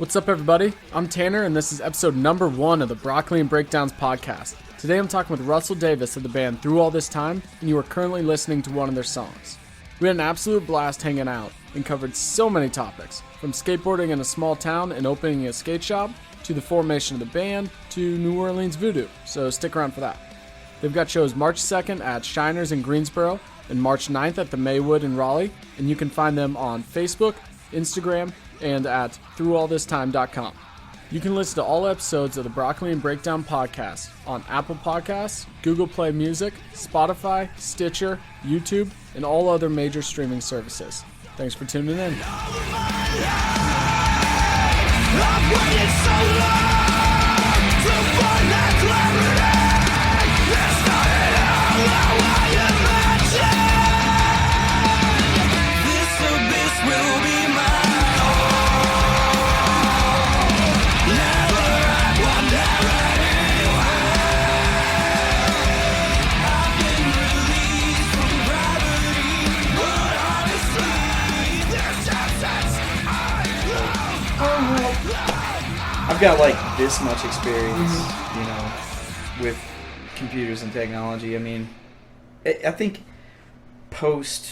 What's up, everybody? I'm Tanner, and this is episode number 1 of the Broccoli and Breakdowns podcast. Today I'm talking with Russell Davis of the band Through All This Time, and you are currently listening to one of their songs. We had an absolute blast hanging out and covered so many topics, from skateboarding in a small town and opening a skate shop, to the formation of the band, to New Orleans voodoo, so stick around for that. They've got shows March 2nd at Shiners in Greensboro and March 9th at the Maywood in Raleigh, and you can find them on Facebook, Instagram, and at throughallthistime.com. You can listen to all episodes of the Broccoli and Breakdown podcast on Apple Podcasts, Google Play Music, Spotify, Stitcher, YouTube, and all other major streaming services. Thanks for tuning in. I've got like this much experience, with computers and technology. I mean, I think post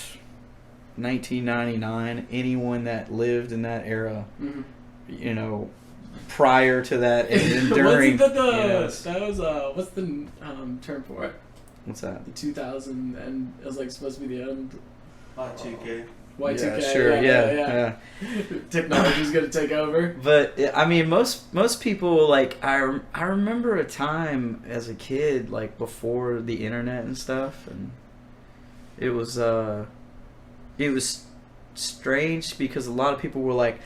1999, anyone that lived in that era, prior to that and during, that was what's the term for it? What's that? The 2000, and it was like supposed to be the end. Y2K. Y2K. Yeah, sure, yeah. Technology's gonna take over. But I mean, most people, like, I remember a time as a kid, like before the internet and stuff, and it was strange because a lot of people were like,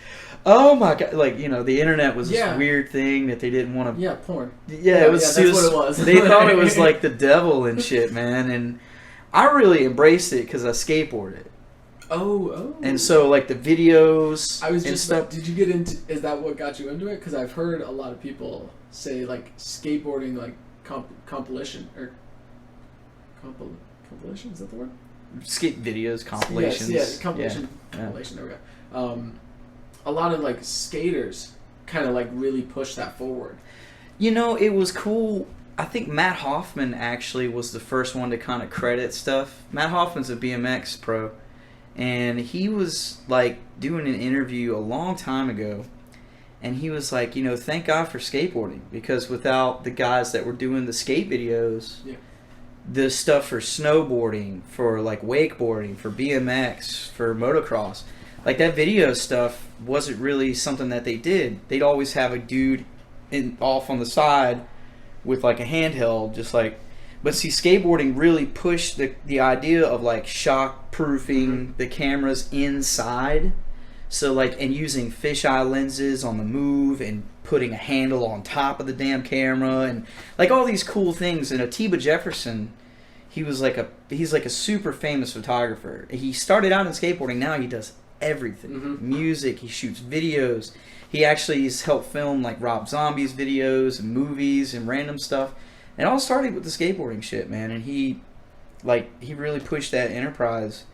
oh my god, like, the internet was this weird thing that they didn't want to. Yeah, porn. Yeah, that's what it was. They thought it was like the devil and shit, man, and I really embraced it because I skateboarded. Oh. And so, like, the videos I was and just stuff. did you get into, is that what got you into it? Because I've heard a lot of people say, like, skateboarding, like, compilation, or compilation, is that the word? Skate videos, compilations. Yes, compilation, there we go. A lot of, like, skaters kind of, like, really push that forward. It was cool. I think Matt Hoffman actually was the first one to kind of credit stuff. Matt Hoffman's a BMX pro. And he was, like, doing an interview a long time ago. And he was like, thank God for skateboarding. Because without the guys that were doing the skate videos, the stuff for snowboarding, for, like, wakeboarding, for BMX, for motocross, like, that video stuff wasn't really something that they did. They'd always have a dude off on the side with, like, a handheld, just like... But see, skateboarding really pushed the idea of, like, shock proofing the cameras inside. So, like, and using fisheye lenses on the move and putting a handle on top of the damn camera and, like, all these cool things. And Atiba Jefferson, he's like a super famous photographer. He started out in skateboarding. Now he does everything. Music, he shoots videos. He actually has helped film, like, Rob Zombie's videos and movies and random stuff. It all started with the skateboarding shit, man, and he really pushed that enterprise.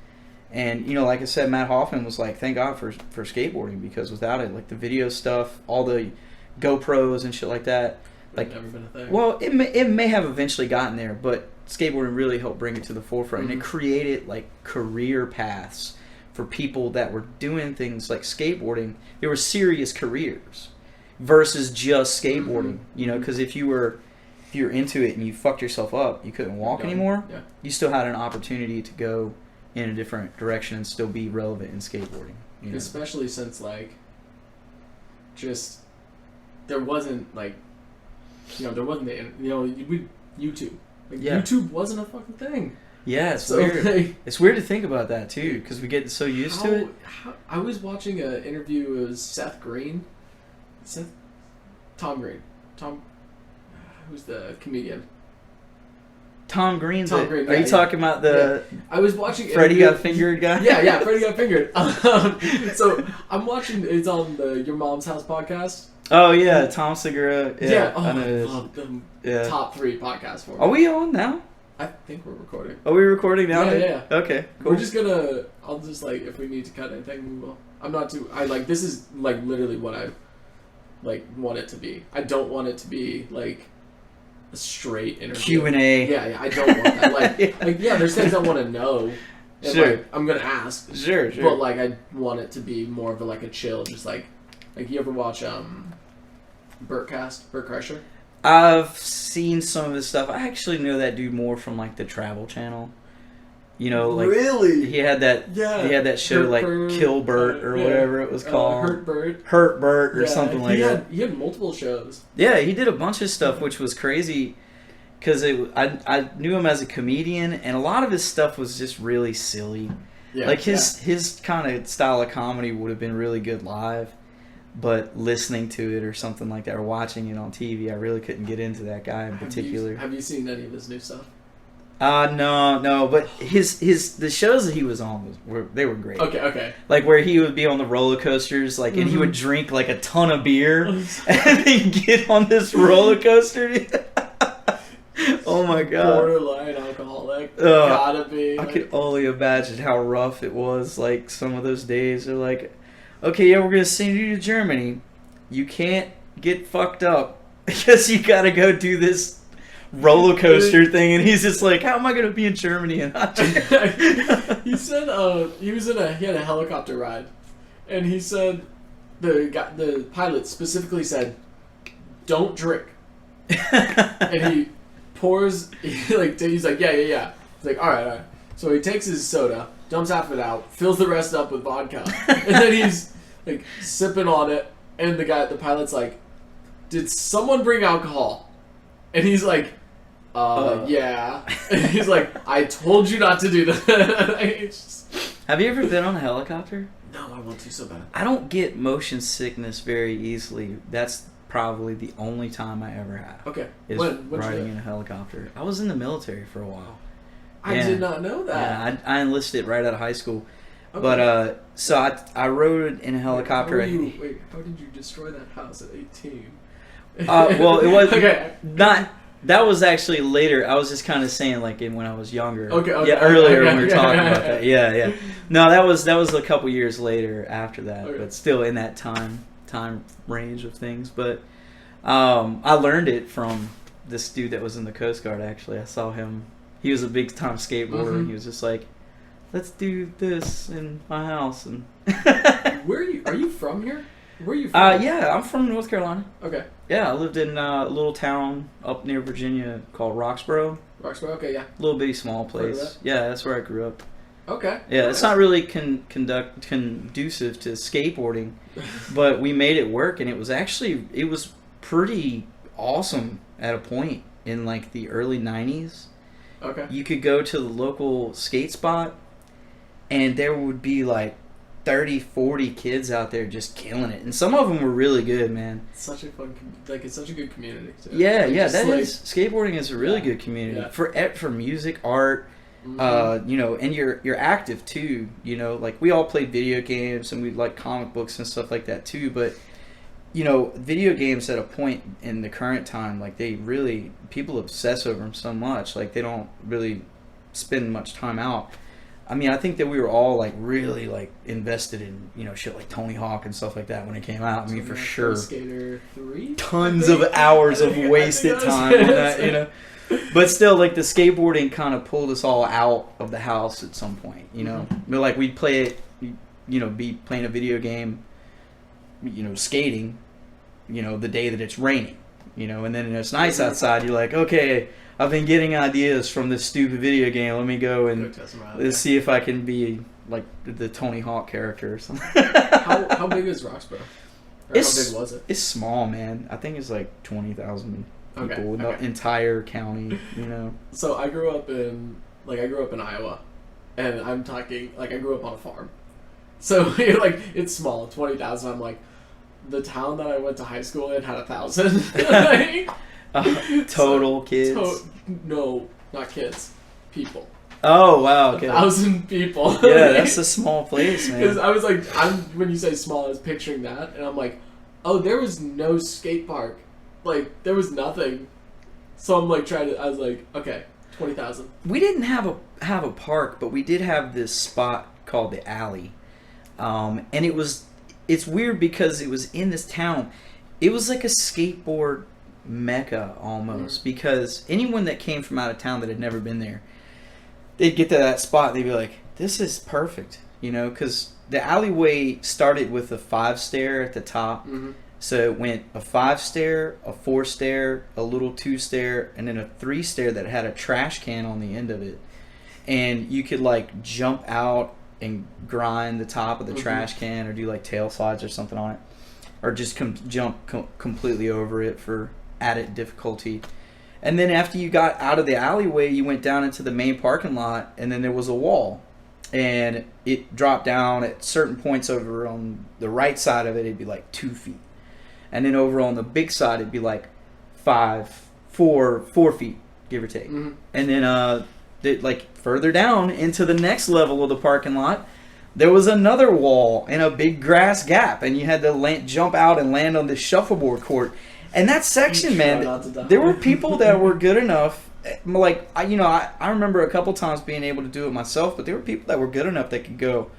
And, like I said, Matt Hoffman was like, thank God for skateboarding, because without it, like, the video stuff, all the GoPros and shit like that, like, never been a thing. Well, it may have eventually gotten there, but skateboarding really helped bring it to the forefront, and it created, like, career paths for people that were doing things like skateboarding. There were serious careers versus just skateboarding, because if you're into it and you fucked yourself up, you couldn't walk anymore, you still had an opportunity to go in a different direction and still be relevant in skateboarding. Especially since, like, just, there wasn't, like, there wasn't YouTube. Like, YouTube wasn't a fucking thing. Yeah, it's weird. Like, it's weird to think about that, too, because we get so used to it. I was watching an interview, it was Tom Green. Who's the comedian? Tom Green. Green. Are you talking about the? Yeah. I was watching. Freddie got fingered guy. Yeah, Freddie got fingered. So I'm watching. It's on the Your Mom's House podcast. Oh yeah, Tom Segura. Yeah. Oh, I love them. Yeah. Top 3 podcasts for me. Are we on now? I think we're recording. Are we recording now? Yeah. Okay, cool. We're just gonna. I'll just, like, if we need to cut anything, we will. I'm not too. This is, like, literally what I want it to be. I don't want it to be like a straight interview. Q&A. Yeah, I don't want that. There's things I want to know. And, Sure. I'm gonna ask. Sure. But I want it to be more of a chill, just like you ever watch Bert Kreischer? I've seen some of his stuff. I actually know that dude more from the Travel Channel. Really? He had that. Yeah. He had that show Bert, Kill Bert or whatever it was called. Hurt Bert. Or something like that. He had multiple shows. Yeah, he did a bunch of stuff, which was crazy. Because I knew him as a comedian, and a lot of his stuff was just really silly. Yeah, his kind of style of comedy would have been really good live, but listening to it or something like that, or watching it on TV, I really couldn't get into that guy in particular. Have you seen any of his new stuff? No, but the shows that he was on were great. Okay. Where he would be on the roller coasters, and he would drink a ton of beer, and then get on this roller coaster. Oh my god. Borderline alcoholic. Gotta be. I could only imagine how rough it was. Some of those days are okay, yeah, we're gonna send you to Germany. You can't get fucked up because you gotta go do this roller coaster thing. And he's just how am I gonna be in Germany and not He said he had a helicopter ride, and he said the pilot specifically said, "Don't drink," and he pours, he's yeah. He's all right. So he takes his soda, dumps half of it out, fills the rest up with vodka, and then he's sipping on it, and the pilot's did someone bring alcohol? And he's yeah. And he's I told you not to do that. Have you ever been on a helicopter? No, I want to so bad. I don't get motion sickness very easily. That's probably the only time I ever have. Okay. Is riding in a helicopter. I was in the military for a while. I did not know that. Yeah, I enlisted right out of high school. Okay. But so I rode in a helicopter. How did you destroy that house at 18? Well, it was okay. Not. That was actually later. I was just kind of saying when I was younger. Okay. Yeah, earlier when we were talking about that. Yeah. No, that was a couple years later after that, but still in that time range of things. But I learned it from this dude that was in the Coast Guard. Actually, I saw him. He was a big time skateboarder. Mm-hmm. He was just let's do this in my house. And Where are you? Are you from here? Where are you from? Yeah, I'm from North Carolina. Okay. Yeah, I lived in a little town up near Virginia called Roxborough. Okay, yeah. Little bitty small place. Yeah, that's where I grew up. Okay. Yeah, nice. It's not really conducive to skateboarding, but we made it work, and it was pretty awesome at a point in the early 90s. Okay. You could go to the local skate spot, and there would be 30, 40 kids out there just killing it, and some of them were really good, man. It's such a fun, it's such a good community too. Yeah, skateboarding is a really good community for music, art. Mm-hmm. And you're active too. We all played video games and we like comic books and stuff like that too. But video games at a point in the current time, people obsess over them so much, they don't really spend much time out. I mean, I think that we were all really invested in shit like Tony Hawk and stuff like that when it came out. I mean, for sure. Skater 3. Tons of hours of wasted time on that. But still, the skateboarding kind of pulled us all out of the house at some point. Mm-hmm. But we'd play it, be playing a video game, skating, the day that it's raining, and then it's nice outside. You're okay. I've been getting ideas from this stupid video game. Let me go and let's see if I can be the Tony Hawk character or something. How big is Roxborough? How big was it? It's small, man. I think it's 20,000 people in the entire county. So I grew up in Iowa, and I'm talking I grew up on a farm. So it's small, 20,000. I'm the town that I went to high school in had 1,000. Total kids? No, not kids. People. Oh, wow. Okay. 1,000 people. Yeah, that's a small place, man. Because I was when you say small, I was picturing that, and I'm oh, there was no skate park. There was nothing. So I'm I was okay, 20,000. We didn't have a park, but we did have this spot called the Alley. And it's weird because it was in this town. it was like a skateboard mecca almost, because anyone that came from out of town that had never been there, they'd get to that spot, they'd be like, this is perfect, you know, because the alleyway started with a 5-stair at the top. So it went a 5-stair, a 4-stair, a little 2-stair, and then a 3-stair that had a trash can on the end of it. And you could like jump out and grind the top of the trash can, or do like tail slides or something on it, or just jump completely over it for added difficulty. And then after you got out of the alleyway, you went down into the main parking lot, and then there was a wall, and it dropped down at certain points. Over on the right side of it, it'd be like 2 feet, and then over on the big side, it'd be like 4 feet, give or take. And then like further down into the next level of the parking lot, there was another wall and a big grass gap, and you had to jump out and land on this shuffleboard court. And that section, man, there were people that were good enough. Like, I remember a couple times being able to do it myself, but there were people that were good enough that could go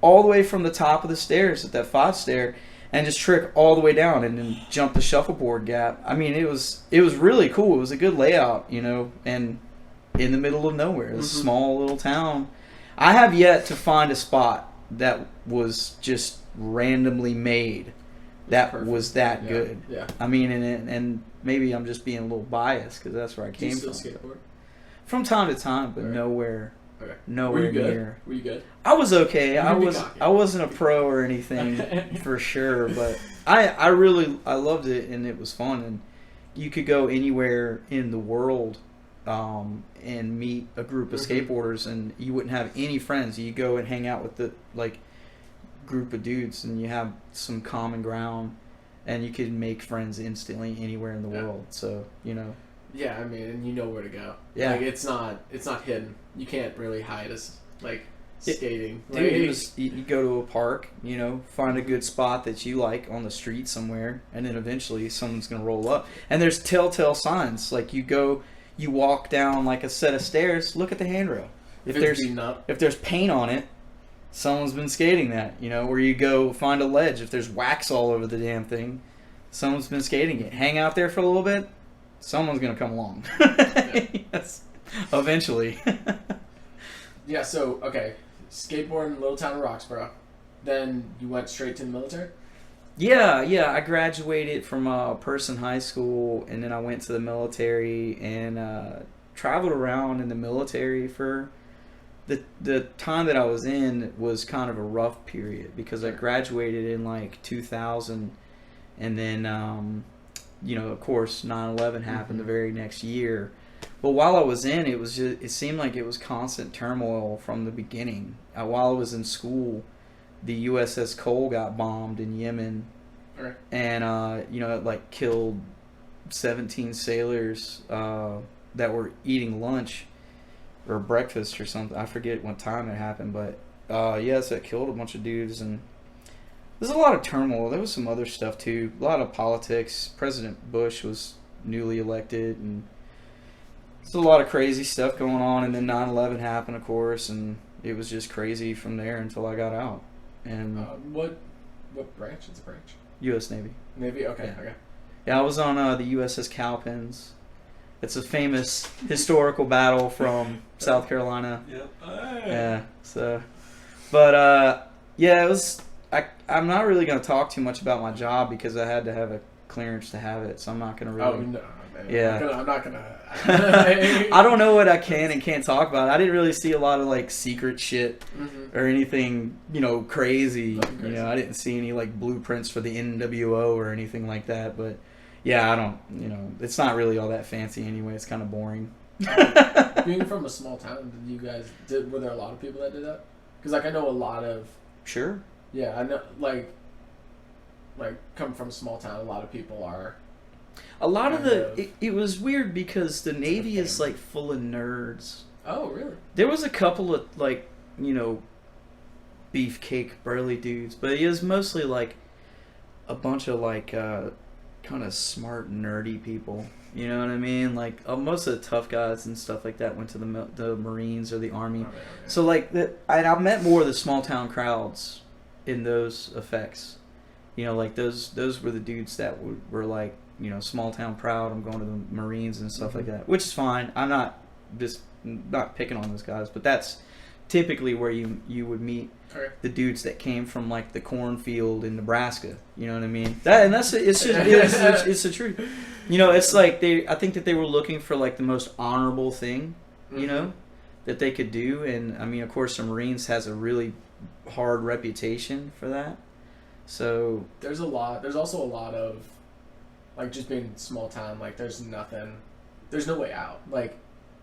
all the way from the top of the stairs at that 5-stair and just trick all the way down and then jump the shuffleboard gap. I mean, it was really cool. It was a good layout, you know, and in the middle of nowhere, this small little town. I have yet to find a spot that was just randomly made that was that good. Yeah. I mean, and maybe I'm just being a little biased because that's where I came from. Do you still skateboard? From time to time, but nowhere Were you good? near. Were you good? I was okay. You I wasn't a pro or anything for sure, but I loved it, and it was fun, and you could go anywhere in the world and meet a group of skateboarders, and you wouldn't have any friends. You go and hang out with the group of dudes, and you have some common ground, and you can make friends instantly anywhere in the world. So, you know. Yeah, I mean, and you know where to go. Yeah. Like, it's not hidden. You can't really hide as skating. Dude, you go to a park, you know, find a good spot that you like on the street somewhere, and then eventually someone's going to roll up. And there's telltale signs. Like, you walk down like a set of stairs, look at the handrail. If there's paint on it, someone's been skating that, you know. Or you go find a ledge. If there's wax all over the damn thing, someone's been skating it. Hang out there for a little bit, someone's going to come along. Yes. Eventually. Yeah, so, okay. Skateboarding in Little Town of Roxborough. Then you went straight to the military? Yeah. I graduated from Person High School, and then I went to the military and traveled around in the military for the time that I was in. Was kind of a rough period because I graduated in like 2000, and then of course 9/11 happened the very next year. But while I was in, it seemed like it was constant turmoil from the beginning. While I was in school, the USS Cole got bombed in Yemen, and it killed 17 sailors that were eating lunch or breakfast or something. I forget what time it happened, but so it killed a bunch of dudes, and there's a lot of turmoil. There was some other stuff too, a lot of politics. President Bush was newly elected, and there's a lot of crazy stuff going on. And then 9/11 happened, of course, and it was just crazy from there until I got out. And what branch? It's a branch. U.S. Navy. Navy. Okay. Yeah. Okay. Yeah, I was on the USS Cowpens. It's a famous historical battle from South Carolina. Yep. Yeah. So, but it was. I'm not really going to talk too much about my job because I had to have a clearance to have it, so I'm not going to really. Oh no, man. Yeah. I'm not gonna. I don't know what I can and can't talk about. I didn't really see a lot of secret shit or anything, crazy. Crazy. I didn't see any blueprints for the NWO or anything like that. But yeah, I don't. It's not really all that fancy anyway. It's kind of boring. Being from a small town, were there a lot of people that did that? Because I know a lot of. Sure. Yeah, I know. Coming from a small town, a lot of people are. A lot of it was weird because the Navy is full of nerds. Oh, really? There was a couple of beefcake burly dudes, but it was mostly a bunch of kind of smart nerdy people. You know what I mean? Most of the tough guys and stuff like that went to the Marines or the Army. Okay. So I met more of the small town crowds in those effects. You know, like those were the dudes that were like, you know, small town proud. I'm going to the Marines and stuff like that, which is fine. I'm not picking on those guys, but that's typically where you would meet the dudes that came from like the cornfield in Nebraska. You know what I mean? It's the truth. You know, it's like I think that they were looking for like the most honorable thing, you know, that they could do. And I mean, of course, the Marines has a really hard reputation for that. So there's also a lot of like just being small town, like there's no way out. Like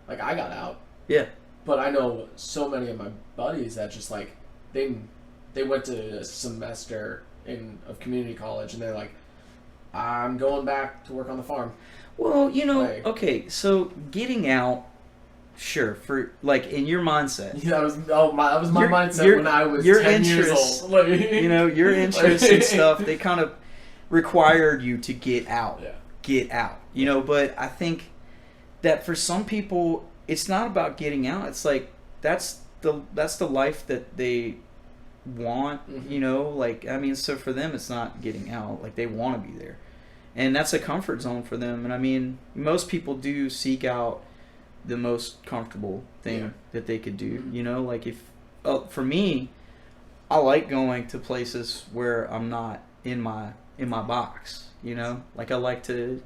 I got out. Yeah. But I know so many of my buddies that just like they went to a semester of community college and they're like, I'm going back to work on the farm. Well, you know, okay, so getting out, sure, for like in your mindset. Yeah, that was my mindset when I was 10 years old. Like, you know, your interests and stuff, they kind of required you to get out. Yeah. Get out. You know, but I think that for some people it's not about getting out. It's like that's the life that they want, you know, like I mean, so for them it's not getting out, like they want to be there. And that's a comfort zone for them. And I mean, most people do seek out the most comfortable thing that they could do, you know, like if for me, I like going to places where I'm not in my box, you know? Like I like to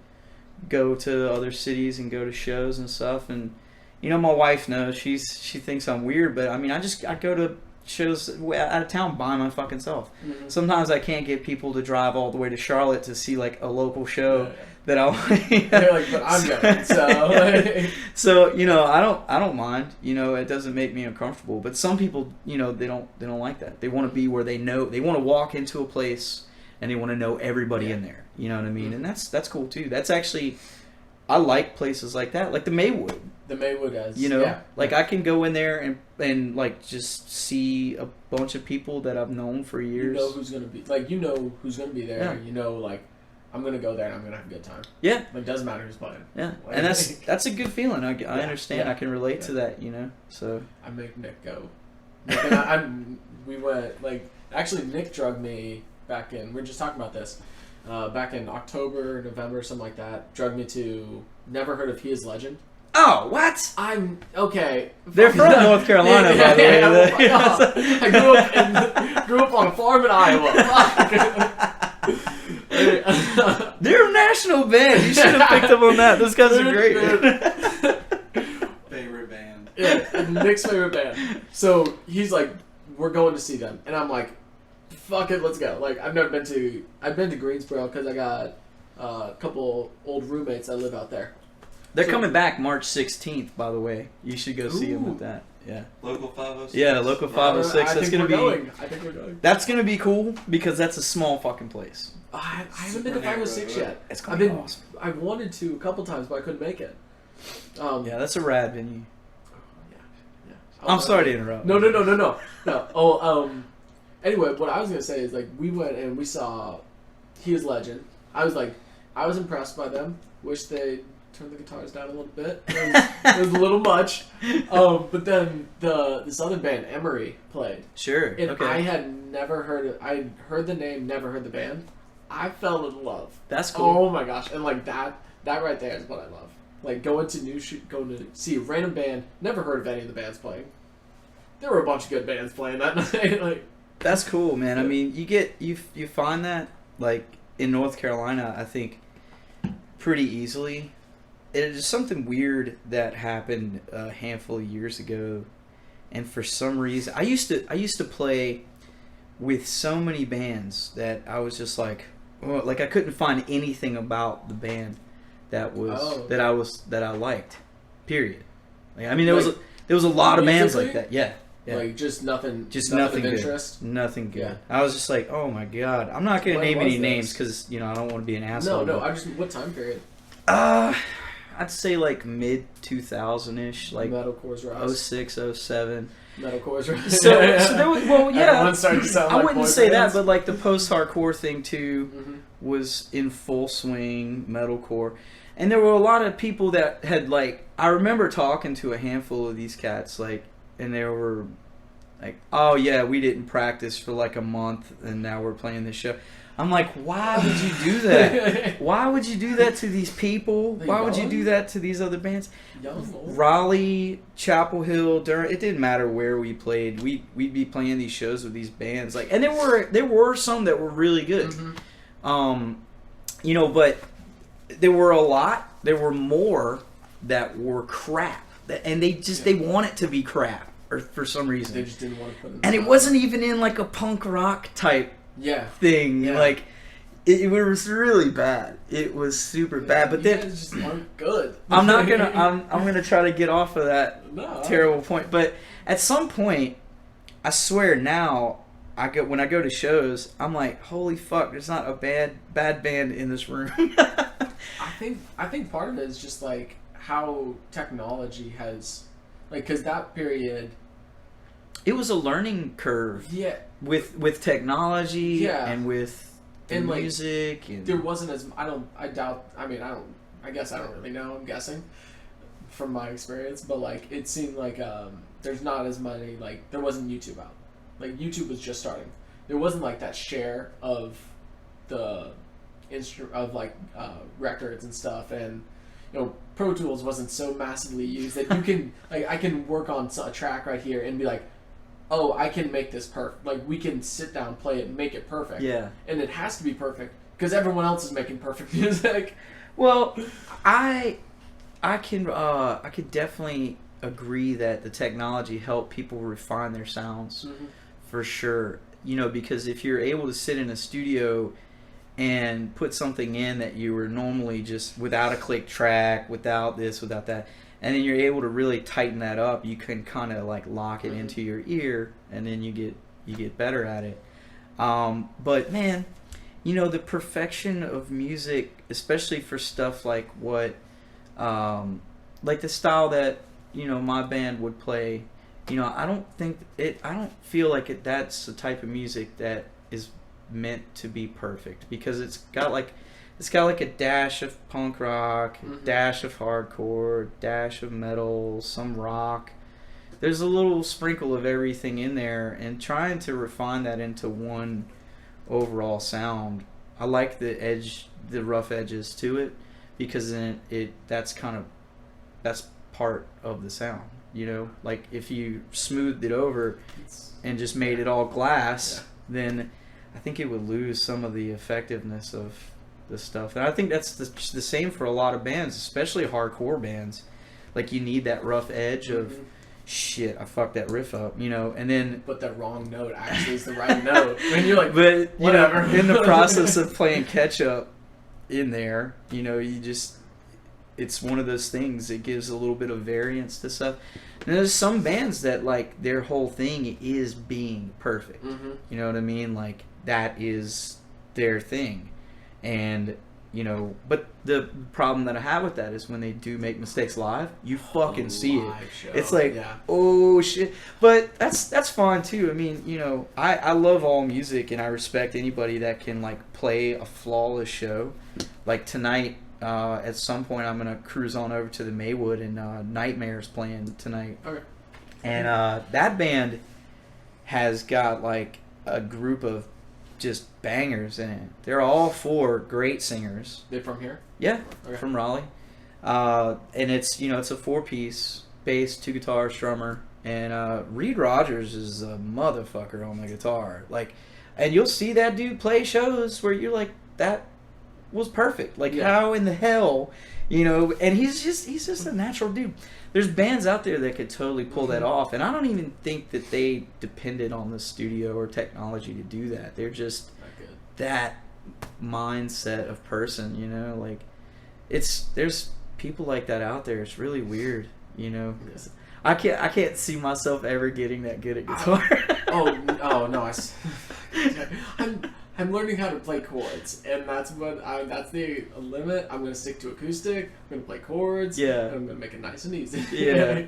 go to other cities and go to shows and stuff. And you know, my wife knows. She thinks I'm weird, but I mean, I go to shows out of town by my fucking self. Mm-hmm. Sometimes I can't get people to drive all the way to Charlotte to see like a local show that I want. They're like, but I'm going. So, so you know, I don't mind. You know, it doesn't make me uncomfortable. But some people, you know, they don't like that. They want to be where they know. They want to walk into a place and they want to know everybody in there. You know what I mean? Mm-hmm. And that's cool too. That's actually, I like places like that, like the Maywood. The Maywood has, you know, like I can go in there and like just see a bunch of people that I've known for years. You know who's gonna be there. Yeah. You know, like I'm gonna go there and I'm gonna have a good time. Yeah, like doesn't matter who's playing. Yeah, like, and that's a good feeling. I understand. Yeah. I can relate to that. You know, so I make Nick go. We went like actually Nick drugged me back in. We were just talking about this. Back in October, November, something like that. Drugged me to. Never heard of He Is Legend. Oh, what? I'm okay. They're from North Carolina, by the way. I grew up on a farm in Iowa. They're a national band. You should have picked up on that. Those guys are great. Favorite band. Yeah, Nick's favorite band. So he's like, we're going to see them, and I'm like, fuck it, let's go. Like I've been to Greensboro because I got a couple old roommates that live out there. They're coming back March 16th, by the way. You should go see them with that. Yeah. Local 506. Yeah, Local 506. I think we're going. That's gonna be cool because that's a small fucking place. I haven't been to 506 yet. It's gonna be awesome. I wanted to a couple times, but I couldn't make it. Yeah, that's a rad venue. Yeah. I'm sorry to interrupt. No. Oh, anyway, what I was gonna say is like we went and we saw He Is Legend. I was impressed by them. Wish they turn the guitars down a little bit. It was a little much. But then this other band, Emery, played. Sure. And okay. I had never heard it. I heard the name, never heard the band. I fell in love. That's cool. Oh my goch. And like that right there is what I love. Like going to see a random band, never heard of any of the bands playing. There were a bunch of good bands playing that night. Like that's cool, man. I mean, you find that like in North Carolina, I think pretty easily. It is something weird that happened a handful of years ago, and for some reason, I used to play with so many bands that I was just like I couldn't find anything about the band that I liked. Period. Like, I mean, there was a lot of bands like that. Yeah. Like just nothing. Just nothing of good. Interest. Nothing good. Yeah. I was just like, oh my god. I'm not gonna name any names because I don't want to be an asshole. No. What time period? I'd say like mid 2000-ish, like Metalcore's rise. 06, 07. Metalcore's rise. So there was, well, yeah. Everyone started to sound I like wouldn't boy say bands. that, but like the post-hardcore thing too was in full swing. Metalcore, and there were a lot of people that had like. I remember talking to a handful of these cats, like, and they were like, "Oh yeah, we didn't practice for like a month, and now we're playing this show." I'm like, why would you do that? Why would you do that to these people? Why would you do that to these other bands? Raleigh, Chapel Hill, Durham, it didn't matter where we played. We'd be playing these shows with these bands, like, and there were some that were really good. You know, but there were a lot. There were more that were crap, and they want it to be crap, or for some reason they just didn't want to put it in. And it wasn't even in like a punk rock type thing. Like it was really bad. It was super bad. But then just weren't good. I'm gonna try to get off of that terrible point. But at some point, I swear now, when I go to shows, I'm like, holy fuck, there's not a bad band in this room. I think part of it is just like how technology has, like, because that period, it was a learning curve. Yeah. With technology and with the music, and there wasn't as I guess I don't really know. I'm guessing from my experience, but like it seemed like there's not as many, like, there wasn't YouTube out. Like, YouTube was just starting. There wasn't like that share of the records and stuff, and you know, Pro Tools wasn't so massively used that you can like, I can work on a track right here and be like, oh, I can make this perfect. Like, we can sit down, play it, and make it perfect. Yeah. And it has to be perfect because everyone else is making perfect music. Well, I could definitely agree that the technology helped people refine their sounds, for sure. You know, because if you're able to sit in a studio and put something in that you were normally just without a click track, without this, without that, and then you're able to really tighten that up, you can kind of like lock it into your ear, and then you get better at it. But man, you know, the perfection of music, especially for stuff like what, like the style that, you know, my band would play. You know, I don't feel like that's the type of music that is meant to be perfect, because it's got like a dash of punk rock, a dash of hardcore, a dash of metal, some rock. There's a little sprinkle of everything in there, and trying to refine that into one overall sound. I like the rough edges to it, because then that's part of the sound. You know, like if you smoothed it over and just made it all glass, then I think it would lose some of the effectiveness of the stuff. And I think that's the same for a lot of bands, especially hardcore bands. Like, you need that rough edge of, shit, I fucked that riff up, you know, and then... But that wrong note actually is the right note. And you're like, but, whatever. You know, in the process of playing catch-up in there, you know, it's one of those things that gives a little bit of variance to stuff. And there's some bands that, like, their whole thing is being perfect. You know what I mean? Like, that is their thing. And, you know, but the problem that I have with that is when they do make mistakes live, you fucking see it. Show. It's like, oh shit. But that's fine too. I mean, you know, I love all music, and I respect anybody that can, like, play a flawless show. Like tonight, at some point, I'm gonna cruise on over to the Maywood, and Nightmare's playing tonight. Okay. And that band has got like a group of just bangers in it. They're all four great singers. They're from here? Yeah, okay. From Raleigh. And it's, you know, it's a 4-piece, bass, 2 guitars, drummer, and Reed Rogers is a motherfucker on the guitar. Like, and you'll see that dude play shows where you're like, that was perfect. Like, how in the hell, you know? And he's just a natural dude. There's bands out there that could totally pull that off, and I don't even think that they depended on the studio or technology to do that. They're just that mindset of person, you know? Like, there's people like that out there. It's really weird, you know? I can't see myself ever getting that good at guitar. Oh no, I'm learning how to play chords, and that's the limit. I'm gonna stick to acoustic. I'm gonna play chords. Yeah. And I'm gonna make it nice and easy. Yeah.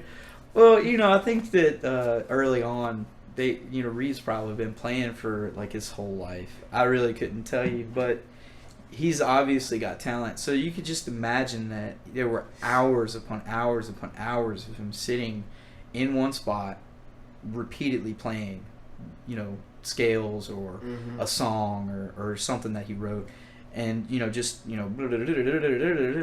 Well, you know, I think that early on, Reed's probably been playing for like his whole life. I really couldn't tell you, but he's obviously got talent. So you could just imagine that there were hours upon hours upon hours of him sitting in one spot, repeatedly playing, you know, scales or Mm-hmm. a song or something that he wrote, and just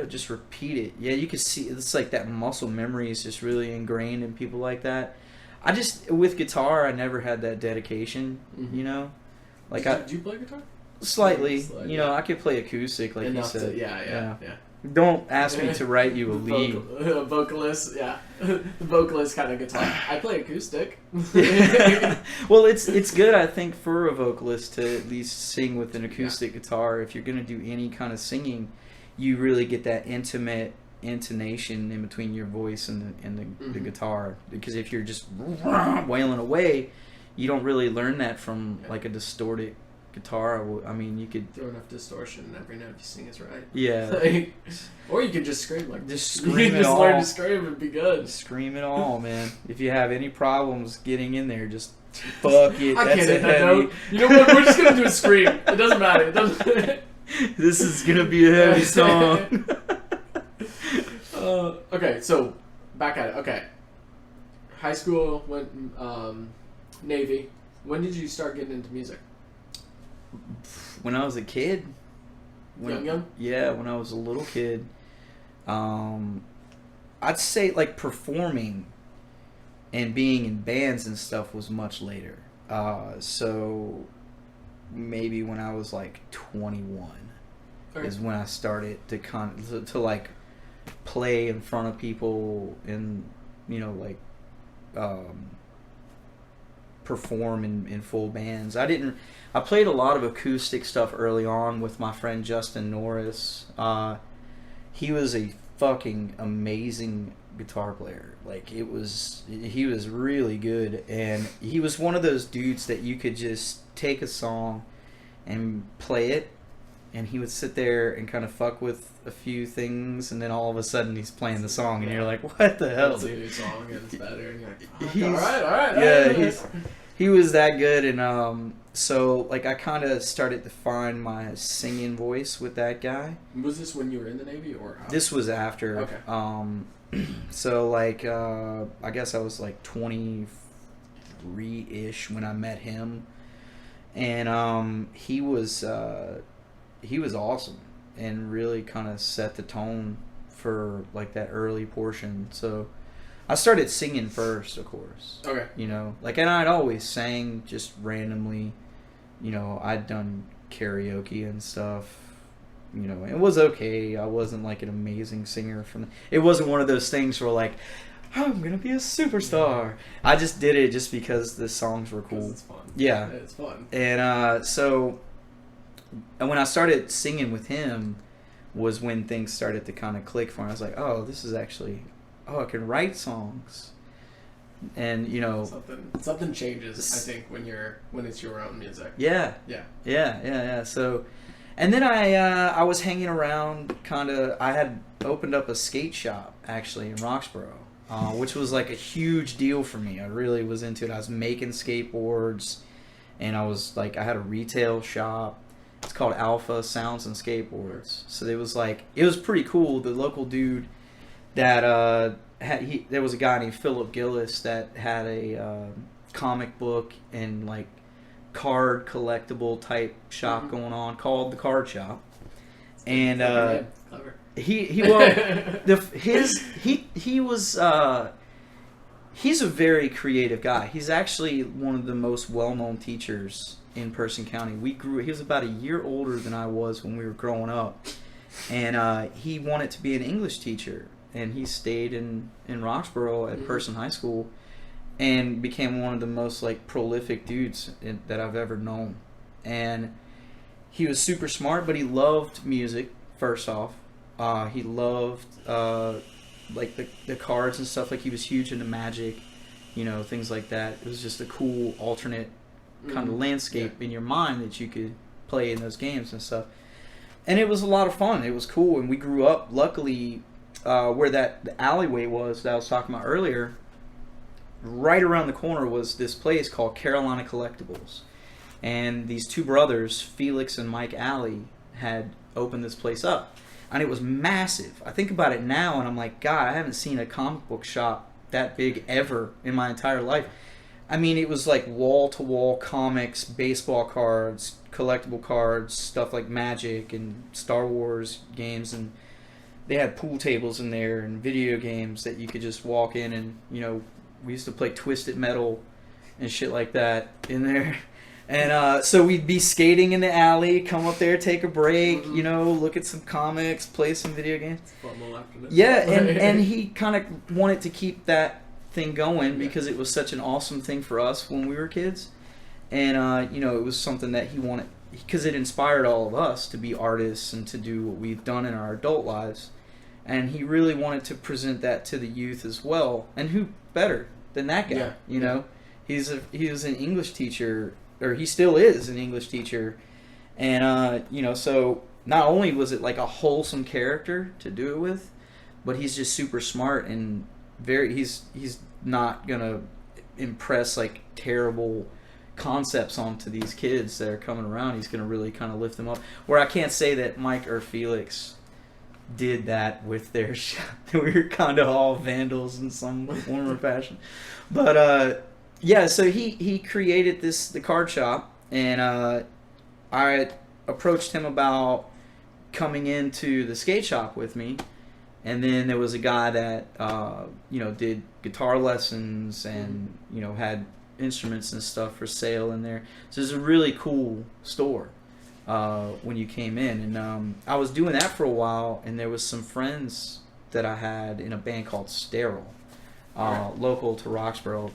just repeat it. Yeah, you can see it's like that muscle memory is just really ingrained in people like that. I just with guitar, I never had that dedication. Mhm. Like Did you play guitar? slightly. Yeah. I could play acoustic, like Enough you said. to, yeah. Don't ask me to write you a lead. Vocalist, yeah. The vocalist kind of guitar. I play acoustic. Well, it's good, I think, for a vocalist to at least sing with an acoustic guitar. If you're going to do any kind of singing, you really get that intimate intonation in between your voice and the guitar. Because if you're just wailing away, you don't really learn that from like a distorted guitar. I mean, you could throw enough distortion in every note you sing is right. Yeah. Or you could just scream like just you scream can it just all. learn to scream and be good. Scream it all, man. If you have any problems getting in there, just fuck it. I That's can't hit a that heavy. note. You know what? We're just gonna do a scream. It doesn't matter. It doesn't. This is gonna be a heavy song. Okay, so back at it. Okay, high school went Navy. When did you start getting into music? When I was a kid. Young? Yeah, when I was a little kid. I'd say like performing and being in bands and stuff was much later. So maybe when I was like 21 is when I started to like play in front of people and like perform in full bands. I played a lot of acoustic stuff early on with my friend Justin Norris. He was a fucking amazing guitar player. Like he was really good, and he was one of those dudes that you could just take a song and play it, and he would sit there and kind of fuck with a few things, and then all of a sudden he's playing the song, and you're like, what the hell, It's a dude? new song and it's better, and you're like, He's- all right. Yeah, he was that good, and so like I kind of started to find my singing voice with that guy. Was this when you were in the Navy or how? This was after. Okay. So like I guess I was like 23-ish when I met him, and he was awesome and really kind of set the tone for like that early portion. So I started singing first, of course. Okay. Like, and I'd always sang just randomly. I'd done karaoke and stuff. It was okay. I wasn't like an amazing singer it wasn't one of those things where like, oh, I'm gonna be a superstar. I just did it just because the songs were cool. It's fun. Yeah. It's fun. And so when I started singing with him was when things started to kind of click for me. I was like, oh, this is actually, I can write songs. And something changes, I think, when it's your own music. Yeah. So, and then I was hanging around I had opened up a skate shop actually in Roxborough, which was like a huge deal for me. I really was into it. I was making skateboards, and I had a retail shop. It's called Alpha Sounds and Skateboards. So it was pretty cool. The local dude that there was a guy named Philip Gillis that had a comic book and like card collectible type shop going on called the Card Shop, and Clever. He's a very creative guy. He's actually one of the most well-known teachers in Person County. He was about a year older than I was when we were growing up, and he wanted to be an English teacher, and he stayed in Roxborough at Person High School and became one of the most like prolific dudes that I've ever known. And he was super smart, but he loved music first off. He loved like the cards and stuff. Like he was huge into Magic, things like that. It was just a cool alternate kind of landscape in your mind that you could play in those games and stuff. And it was a lot of fun. It was cool, and we grew up luckily where the alleyway was that I was talking about earlier. Right around the corner was this place called Carolina Collectibles, and these two brothers, Felix and Mike Alley, had opened this place up, and it was massive. I think about it now, and I'm like, God, I haven't seen a comic book shop that big ever in my entire life. I mean, it was like wall-to-wall comics, baseball cards, collectible cards, stuff like Magic and Star Wars games, and they had pool tables in there and video games that you could just walk in and, you know, we used to play Twisted Metal and shit like that in there. And so we'd be skating in the alley, come up there, take a break, you know, look at some comics, play some video games. Yeah, and he kind of wanted to keep that thing going because it was such an awesome thing for us when we were kids. And, you know, it was something that he wanted, because it inspired all of us to be artists and to do what we've done in our adult lives. And he really wanted to present that to the youth as well. And who better than that guy, you know? He was an English teacher, or he still is an English teacher. And, you know, so not only was it like a wholesome character to do it with, but he's just super smart and he's not going to impress like terrible concepts onto these kids that are coming around. He's going to really kind of lift them up. Where I can't say that Mike or Felix did that with their shop. We were kind of all vandals in some form or fashion. But, yeah, so he created the card shop, and I approached him about coming into the skate shop with me, and then there was a guy that you know, did guitar lessons and you know, had instruments and stuff for sale in there. So it's a really cool store when you came in, and I was doing that for a while, and there was some friends that I had in a band called Sterile, local to Roxborough.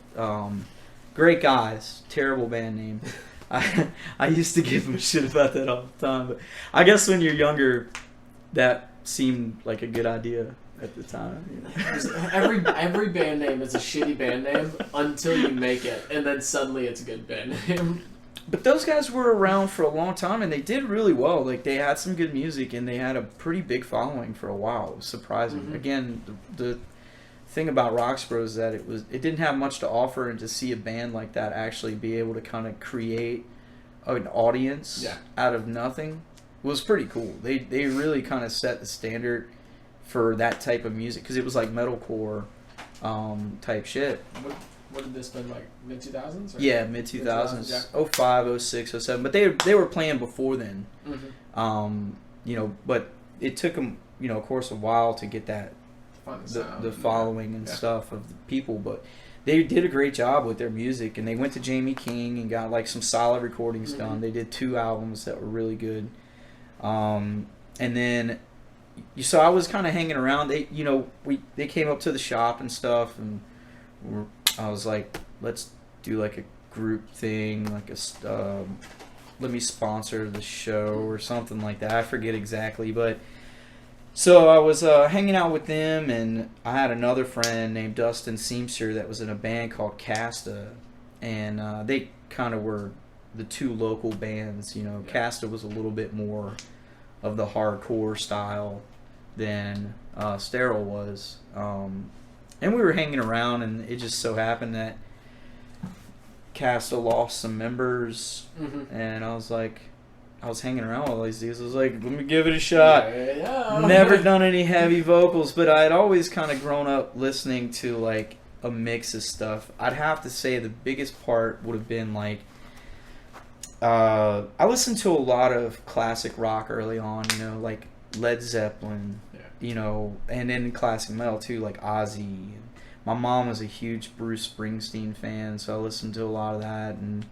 Great guys, terrible band name. I used to give them shit about that all the time, but I guess when you're younger, that seemed like a good idea at the time. You know? every band name is a shitty band name until you make it, and then suddenly it's a good band name. But those guys were around for a long time, and they did really well. Like, they had some good music, and they had a pretty big following for a while. It was surprising. Mm-hmm. Again, the thing about Roxborough is that it didn't have much to offer, and to see a band like that actually be able to kind of create an audience out of nothing was pretty cool. They really kind of set the standard for that type of music, because it was like metalcore type shit. What did this been, like mid-2000s? Yeah, mid-2000s. 05, 06, 07. But they were playing before then. Mm-hmm. You know, but it took them, you know, of course, a while to get that the following and stuff of the people, but they did a great job with their music, and they went to Jamie King and got like some solid recordings done. They did 2 albums that were really good, and then so I was kind of hanging around. They came up to the shop and stuff, and I was like, let's do like a group thing, like let me sponsor the show or something like that. I forget exactly, but. So I was hanging out with them, and I had another friend named Dustin Seamster that was in a band called Casta, and they kind of were the 2 local bands. You know, Casta was a little bit more of the hardcore style than Sterile was, and we were hanging around, and it just so happened that Casta lost some members, and I was hanging around with all these dudes. I was like, let me give it a shot. Yeah. Never done any heavy vocals, but I had always kind of grown up listening to like a mix of stuff. I'd have to say the biggest part would have been like, I listened to a lot of classic rock early on, you know, like Led Zeppelin, you know, and then classic metal too, like Ozzy. My mom was a huge Bruce Springsteen fan, so I listened to a lot of that. And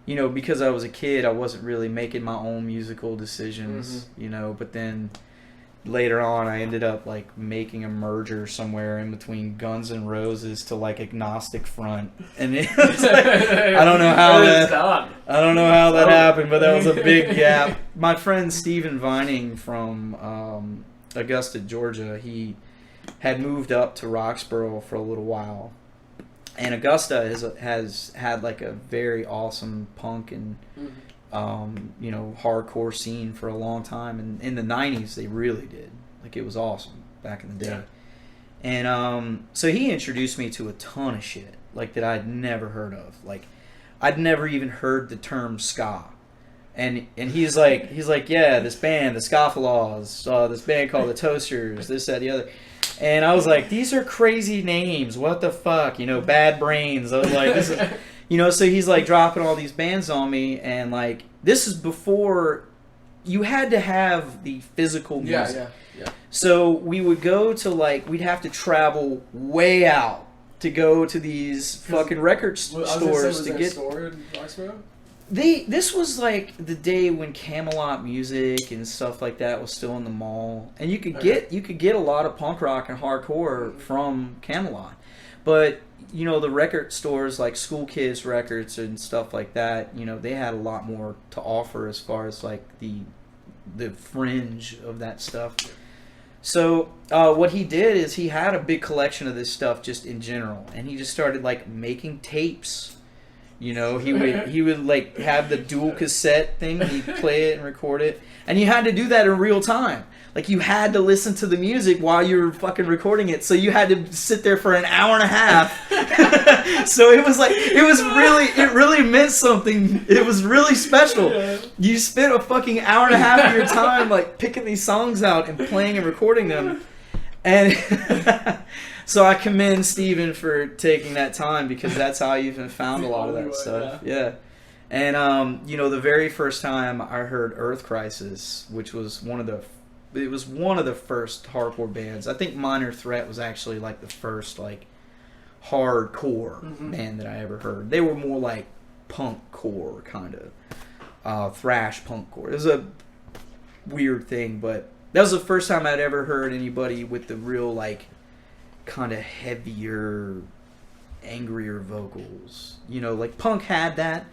you know, because I was a kid, I wasn't really making my own musical decisions, you know, but then later on I ended up like making a merger somewhere in between Guns N' Roses to like Agnostic Front, and it was like, I don't know how that happened, but that was a big gap. My friend Stephen Vining from Augusta, Georgia, he had moved up to Roxborough for a little while. And Augusta has had like a very awesome punk and you know, hardcore scene for a long time, and in the 90s they really did. Like, it was awesome back in the day. And so he introduced me to a ton of shit like that I'd never heard of. Like, I'd never even heard the term ska. And he's like, yeah, this band, the Scofflaws, this band called the Toasters, this, that, the other. And I was like, these are crazy names. What the fuck? You know, Bad Brains. I was like, this is, So he's like dropping all these bands on me, and like this is before you had to have the physical music. Yeah. So we would go to we'd have to travel way out to go to these fucking record stores to get. Store in Roxborough? This was like the day when Camelot Music and stuff like that was still in the mall, and you could get a lot of punk rock and hardcore from Camelot, but the record stores like School Kids Records and stuff like that, they had a lot more to offer as far as like the fringe of that stuff. So what he did is he had a big collection of this stuff just in general, and he just started like making tapes. He would like have the dual cassette thing. He'd play it and record it, and you had to do that in real time. Like you had to listen to the music while you were fucking recording it. So you had to sit there for an hour and a half. So it really meant something. It was really special. Yeah. You spent a fucking hour and a half of your time like picking these songs out and playing and recording them, and. So I commend Steven for taking that time, because that's how I even found a lot of that stuff. Yeah. And, the very first time I heard Earth Crisis, which was one of the first hardcore bands. I think Minor Threat was actually like the first like hardcore band that I ever heard. They were more like punk core kind of, thrash punk core. It was a weird thing, but that was the first time I'd ever heard anybody with the real like kind of heavier, angrier vocals. Like punk had that,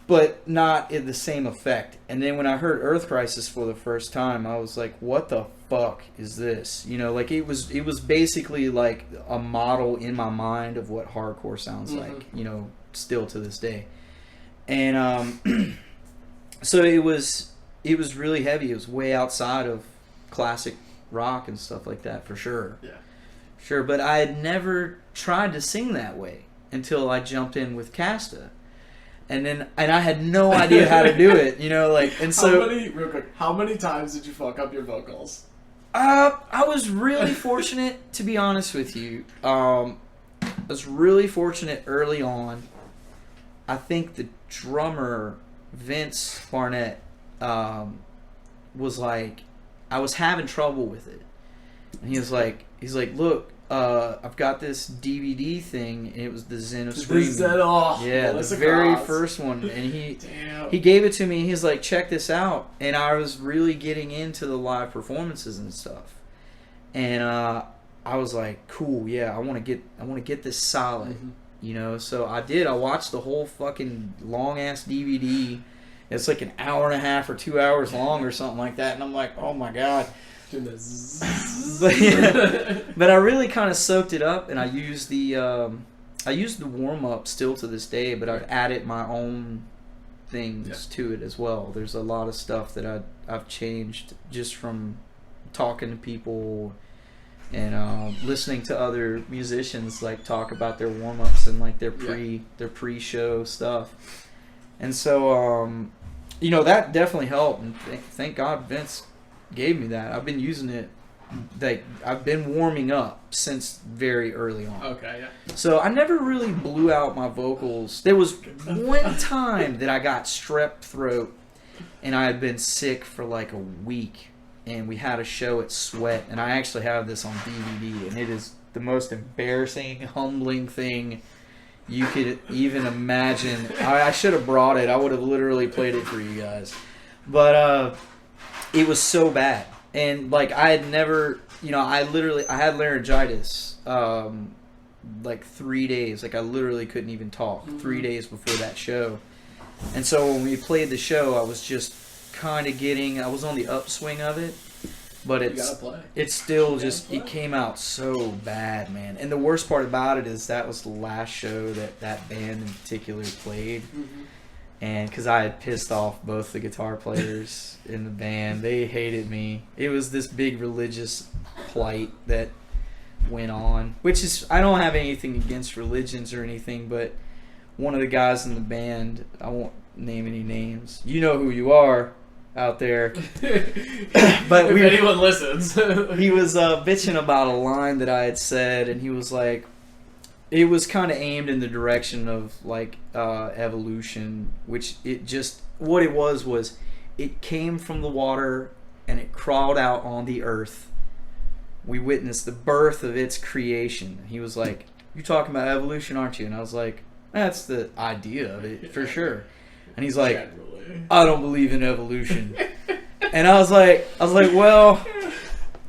but not in the same effect. And then when I heard Earth Crisis for the first time, I was like, what the fuck is this? Like it was basically like a model in my mind of what hardcore sounds like, still to this day. And so it was really heavy. It was way outside of classic rock and stuff like that, for sure. Yeah. Sure, but I had never tried to sing that way until I jumped in with Casta, and I had no idea how to do it, and so. Real quick, how many times did you fuck up your vocals? I was really fortunate, to be honest with you. I was really fortunate early on. I think the drummer Vince Barnett was like, I was having trouble with it, and he's like, look. I've got this DVD thing, and it was the Zen of Screaming. Yeah, the very first one, and he gave it to me. And he's like, check this out, and I was really getting into the live performances and stuff, and I was like, cool, yeah, I want to get this solid, So I did. I watched the whole fucking long ass DVD. It's like an hour and a half or 2 hours long or something like that, and I'm like, oh my god. But I really kind of soaked it up, and I used the warm up still to this day, but I've added my own things to it as well. There's a lot of stuff that I've changed just from talking to people and listening to other musicians like talk about their warm ups and like their pre-show stuff, and so that definitely helped, and thank God Vince gave me that. I've been using it. Like I've been warming up since very early on. Okay, yeah. So I never really blew out my vocals. There was one time that I got strep throat, and I had been sick for like a week, and we had a show at Sweat, and I actually have this on DVD, and it is the most embarrassing, humbling thing you could even imagine. I should have brought it. I would have literally played it for you guys, but it was so bad, and like I had never, I had laryngitis, like 3 days. Like I literally couldn't even talk 3 days before that show, and so when we played the show, I was just kind of I was on the upswing of it, but it's still just it came out so bad, man. And the worst part about it is that was the last show that band in particular played. And because I had pissed off both the guitar players in the band, they hated me. It was this big religious plight that went on, which is, I don't have anything against religions or anything, but one of the guys in the band, I won't name any names, you know who you are out there. But if anyone listens. He was bitching about a line that I had said, and he was like, it was kind of aimed in the direction of like evolution, which what it was it came from the water and it crawled out on the earth. We witnessed the birth of its creation. He was like, "You're talking about evolution, aren't you?" And I was like, "That's the idea of it for sure." And he's like, Generally. "I don't believe in evolution." And I was like, "Well,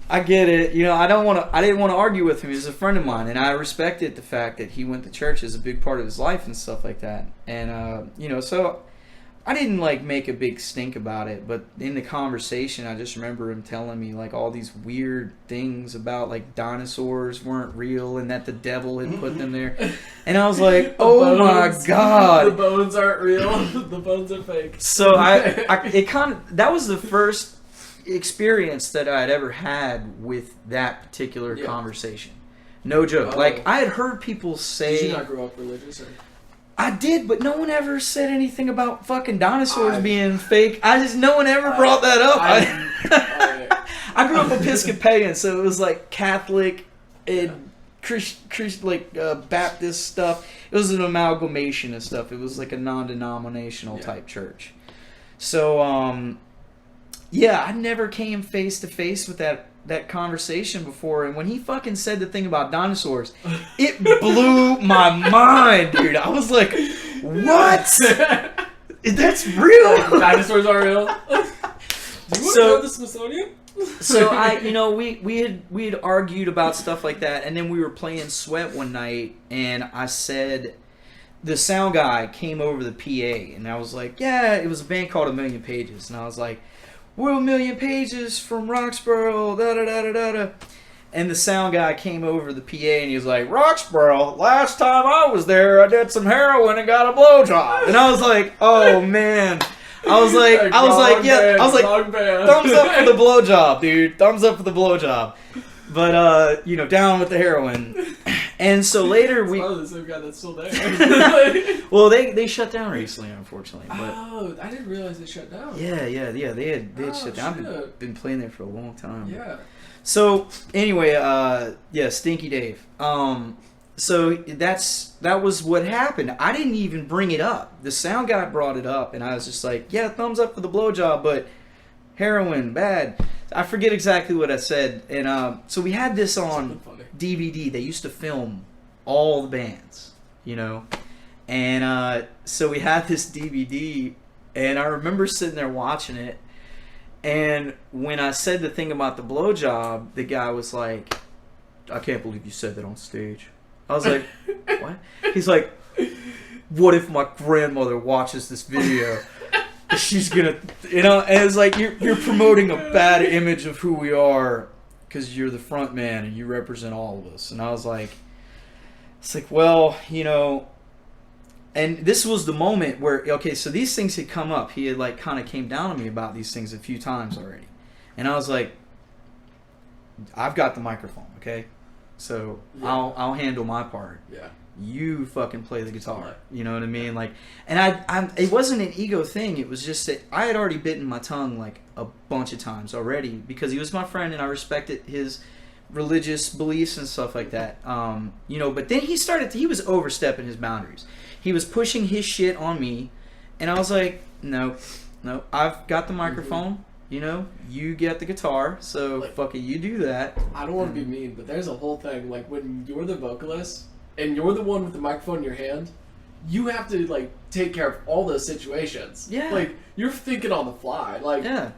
I get it. You know, I didn't want to argue with him. He's a friend of mine, and I respected the fact that he went to church as a big part of his life and stuff like that. And you know, so I didn't like make a big stink about it, but in the conversation, I just remember him telling me like all these weird things about like dinosaurs weren't real and that the devil had put them there. And I was like, "Oh my god, the bones aren't real. The bones are fake." So that was the first experience that I had ever had with that particular conversation. No joke. Like, I had heard people say... Did you not grow up religious? Or? I did, but no one ever said anything about fucking dinosaurs being fake. No one ever brought that up. I grew up Episcopalian, so it was like Catholic and Baptist stuff. It was an amalgamation of stuff. It was like a non-denominational type church. So, yeah, I never came face to face with that conversation before, and when he fucking said the thing about dinosaurs, it blew my mind, dude. I was like, "What? That's real? Dinosaurs are real?" Do you want to go to the Smithsonian? So we had argued about stuff like that, and then we were playing Sweat one night, and I said, the sound guy came over the PA, and I was like, "Yeah," it was a band called A Million Pages, and I was like, "We're A Million Pages from Roxborough, da da da da da da." And the sound guy came over the PA and he was like, "Roxborough, last time I was there, I did some heroin and got a blowjob." And I was like, "Oh man." I was like, "Thumbs up for the blowjob, dude. Thumbs up for the blowjob." But, you know, down with the heroin. And so later we... Oh, the same guy that's still there. Well, they shut down recently, unfortunately. But I didn't realize they shut down. Yeah. They had shut down. I've been playing there for a long time. Yeah. So anyway, Stinky Dave. So that was what happened. I didn't even bring it up. The sound guy brought it up, and I was just like, "Yeah, thumbs up for the blowjob, but heroin bad." I forget exactly what I said, and so we had this on DVD. They used to film all the bands, you know, and so we had this DVD, and I remember sitting there watching it, and when I said the thing about the blowjob, the guy was like, "I can't believe you said that on stage." I was like, "What?" He's like, "What if my grandmother watches this video? She's gonna," you know, and it's like, you're promoting a bad image of who we are because you're the front man and you represent all of us. And I was like, it's like, well, you know, and this was the moment where, okay, so these things had come up. He had like kind of came down on me about these things a few times already. And I was like, "I've got the microphone, okay? So I'll handle my part. Yeah. You fucking play the guitar." You know what I mean? Like, and it wasn't an ego thing. It was just that I had already bitten my tongue like a bunch of times already because he was my friend and I respected his religious beliefs and stuff like that. You know, but then he was overstepping his boundaries. He was pushing his shit on me, and I was like, no, I've got the microphone. You know, you get the guitar, so like, fuck it, you do that. I don't want to be mean, but there's a whole thing, like, when you're the vocalist, and you're the one with the microphone in your hand, you have to, like, take care of all those situations. Yeah. Like, you're thinking on the fly. Like, yeah.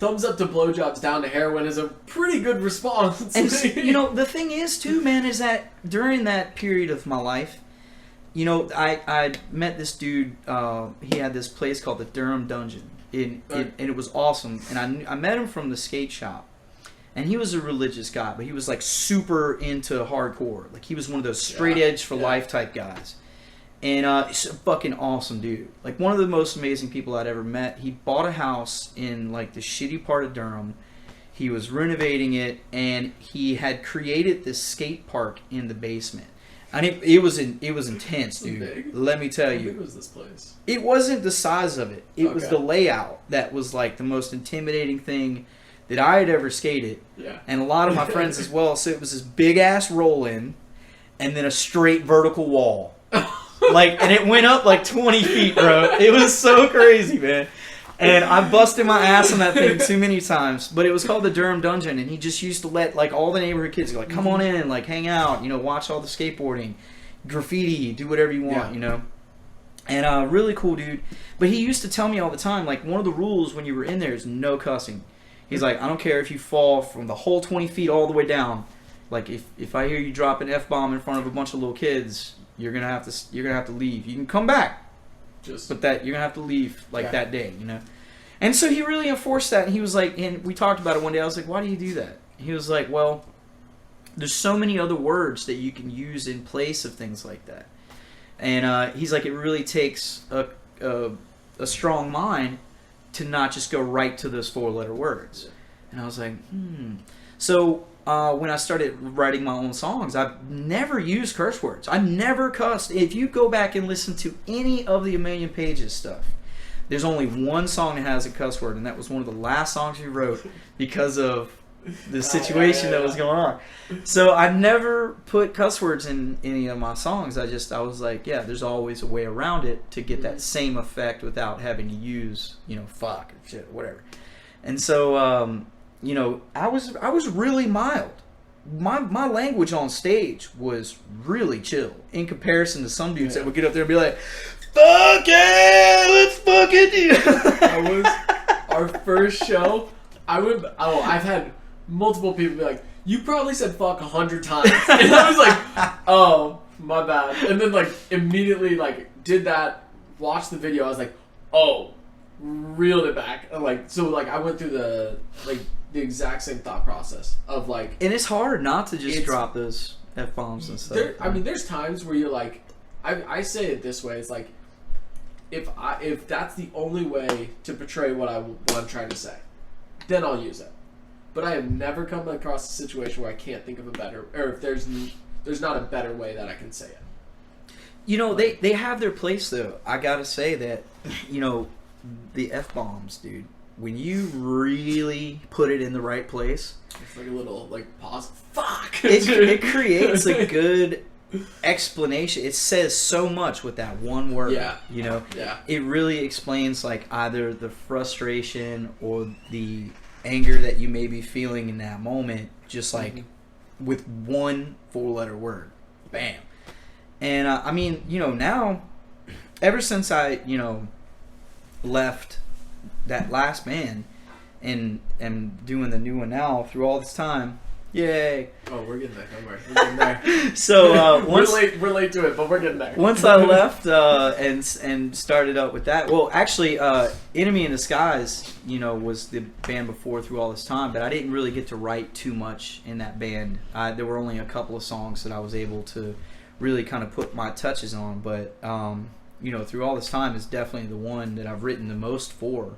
Thumbs up to blowjobs, down to heroin is a pretty good response. And, you know, the thing is, too, man, is that during that period of my life, you know, I met this dude, he had this place called the Durham Dungeon. And it was awesome. And I met him from the skate shop. And he was a religious guy, but he was like super into hardcore. Like he was one of those straight edge for life type guys. And he's a fucking awesome dude. Like one of the most amazing people I'd ever met. He bought a house in like the shitty part of Durham. He was renovating it, and he had created this skate park in the basement. And it was intense, dude. Big? Let me tell you. How big was this place? It wasn't the size of it. It was the layout that was like the most intimidating thing that I had ever skated. Yeah. And a lot of my friends as well. So it was this big ass roll in, and then a straight vertical wall. And it went up like 20 feet, bro. It was so crazy, man. And I busted my ass on that thing too many times. But it was called the Durham Dungeon, and he just used to let like all the neighborhood kids go, like, come on in, like hang out, watch all the skateboarding, graffiti, do whatever you want, And really cool dude. But he used to tell me all the time, like, one of the rules when you were in there is no cussing. He's like, I don't care if you fall from the whole 20 feet all the way down. Like, if I hear you drop an F-bomb in front of a bunch of little kids, you're gonna have to leave. You can come back, but you're gonna have to leave that day, And so he really enforced that. And he was like, and we talked about it one day. I was like, why do you do that? He was like, well, there's so many other words that you can use in place of things like that. And he's like, it really takes a strong mind to not just go right to those 4-letter words. And I was like, So when I started writing my own songs, I've never used curse words. I never cussed. If you go back and listen to any of the A Million Pages stuff, there's only one song that has a cuss word, and that was one of the last songs we wrote because of the situation that was going on. So I never put cuss words in any of my songs. I was like, yeah, there's always a way around it to get that same effect without having to use, fuck or shit or whatever. And so, I was really mild. My language on stage was really chill in comparison to some dudes that would get up there and be like, fuck yeah, let's fucking do it. That was our first show. I've had multiple people be like, you probably said fuck 100 times. And I was like, oh, my bad. And then immediately did that, watched the video. I was like, oh, reeled it back. And I went through the exact same thought process of and it's hard not to just drop those F-bombs and stuff. There's times where you're like, I say it this way. It's like, if that's the only way to portray what I'm trying to say, then I'll use it. But I have never come across a situation where I can't think of a better, or if there's not a better way that I can say it. They have their place though. I gotta say that, the F-bombs, dude. When you really put it in the right place, it's like a little pause. Fuck. It creates a good explanation. It says so much with that one word. Yeah. Yeah. It really explains either the frustration or the anger that you may be feeling in that moment, just with one 4-letter word. Bam. And now, ever since I left that last band and am doing the new one now through all this time, yay. Oh, we're getting there. Don't worry. We're getting there. So we're late to it, but we're getting there. Once I left and started up with that, well, actually, Enemy in Disguise, was the band before through all this time, but I didn't really get to write too much in that band. There were only a couple of songs that I was able to really kind of put my touches on, but through all this time, it's definitely the one that I've written the most for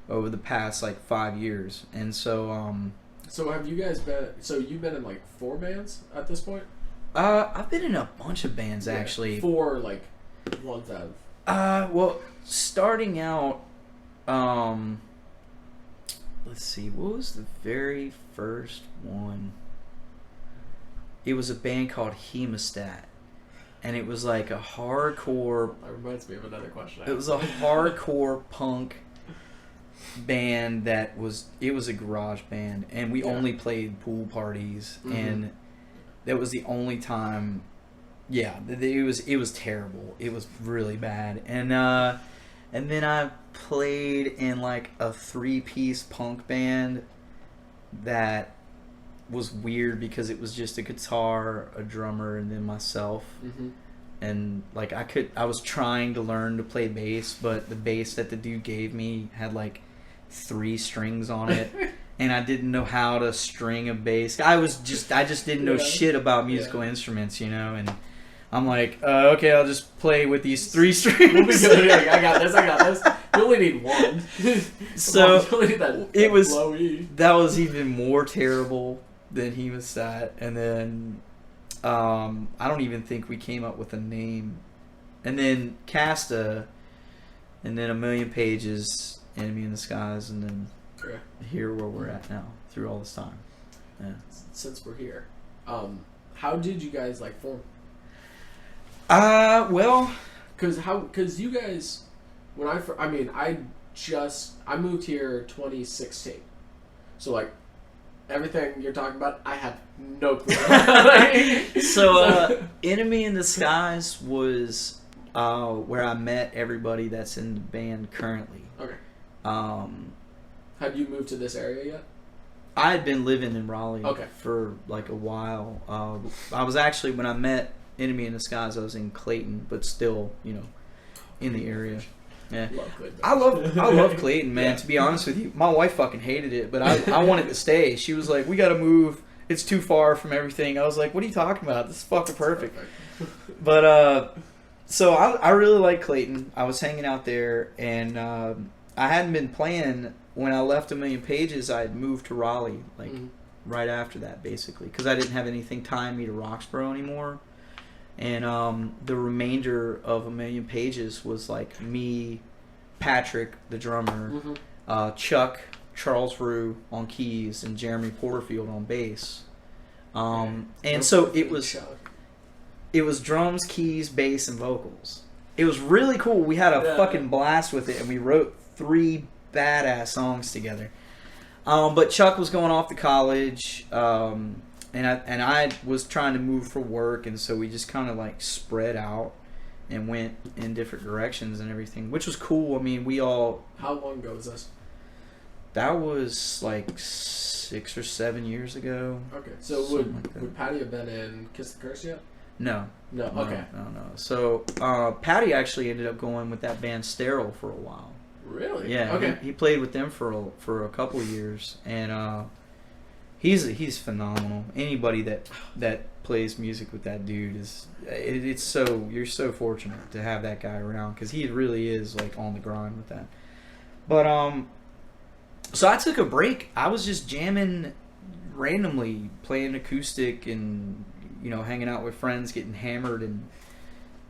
over the past 5 years. And so so have you guys been, you've been in 4 bands at this point? I've been in a bunch of bands actually. 4 ones out. Well, starting out, let's see, what was the very first one? It was a band called Hemostat. And it was a hardcore. That reminds me of another question. It was a hardcore punk band it was a garage band, and we only played pool parties, and that was the only time. Yeah, it was terrible. It was really bad, and then I played in a 3-piece punk band that was weird because it was just a guitar, a drummer, and then myself. And I was trying to learn to play bass, but the bass that the dude gave me had 3 strings on it, and I didn't know how to string a bass. I just didn't know shit about musical instruments, and I'm like, okay, I'll just play with these 3 strings. We'll be good. I got this. You only need one. So you only need that low E. That was even more terrible than Hemostat, and then I don't even think we came up with a name. And then Casta, and then A Million Pages, Enemy in Disguise, and then here where we're at now through all this time. Yeah. Since we're here, how did you guys form? Well, Because you guys, when I moved here 2016, so like everything you're talking about, I have no clue. so Enemy in the Skies was where I met everybody that's in the band currently. Okay. Have you moved to this area yet? I had been living in Raleigh Okay. for like a while. I was actually, when I met Enemy in the Skies, I was in Clayton, but still, in the area. Yeah. Love Clayton. I love Clayton, man. Yeah. To be honest with you, my wife fucking hated it, but I wanted to stay. She was like, "We got to move. It's too far from everything." I was like, "What are you talking about? This is fucking perfect." But so I really like Clayton. I was hanging out there, and I hadn't been playing when I left A Million Pages. I had moved to Raleigh, like right after that, basically, because I didn't have anything tying me to Roxborough anymore. And the remainder of A Million Pages was like me, Patrick, the drummer, Chuck, Charles Rue on keys, and Jeremy Porterfield on bass. And so it was drums, keys, bass, and vocals. It was really cool. We had a fucking blast with it, and we wrote 3 badass songs together. But Chuck was going off to college. And I was trying to move for work, and so we just kind of like spread out and went in different directions and everything, which was cool. I mean, we all... How long ago was this? That was like 6 or 7 years ago. Okay, so would Patty have been in Kiss the Curse yet? No. Okay. No. So Patty actually ended up going with that band Sterile for a while. Really? Yeah. Okay. He played with them for a couple of years, and he's phenomenal. Anybody that plays music with that dude you're so fortunate to have that guy around, because he really is like on the grind with that. But so I took a break. I was just jamming randomly, playing acoustic and hanging out with friends, getting hammered and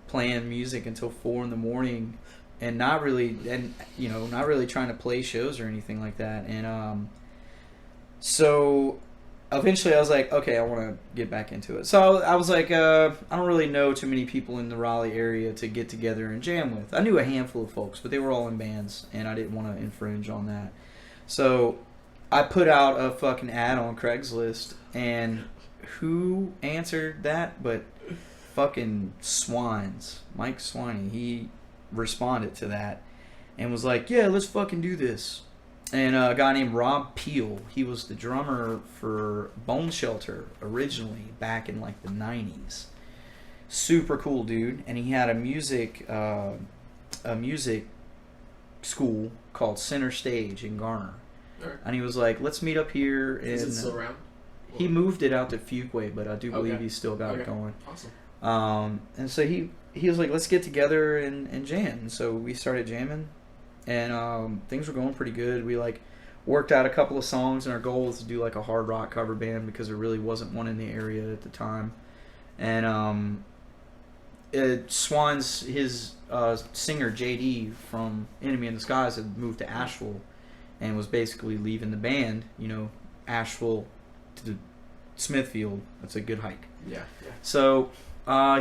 playing music until 4 a.m. and not really trying to play shows or anything like that. And so eventually I was like, okay, I want to get back into it. So I was like, I don't really know too many people in the Raleigh area to get together and jam with. I knew a handful of folks, but they were all in bands, and I didn't want to infringe on that. So I put out a fucking ad on Craigslist, and who answered that but fucking Swines, Mike Swiney. He responded to that and was like, yeah, let's fucking do this. And a guy named Rob Peel, he was the drummer for Bone Shelter originally back in like the 90s. Super cool dude, and he had a music school called Center Stage in Garner. Right. And he was like, let's meet up here. Is it still around? He moved it out to Fuquay, but I do believe he's still got it going. Awesome. And so he was like, let's get together and jam. And so we started jamming, and things were going pretty good. We like worked out a couple of songs, and our goal was to do like a hard rock cover band because there really wasn't one in the area at the time. And Swans, his singer JD from Enemy in the Skies had moved to Asheville and was basically leaving the band. Asheville to Smithfield, that's a good hike. Yeah. So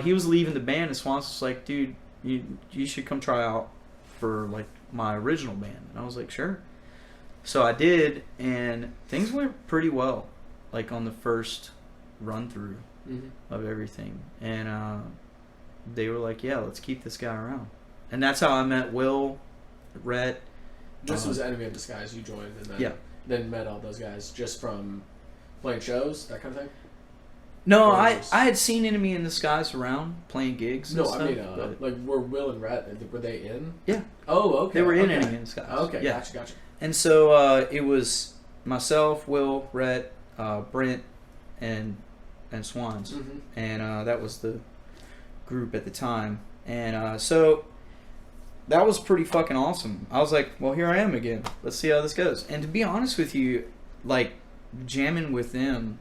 he was leaving the band, and Swans was like, dude, you should come try out for like my original band. And I was like, sure. So I did, and things went pretty well, like on the first run through of everything. And they were like, yeah, let's keep this guy around. And that's how I met Will, Rhett. This was Enemy in Disguise. You joined, and then met all those guys just from playing shows, that kind of thing? No, I had seen Enemy in Disguise around playing gigs. No, I mean, like, were Will and Rhett, were they in? Yeah. Oh, okay. They were in Enemy in Disguise. Okay, yeah. Gotcha. And so it was myself, Will, Rhett, Brent, and Swans. And that was the group at the time. And so that was pretty fucking awesome. I was like, well, here I am again. Let's see how this goes. And to be honest with you, like, jamming with them,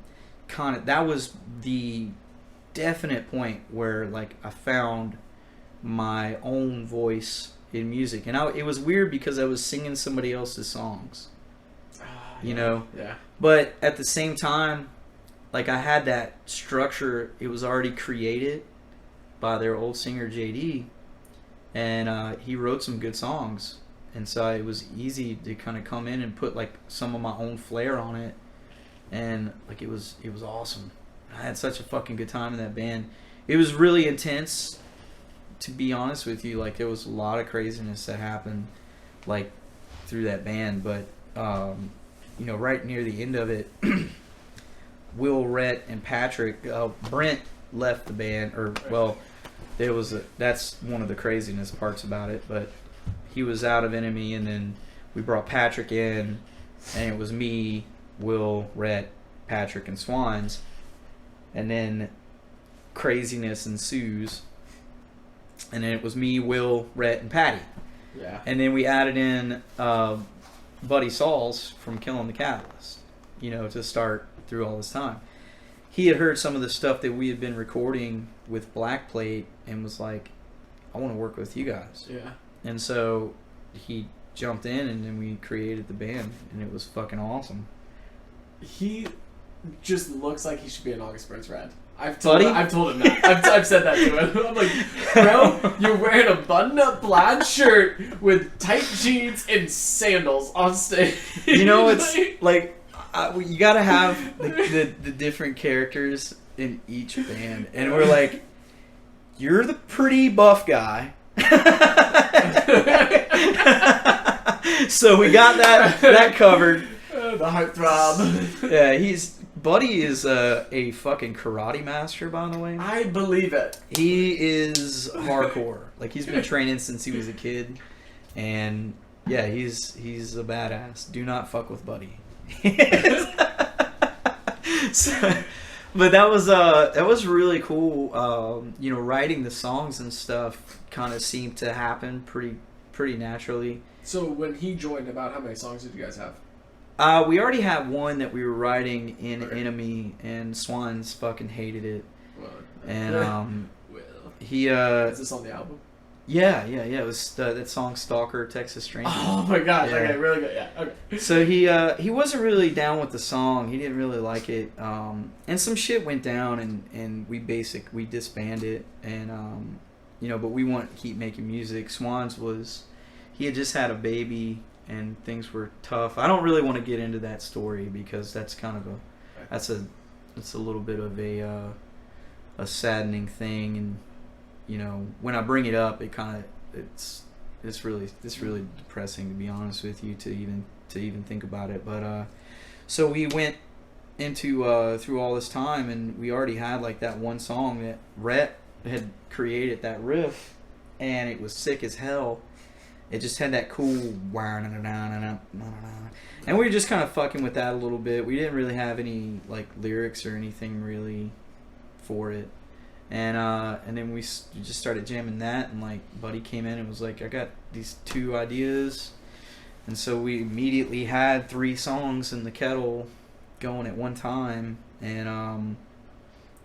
that was the definite point where, like, I found my own voice in music. And it was weird because I was singing somebody else's songs, you know? Yeah. But at the same time, like, I had that structure. It was already created by their old singer JD, and he wrote some good songs, and so it was easy to kind of come in and put like some of my own flair on it, and like it was awesome. I had such a fucking good time in that band. It was really intense, to be honest with you. Like there was a lot of craziness that happened like through that band, but you know, right near the end of it, Will, Rhett, and Patrick, Brent left the band, or well, that's one of the craziness parts about it, but he was out of Enemy, and then we brought Patrick in, and it was me, Will, Rhett, Patrick, and Swans, and then craziness ensues, and then it was me, Will, Rhett, and Patty. Yeah. And then we added in Buddy Sauls from Killing the Catalyst, you know, to start through all this time. He had heard some of the stuff that we had been recording with Black Plate and was like, I want to work with you guys. Yeah. And so he jumped in, and then we created the band, and it was fucking awesome. He just looks like he should be an August Burns Red. I've told him that. I've said that to him. I'm like, bro, you're wearing a button-up plaid shirt with tight jeans and sandals on stage. You know, it's like you gotta have the different characters in each band, and we're like, you're the pretty buff guy. So we got that covered. The heartthrob. Yeah, Buddy is a fucking karate master, by the way. I believe it. He is hardcore. Like, he's been training since he was a kid, and yeah, he's a badass. Do not fuck with Buddy. But that was really cool. You know, writing the songs and stuff kind of seemed to happen pretty naturally. So when he joined, about how many songs did you guys have? We already had one that we were writing in Enemy, and Swans fucking hated it. Well, and he is this on the album? Yeah. It was that song "Stalker," Texas Stranger. Oh my god! Yeah. Okay, really good. Yeah. Okay. So he wasn't really down with the song. He didn't really like it. And some shit went down, and we disbanded, and you know, but we wanted to keep making music. Swans he had just had a baby, and things were tough. I don't really want to get into that story because that's kind of a little bit of a saddening thing, and you know, when I bring it up, it's really depressing, to be honest with you, to even think about it. But so we went into through all this time, and we already had like that one song that Rhett had created, that riff, and it was sick as hell. It just had that cool, and we were just kind of fucking with that a little bit. We didn't really have any like lyrics or anything really for it, and then we just started jamming that, and like Buddy came in and was like, I got these 2 ideas, and so we immediately had 3 songs in the kettle going at one time, and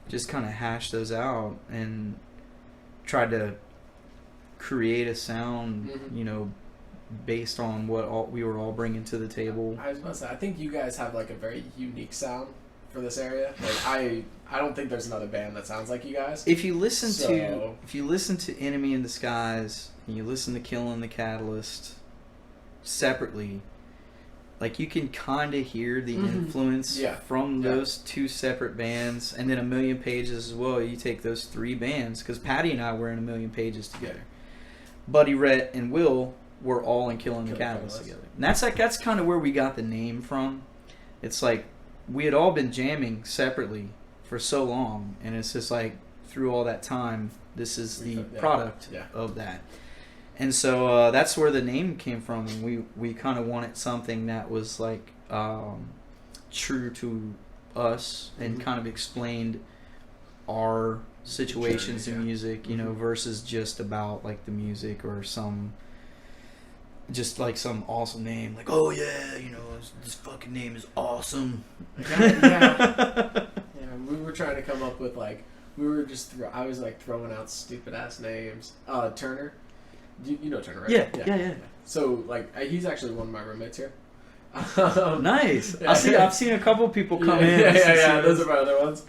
just kind of hashed those out and tried to create a sound, you know, based on what we were all bringing to the table. I was about to say, I think you guys have like a very unique sound for this area. Like I don't think there's another band that sounds like you guys. If you listen to Enemy in Disguise and you listen to Killing the Catalyst separately, like you can kind of hear the influence from those 2 separate bands, and then A Million Pages as well. You take those 3 bands, because Patty and I were in A Million Pages together. Buddy, Rhett, and Will were all in Killing the Catalyst together. And that's kind of where we got the name from. It's like we had all been jamming separately for so long, and it's just like through all that time, this is the product of that. And so that's where the name came from, and we kind of wanted something that was like true to us and kind of explained our situations in music, you know, versus just about like the music or some awesome name, like, oh yeah, you know, this fucking name is awesome. Yeah, we were trying to come up with like, I was like throwing out stupid ass names. Turner, you know Turner, right? Yeah. So like, he's actually one of my roommates here. Nice. Yeah. I've seen a couple people come in. Yeah. Those are my other ones.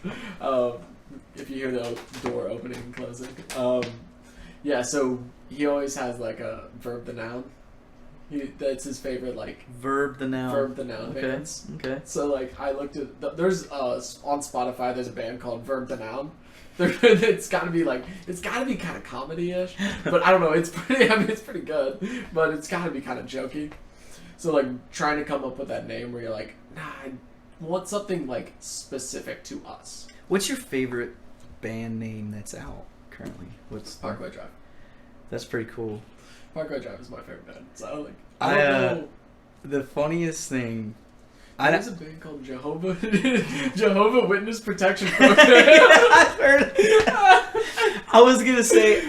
if you hear the door opening and closing. Yeah, so he always has like a verb the noun. That's his favorite, like Verb the noun. Verb the noun Okay. bands. Okay. So like I looked at there's on Spotify there's a band called Verb the Noun. It's got to be kind of comedy-ish, but I don't know. It's pretty. I mean, it's pretty good, but it's got to be kind of jokey. So like trying to come up with that name where you're like, nah, I want something like specific to us. What's your favorite band name that's out currently? What's Parkway Drive. That's pretty cool. Parkway Drive is my favorite band. So like, I don't know. The funniest thing. There's a band called Jehovah Witness Protection Program. I've heard. I was gonna say,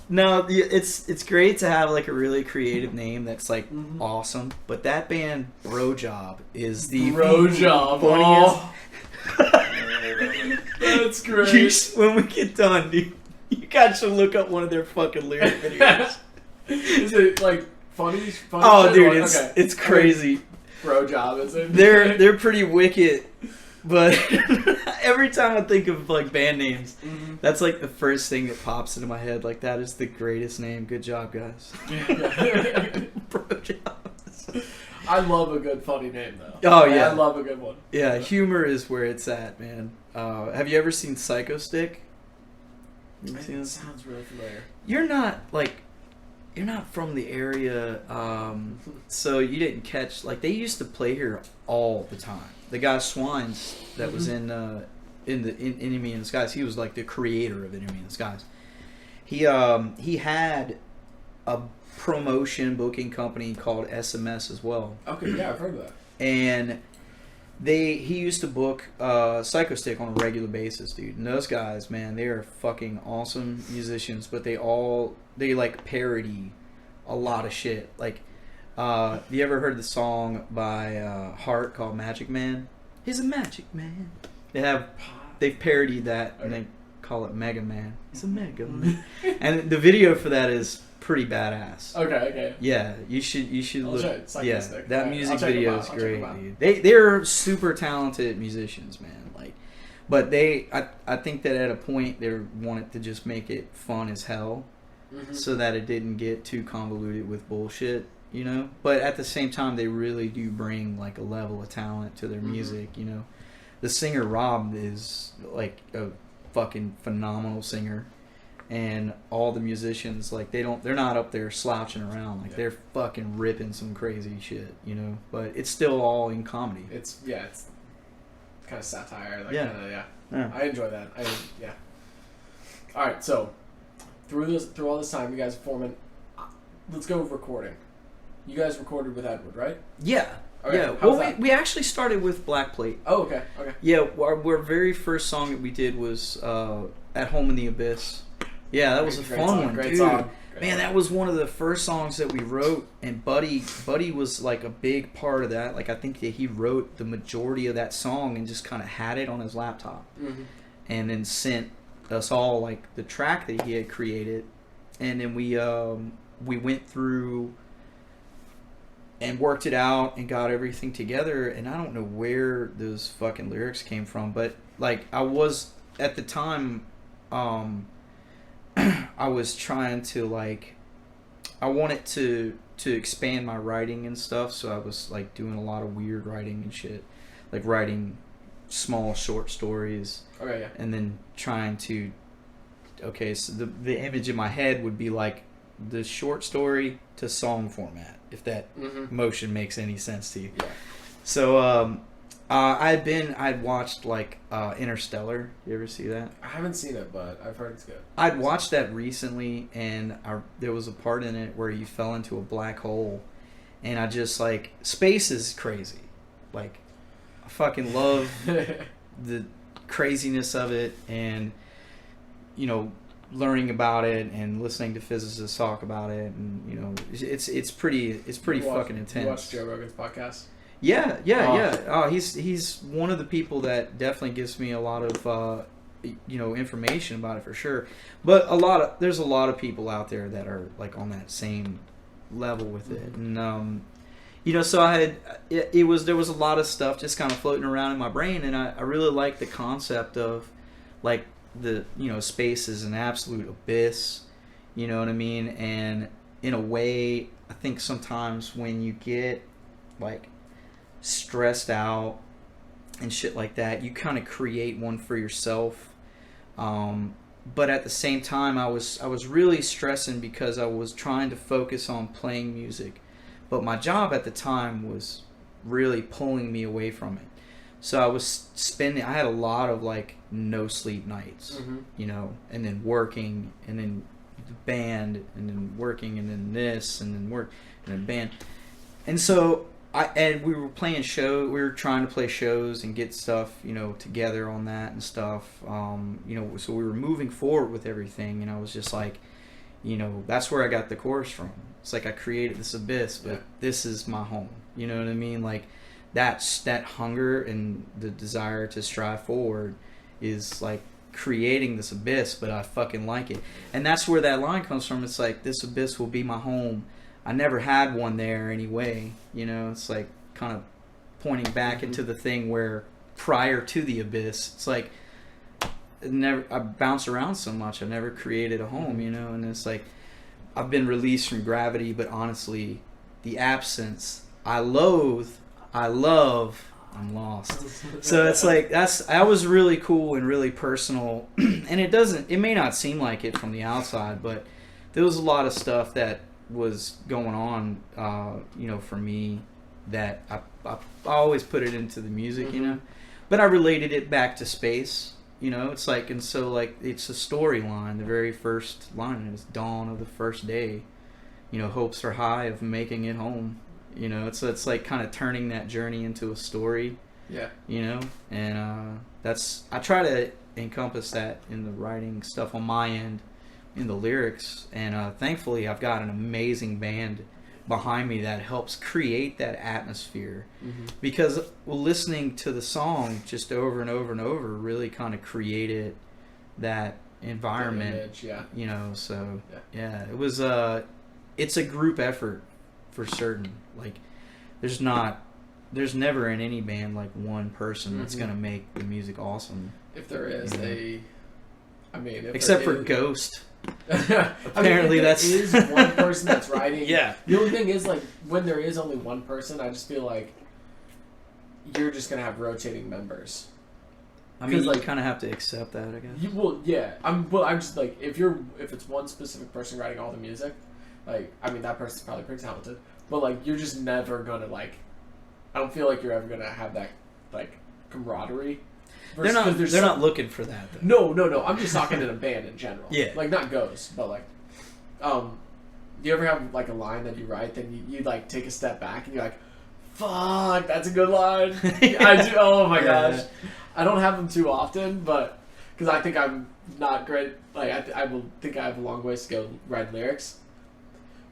no, it's great to have like a really creative name that's like awesome, but that band Bro Job is the Bro Job. funniest. Oh. That's great. When we get done, dude, you guys should look up one of their fucking lyric videos. Is it like funny? Oh, shit? dude, Or- it's crazy. Bro Job, is it? They're pretty wicked, but every time I think of like band names, that's like the first thing that pops into my head. Like that is the greatest name. Good job, guys. Bro Job. I love a good funny name though. Oh yeah, I love a good one. Yeah, humor is where it's at, man. Have you ever seen Psycho Stick? You seen It this? sounds really familiar. You're not from the area, so you didn't catch. Like they used to play here all the time. The guy Swines that was in Enemy in Disguise. He was like the creator of Enemy in Disguise. He had a promotion booking company called SMS as well. Okay, yeah, I've heard of that. And he used to book Psycho Stick on a regular basis, dude. And those guys, man, they are fucking awesome musicians, but they like parody a lot of shit. Like, you ever heard the song by Heart called Magic Man? He's a magic man. They've parodied that and they call it Mega Man. He's a Mega Man. And the video for that is pretty badass. Okay. Yeah, you should look. Check it. Psycho Yeah, Stick. that Alright, music I'll check 'em video out. is I'll check 'em great, out. dude. They're super talented musicians, man. Like, but I think that at a point they wanted to just make it fun as hell, so that it didn't get too convoluted with bullshit, you know. But at the same time, they really do bring like a level of talent to their music, you know. The singer Rob is like a fucking phenomenal singer. And all the musicians, like they're not up there slouching around, like they're fucking ripping some crazy shit, you know. But it's still all in comedy. It's kind of satire, like Yeah. I enjoy that. All right, so through all this time, you guys are forming. Let's go with recording. You guys recorded with Edward, right? Yeah, Okay, yeah. how's Well, that? we actually started with Black Plate. Oh, okay. Yeah, our very first song that we did was "At Home in the Abyss." Yeah, that was a Great fun song, one, great dude. song. Great Man, song. that was one of the first songs that we wrote, and Buddy was like a big part of that. Like I think that he wrote the majority of that song and just kind of had it on his laptop, and then sent us all like the track that he had created, and then we went through and worked it out and got everything together. And I don't know where those fucking lyrics came from, but like I was at the time. I was trying to like, I wanted to expand my writing and stuff, so I was like doing a lot of weird writing and shit, like writing small short stories, Okay, yeah. and then trying to, so the image in my head would be like the short story to song format, if that motion makes any sense to you. Yeah. So I'd watched like Interstellar. You ever see that? I haven't seen it, but I've heard it's good. I'd watched that recently, and there was a part in it where you fell into a black hole, and I just like, space is crazy. Like, I fucking love the craziness of it, and you know, learning about it and listening to physicists talk about it, and you know, it's pretty fucking intense. You watch Joe Rogan's podcast? Yeah. Oh, he's one of the people that definitely gives me a lot of information about it for sure. But there's a lot of people out there that are like on that same level with it, and so there was a lot of stuff just kind of floating around in my brain, and I really like the concept of like the space is an absolute abyss. You know what I mean? And in a way, I think sometimes when you get like stressed out and shit like that, you kind of create one for yourself. But at the same time, I was really stressing because I was trying to focus on playing music, but my job at the time was really pulling me away from it. So I had a lot of like no sleep nights, and then working, and then the band, and then working, and then this, and then work, and then band. And so we were playing shows. We were trying to play shows and get stuff, together on that and stuff. So we were moving forward with everything, and I was just like, that's where I got the chorus from. It's like I created this abyss, but this is my home. You know what I mean? Like that hunger and the desire to strive forward is like creating this abyss, but I fucking like it. And that's where that line comes from. It's like, this abyss will be my home. I never had one there anyway. It's like kind of pointing back into the thing where prior to the abyss, it's like I bounce around so much. I never created a home, and it's like I've been released from gravity, but honestly, the absence I loathe, I love, I'm lost. So it's like that was really cool and really personal. And it may not seem like it from the outside, but there was a lot of stuff that was going on, for me, that I always put it into the music, but I related it back to space, it's like, and so like it's a storyline. The very first line is dawn of the first day, hopes are high of making it home, so it's like kind of turning that journey into a story, and I try to encompass that in the writing stuff on my end, in the lyrics, and thankfully I've got an amazing band behind me that helps create that atmosphere, because listening to the song just over and over and over really kind of created that environment, image, so it was it's a group effort for certain. Like there's never in any band like one person that's gonna make the music awesome. If there is, except for Ghost. Apparently that's is one person that's writing. Yeah. The only thing is, like, when there is only one person, I just feel like you're just gonna have rotating members. I mean, you kind of have to accept that, I guess. I'm just like, if it's one specific person writing all the music, like, I mean, that person's probably pretty talented, but like, you're just never gonna like. I don't feel like you're ever gonna have that like camaraderie. They're not looking for that, though. No. I'm just talking in a band in general. Yeah. Like, not Ghost, but like, do you ever have like a line that you write, then you like take a step back and you're like, fuck, that's a good line. I do. Oh my gosh. I don't have them too often, but because I think I'm not great. Like, I will think I have a long ways to go write lyrics.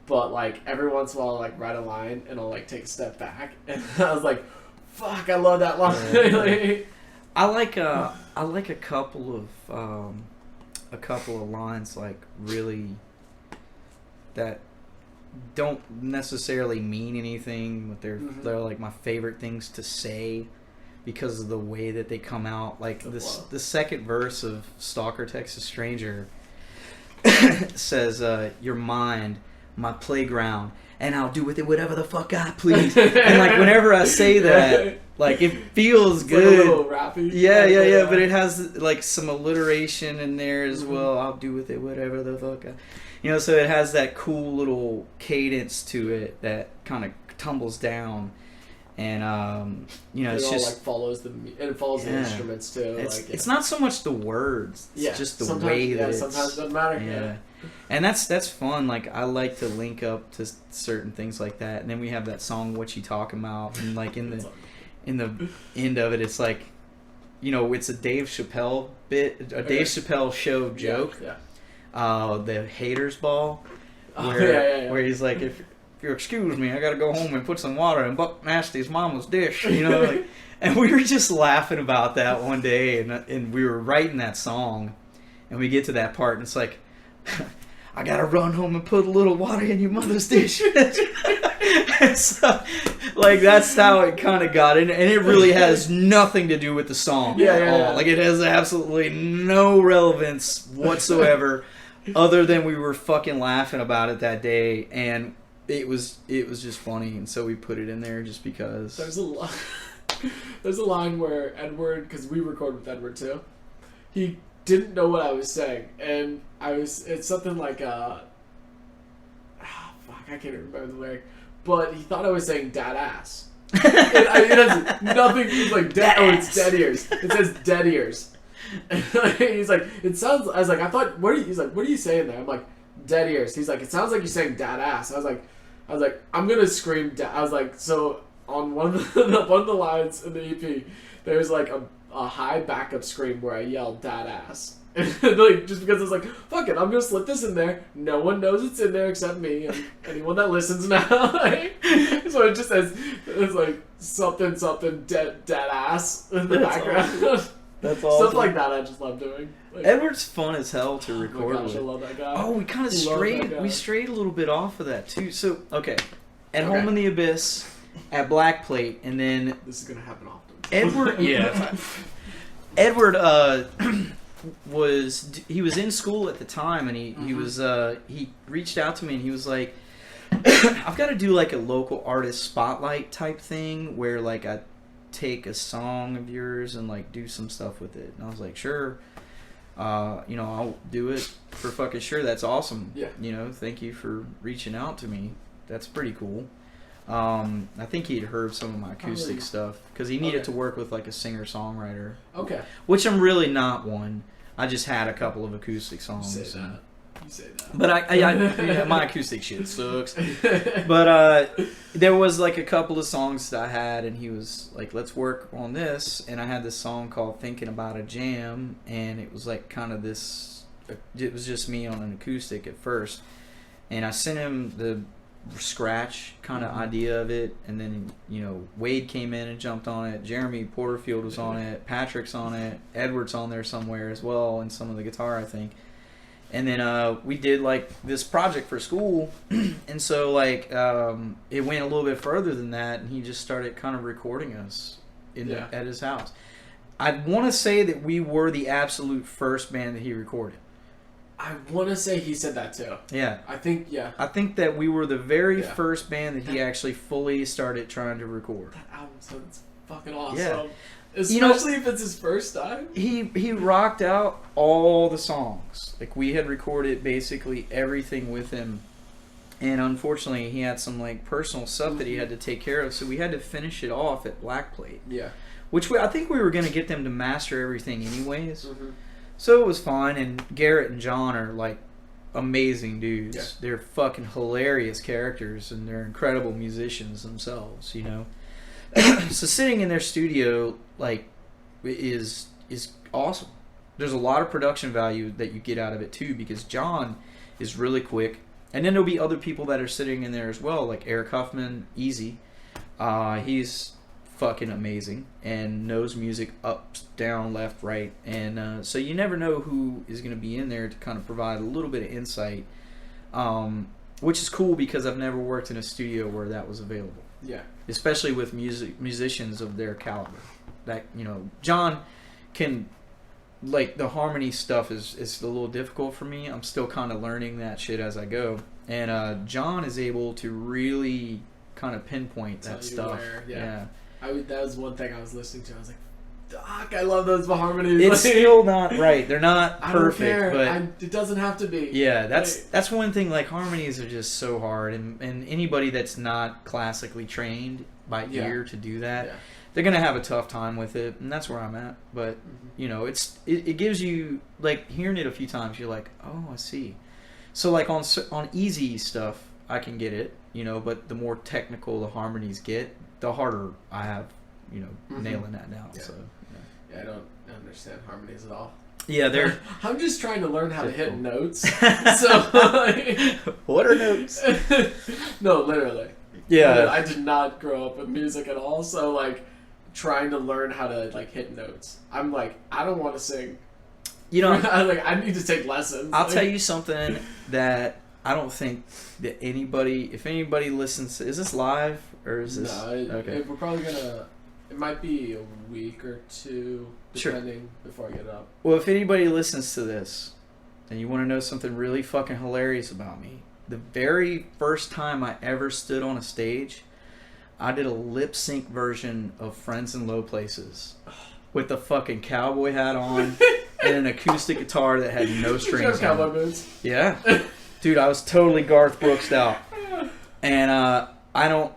But like every once in a while, I'll like write a line and I'll like take a step back, and I was like, fuck, I love that line. I like a couple of lines, like, really that don't necessarily mean anything, but they're like my favorite things to say because of the way that they come out. Like the second verse of Stalker Texas Stranger says, "Your mind, my playground, and I'll do with it whatever the fuck I please." And like whenever I say that, like, it feels good. Like a little rappy. Yeah. But it has like some alliteration in there as well. I'll do with it whatever the fuck so it has that cool little cadence to it that kind of tumbles down, and it's just like follows the instruments too. It's not so much the words. It's just the way that sometimes it doesn't matter. Yeah. And that's fun. Like, I like to link up to certain things like that. And then we have that song "What You Talking About," and like in the end of it, it's like, it's a Dave Chappelle bit, Dave Chappelle show joke. Yeah. The haters ball, where he's like, if you excuse me, I gotta go home and put some water in Buck Nasty's mama's dish. Like, and we were just laughing about that one day, and we were writing that song, and we get to that part, and it's like, I gotta run home and put a little water in your mother's dish. So, like, that's how it kind of got in, and it really has nothing to do with the song at all. Like, it has absolutely no relevance whatsoever, other than we were fucking laughing about it that day, and it was just funny, and so we put it in there just because. There's a line where Edward, because we record with Edward too, he didn't know what I was saying, and it's something like I can't remember the lyric, but he thought I was saying dad ass. It has nothing. He's like dead. Oh, it's dead ears. It says dead ears. He's like, it sounds. I was like, I thought. He's like, what are you saying there? I'm like, dead ears. He's like, it sounds like you're saying dad ass. I was like, I'm gonna scream. I was like, so on one of the lines in the EP, there's like a high backup scream where I yell dad ass. Like, just because it's like, fuck it, I'm gonna slip this in there. No one knows it's in there except me and anyone that listens now. So it just says, it's like something dead ass in the background. Awesome. That's awesome. Stuff like that I just love doing. Like, Edward's fun as hell to record gosh, with. I love that guy. Oh, we kind of strayed a little bit off of that too. So at Home in the Abyss, at Black Plate, and then this is gonna happen often. Edward, Edward was in school at the time, and he reached out to me, and he was like, I've got to do like a local artist spotlight type thing where like I take a song of yours and like do some stuff with it. And I was like, sure, I'll do it for fucking sure. That's awesome. Yeah. Thank you for reaching out to me. That's pretty cool. I think he'd heard some of my acoustic stuff because he needed to work with like a singer-songwriter. Okay. Which I'm really not one. I just had a couple of acoustic songs. You say that. But I my acoustic shit sucks. But there was like a couple of songs that I had, and he was like, let's work on this. And I had this song called Thinking About a Jam, and it was like kind of this, it was just me on an acoustic at first. And I sent him the scratch kind of idea of it, and then Wade came in and jumped on it. Jeremy Porterfield was on it. Patrick's on it. Edward's on there somewhere as well, and some of the guitar, I think. And then we did like this project for school, and so like it went a little bit further than that, and he just started kind of recording us at his house. I want to say that we were the absolute first band that he recorded. I want to say he said that too. Yeah. I think that we were the very first band that he actually fully started trying to record. That album sounds fucking awesome. Yeah. Especially if it's his first time. He rocked out all the songs. Like, we had recorded basically everything with him. And unfortunately, he had some like personal stuff that he had to take care of, so we had to finish it off at Black Plate. Yeah. Which I think we were going to get them to master everything anyways. Mm-hmm. So it was fine, and Garrett and John are like amazing dudes. Yeah. They're fucking hilarious characters, and they're incredible musicians themselves, So sitting in their studio like is awesome. There's a lot of production value that you get out of it too, because John is really quick, and then there'll be other people that are sitting in there as well, like Eric Huffman, Easy. He's fucking amazing and knows music up, down, left, right, and so you never know who is going to be in there to kind of provide a little bit of insight, which is cool because I've never worked in a studio where that was available. Yeah, especially with musicians of their caliber. That John can, like, the harmony stuff is a little difficult for me. I'm still kind of learning that shit as I go, and John is able to really kind of pinpoint that stuff. Yeah. That was one thing I was listening to. I was like, "Doc, I love those harmonies." It's still not right. They're not perfect, but it doesn't have to be. Yeah, that's one thing. Like, harmonies are just so hard, and anybody that's not classically trained by ear to do that, they're gonna have a tough time with it, and that's where I'm at. But it gives you, like, hearing it a few times, you're like, oh, I see. So like on easy stuff, I can get it, but the more technical the harmonies get, the harder I have, nailing that down. Yeah. So I don't understand harmonies at all. Yeah, they're. I'm just trying to learn how to hit notes. So what are notes? No, literally. Yeah, I did not grow up with music at all, so like trying to learn how to like hit notes. I'm like, I don't want to sing. I need to take lessons. I'll tell you something that I don't think that if anybody listens to, is this live or is this? No, okay. we're probably gonna. It might be a week or two, depending, Sure. before I get it up. Well, if anybody listens to this, and you want to know something really fucking hilarious about me, the very first time I ever stood on a stage, I did a lip sync version of Friends in Low Places with the fucking cowboy hat on and an acoustic guitar that had no strings. Cowboy on it. boots. Yeah. Dude, I was totally Garth Brooks out. And I don't,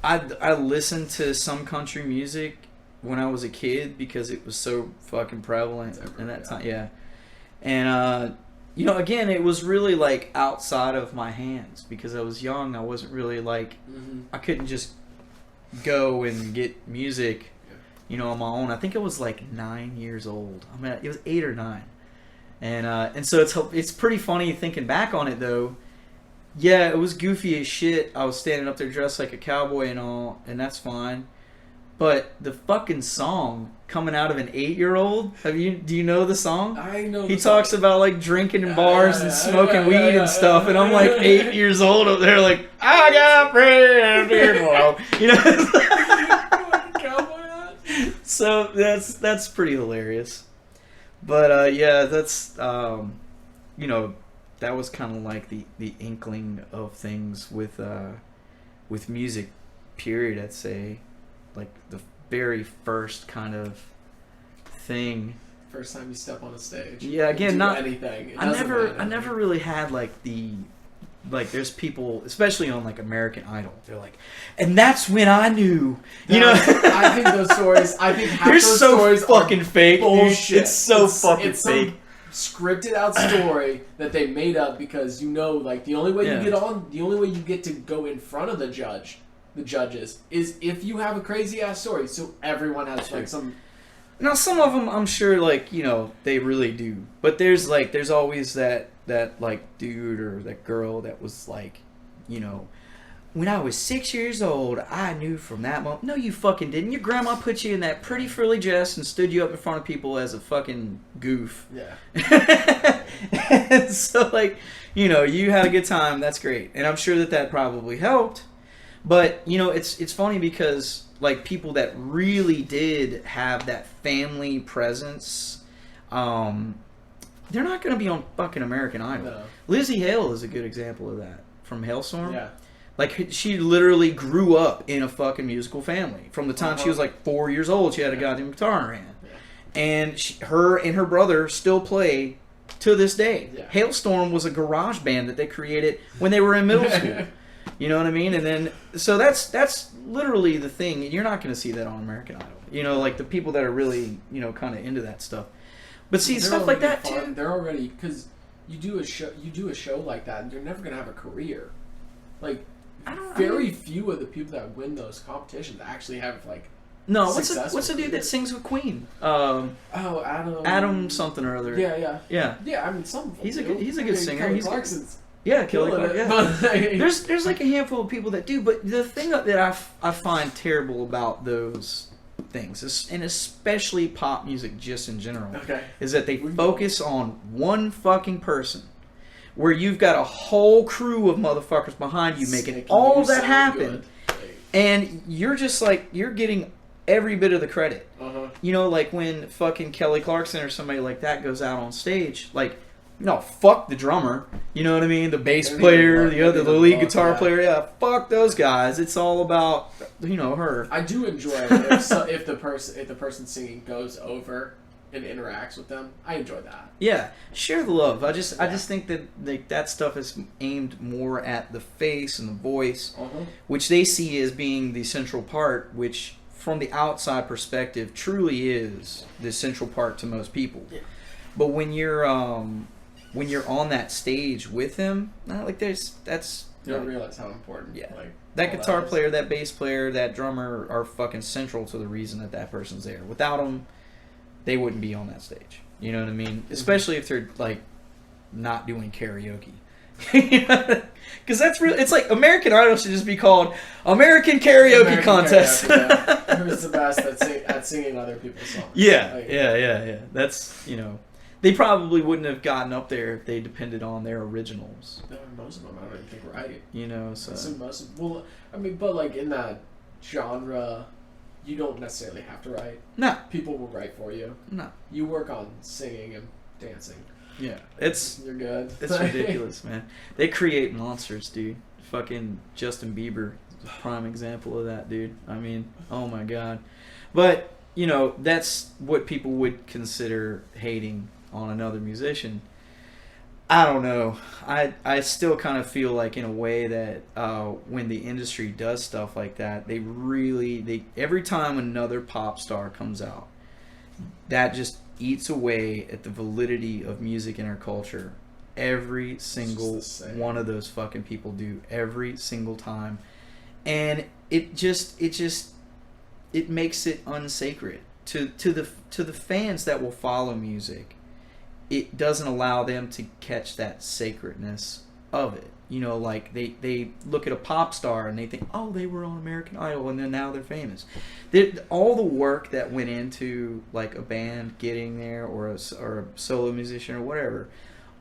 I listened to some country music when I was a kid because it was so fucking prevalent in that time. Yeah. And, again, it was really like outside of my hands because I was young. I wasn't really like, I couldn't just go and get music, on my own. I think I was like 9 years old. I mean, it was 8 or 9. And so it's pretty funny thinking back on it though. Yeah, it was goofy as shit. I was standing up there dressed like a cowboy and all, and that's fine. But the fucking song coming out of an 8-year-old, do you know the song? I know. He talks about like drinking in bars and smoking weed and stuff, and I'm like 8 years old up there like, I got friends, So that's pretty hilarious. But yeah, that's that was kind of like the inkling of things with music, period. I'd say, like the very first kind of thing. First time you step on a stage. Yeah, again, not anything. I never really had like there's people, especially on like American Idol, they're like, and that's when I knew, I think those stories. I think half they're those so stories fucking are fake. bullshit. It's so fucking it's fake. Scripted out story that they made up because like the only way you get to go in front of the judges, is if you have a crazy ass story. So everyone has like some. Now some of them, I'm sure, like they really do, but there's always that like dude or that girl that was like, when I was 6 years old, I knew from that moment. No, you fucking didn't. Your grandma put you in that pretty frilly dress and stood you up in front of people as a fucking goof. Yeah. And so, like, you had a good time. That's great. And I'm sure that probably helped. But, it's funny because, like, people that really did have that family presence, they're not going to be on fucking American Idol. No. Lizzie Hale is a good example of that from Hailstorm. Yeah. Like, she literally grew up in a fucking musical family. From the time she was, like, 4 years old, she had a goddamn guitar in her hand. Yeah. And her and her brother still play to this day. Yeah. Hailstorm was a garage band that they created when they were in middle school. You know what I mean? And then, so that's literally the thing. You're not going to see that on American Idol. Like, the people that are really, kind of into that stuff. But see, stuff like that, too. They're already, because you do a show like that, and you're never going to have a career. Like, very few of the people that win those competitions actually have like. No, what's the dude that sings with Queen? Adam something or other. Yeah. I mean, some. He's a good singer. Kelly Clarkson's. Yeah, Kelly Clarkson. Yeah. But, there's like a handful of people that do, but the thing that I find terrible about those things, and especially pop music just in general, is that they focus on one fucking person. Where you've got a whole crew of motherfuckers behind you making all of that happen. And you're just like, you're getting every bit of the credit. Like when fucking Kelly Clarkson or somebody like that goes out on stage, like, no, fuck the drummer. You know what I mean? The bass player, the lead guitar player. Yeah, fuck those guys. It's all about, her. I do enjoy it if the person singing goes over and interacts with them. I enjoy that. Yeah, share the love. I just think that that stuff is aimed more at the face and the voice, which they see as being the central part, which from the outside perspective truly is the central part to most people. Yeah. But when you're on that stage with them, that's you don't realize how important. Yeah, like that guitar player, that bass player, that drummer are fucking central to the reason that person's there. Without them, they wouldn't be on that stage. You know what I mean? Especially if they're like not doing karaoke. Because that's real. It's like American Idol should just be called American Karaoke Contest. Who's the best at singing other people's songs? Yeah. That's They probably wouldn't have gotten up there if they depended on their originals. No, most of them I don't even think write. You know, so Well, I mean, but like in that genre, you don't necessarily have to write. no, People will write for you. no, You work on singing and dancing. yeah, You're good. it's ridiculous, man. They create monsters, dude. Fucking Justin Bieber is a prime example of that, dude. I mean, oh my god. But you know, that's what people would consider hating on another musician. I don't know. I still kind of feel like in a way that when the industry does stuff like that, they every time another pop star comes out, that just eats away at the validity of music in our culture. Every single one of those fucking people do every single time, and it makes it unsacred to the fans that will follow music. It doesn't allow them to catch that sacredness of it. You know, like they look at a pop star and they think, oh, they were on American Idol and then now they're famous. All the work that went into like a band getting there or a solo musician or whatever,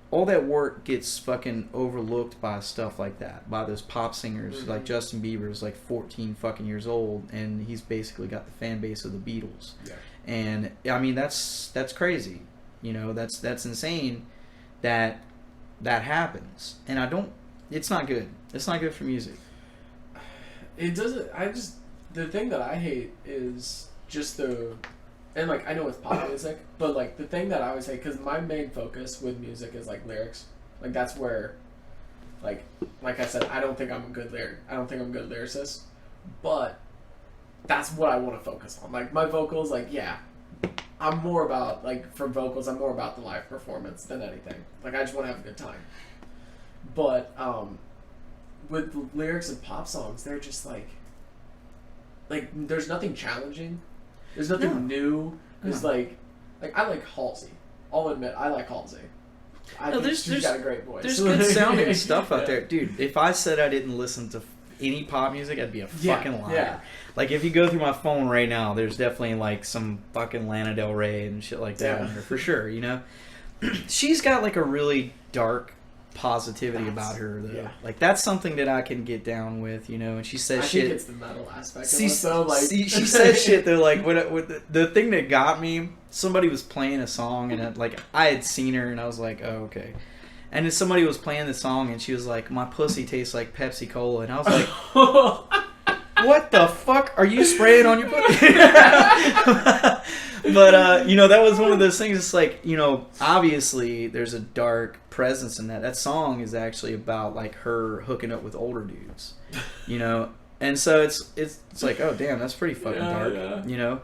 all that work gets fucking overlooked by stuff like that, by those pop singers. Like Justin Bieber is like 14 fucking years old and he's basically got the fan base of the Beatles. Yeah. And I mean that's crazy. You know, that's insane that happens. And it's not good. It's not good for music. It doesn't. The thing that I hate is just and like I know it's pop music, but like the thing that I always hate, because my main focus with music is like lyrics. Like that's where, like I said, I don't think I'm a good lyricist, but that's what I want to focus on. Like my vocals, like yeah, I'm more about like for vocals, I'm more about the live performance than anything. Like I just want to have a good time. But with lyrics and pop songs, they're just like there's nothing challenging. There's nothing new. There's like I like Halsey. I'll admit I like Halsey. I think she's got a great voice. There's good sounding stuff out there, dude. If I said I didn't listen to any pop music, I'd be a fucking liar. Yeah. Like if you go through my phone right now, there's definitely like some fucking Lana Del Rey and shit like that on there for sure. You know, she's got like a really dark positivity about her though. Yeah. Like that's something that I can get down with, you know. And she says shit. I think it's the metal aspect of it. So like, she said shit though. Like the thing that got me, somebody was playing a song and I had seen her and I was like, oh okay. And then somebody was playing the song and she was like, my pussy tastes like Pepsi Cola, and I was like, what the fuck are you spraying on your pussy? But you know, that was one of those things. It's like, you know, obviously there's a dark presence in that. That song is actually about like her hooking up with older dudes, you know, and so it's like, oh damn, that's pretty fucking dark, you know.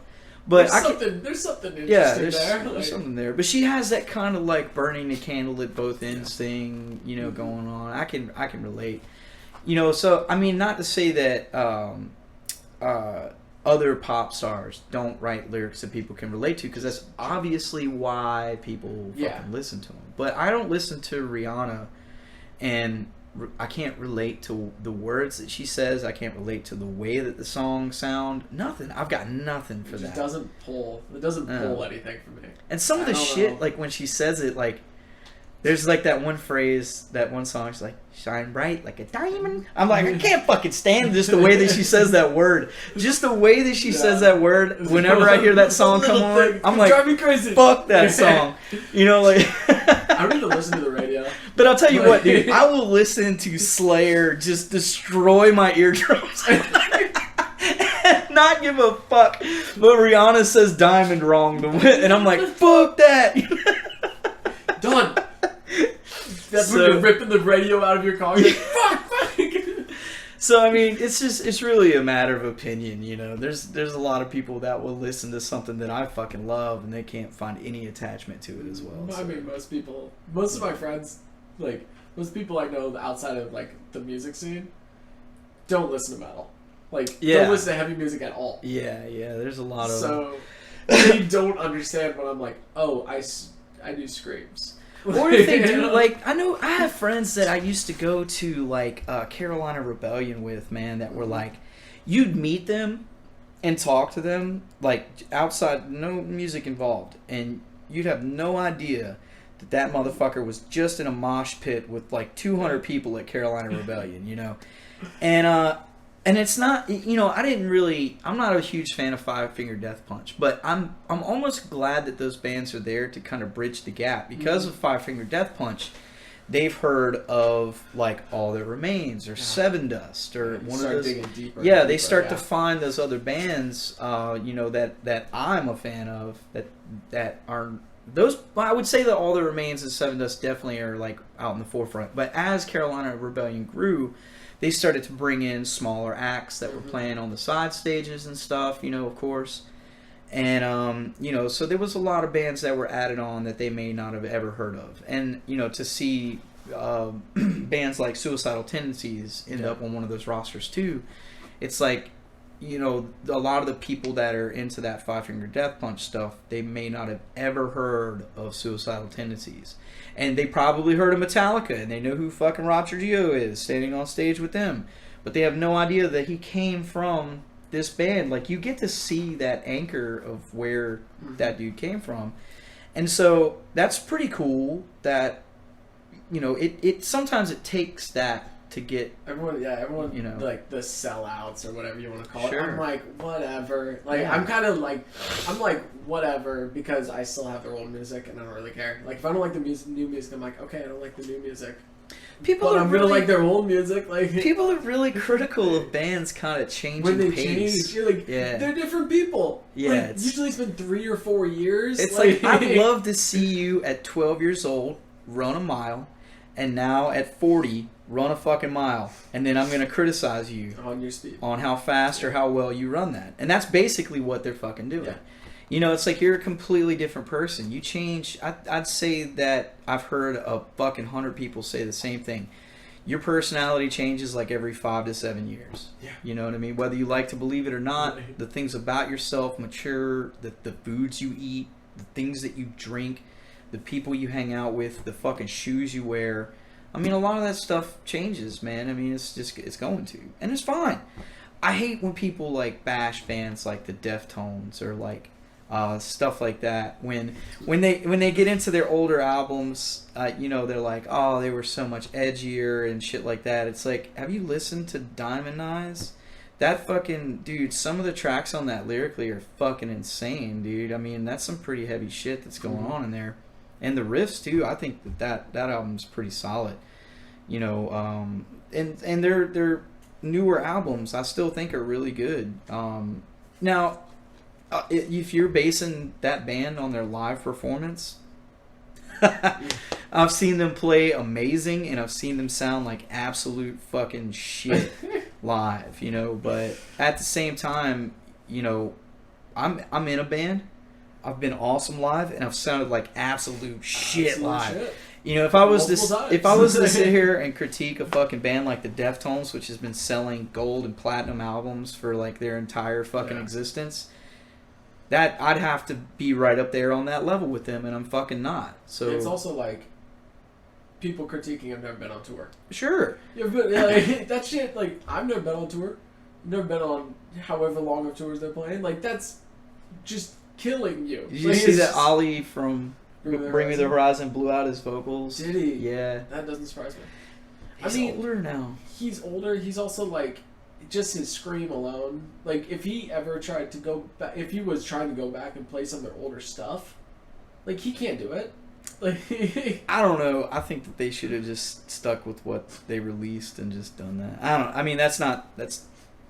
But there's something interesting there. There's something there. But she has that kind of like burning the candle at both ends thing, you know, going on. I can relate, you know. So I mean, not to say that other pop stars don't write lyrics that people can relate to, because that's obviously why people fucking listen to them. But I don't listen to Rihanna, and I can't relate to the words that she says. I can't relate to the way that the songs sound. Nothing. I've got nothing for that. It doesn't pull anything for me. And some of the shit, like when she says it, like there's like that one phrase, that one song, she's like, shine bright like a diamond. I'm like, I can't fucking stand just the way that she says that word. Just the way that she says that word. Whenever I hear that song come on, I'm like, drive me crazy. Fuck that song. You know, like I need to listen to the radio. But I'll tell you what, dude, I will listen to Slayer just destroy my eardrums. Not give a fuck. But Rihanna says diamond wrong, and I'm like, fuck that. Done. That's when you're ripping the radio out of your car. You're like, fuck. So I mean, it's really a matter of opinion, you know. There's a lot of people that will listen to something that I fucking love, and they can't find any attachment to it as well. I mean, most of my friends, like most people I know outside of like the music scene, don't listen to metal. Like, don't listen to heavy music at all. Yeah, there's a lot of... So, they don't understand when I'm like, oh, I do screams. Or if they do, like, I have friends that I used to go to, like, Carolina Rebellion with, man, that were like, you'd meet them and talk to them, like, outside, no music involved, and you'd have no idea that motherfucker was just in a mosh pit with like 200 people at Carolina Rebellion, you know, and it's not, you know, I'm not a huge fan of Five Finger Death Punch, but I'm almost glad that those bands are there to kind of bridge the gap because of Five Finger Death Punch. They've heard of like All That Remains or Seven Dust or one of those. Deeper they start to find those other bands, you know, that I'm a fan of that are those. I would say that All That Remains and Seven Dust definitely are like out in the forefront. But as Carolina Rebellion grew, they started to bring in smaller acts that were playing on the side stages and stuff. You know, of course. And, you know, so there was a lot of bands that were added on that they may not have ever heard of. And, you know, to see bands like Suicidal Tendencies end up on one of those rosters too, it's like, you know, a lot of the people that are into that Five Finger Death Punch stuff, they may not have ever heard of Suicidal Tendencies. And they probably heard of Metallica, and they know who fucking Rob Trujillo is standing on stage with them. But they have no idea that he came from this band. Like, you get to see that anchor of where that dude came from. And so that's pretty cool that, you know, it sometimes it takes that to get everyone, you know, like the sellouts or whatever you want to call sure. it. I'm like, whatever. Like, I'm kind of like, whatever, because I still have their old music and I don't really care. Like, if I don't like the new music, I'm like, okay, I don't like the new music. But I'm really, gonna like their old music. Like, people are really critical of bands kind of changing when they pace. change. You're like, they're different people. Yeah, like, usually it's been 3 or 4 years. It's like I'd love to see you at 12 years old run a mile, and now at 40 run a fucking mile, and then I'm gonna criticize you on your speed, on how fast or how well you run that, and that's basically what they're fucking doing. Yeah. You know, it's like you're a completely different person. You change. I'd say that I've heard a fucking 100 people say the same thing. Your personality changes like every 5 to 7 years. Yeah. You know what I mean? Whether you like to believe it or not, the things about yourself mature, the foods you eat, the things that you drink, the people you hang out with, the fucking shoes you wear. I mean, a lot of that stuff changes, man. I mean, it's going to. And it's fine. I hate when people like bash bands like the Deftones or like stuff like that. When they get into their older albums, you know, they're like, oh, they were so much edgier and shit like that. It's like, have you listened to Diamond Eyes? That fucking dude, some of the tracks on that lyrically are fucking insane, dude. I mean, that's some pretty heavy shit that's going on in there. And the riffs too, I think that album's pretty solid. You know, and their newer albums I still think are really good. Now, if you're basing that band on their live performance, I've seen them play amazing, and I've seen them sound like absolute fucking shit live, you know. But at the same time, you know, I'm in a band. I've been awesome live, and I've sounded like absolute shit live. Shit. You know, if I was to sit here and critique a fucking band like the Deftones, which has been selling gold and platinum albums for like their entire fucking existence, that I'd have to be right up there on that level with them, and I'm fucking not. So it's also like people critiquing have never been on tour. Sure. Yeah, but like, that shit, like, I've never been on tour. I've never been on however long of tours they're playing. Like, that's just killing you. Did you see that Ollie from Bring Me the Horizon blew out his vocals? Did he? Yeah. That doesn't surprise me. He's older now. He's older. He's also like, just his scream alone. Like, if he ever tried to go back, if he was trying to go back and play some of their older stuff, like, he can't do it. Like, I don't know. I think that they should have just stuck with what they released and just done that. I don't know. I mean, that's not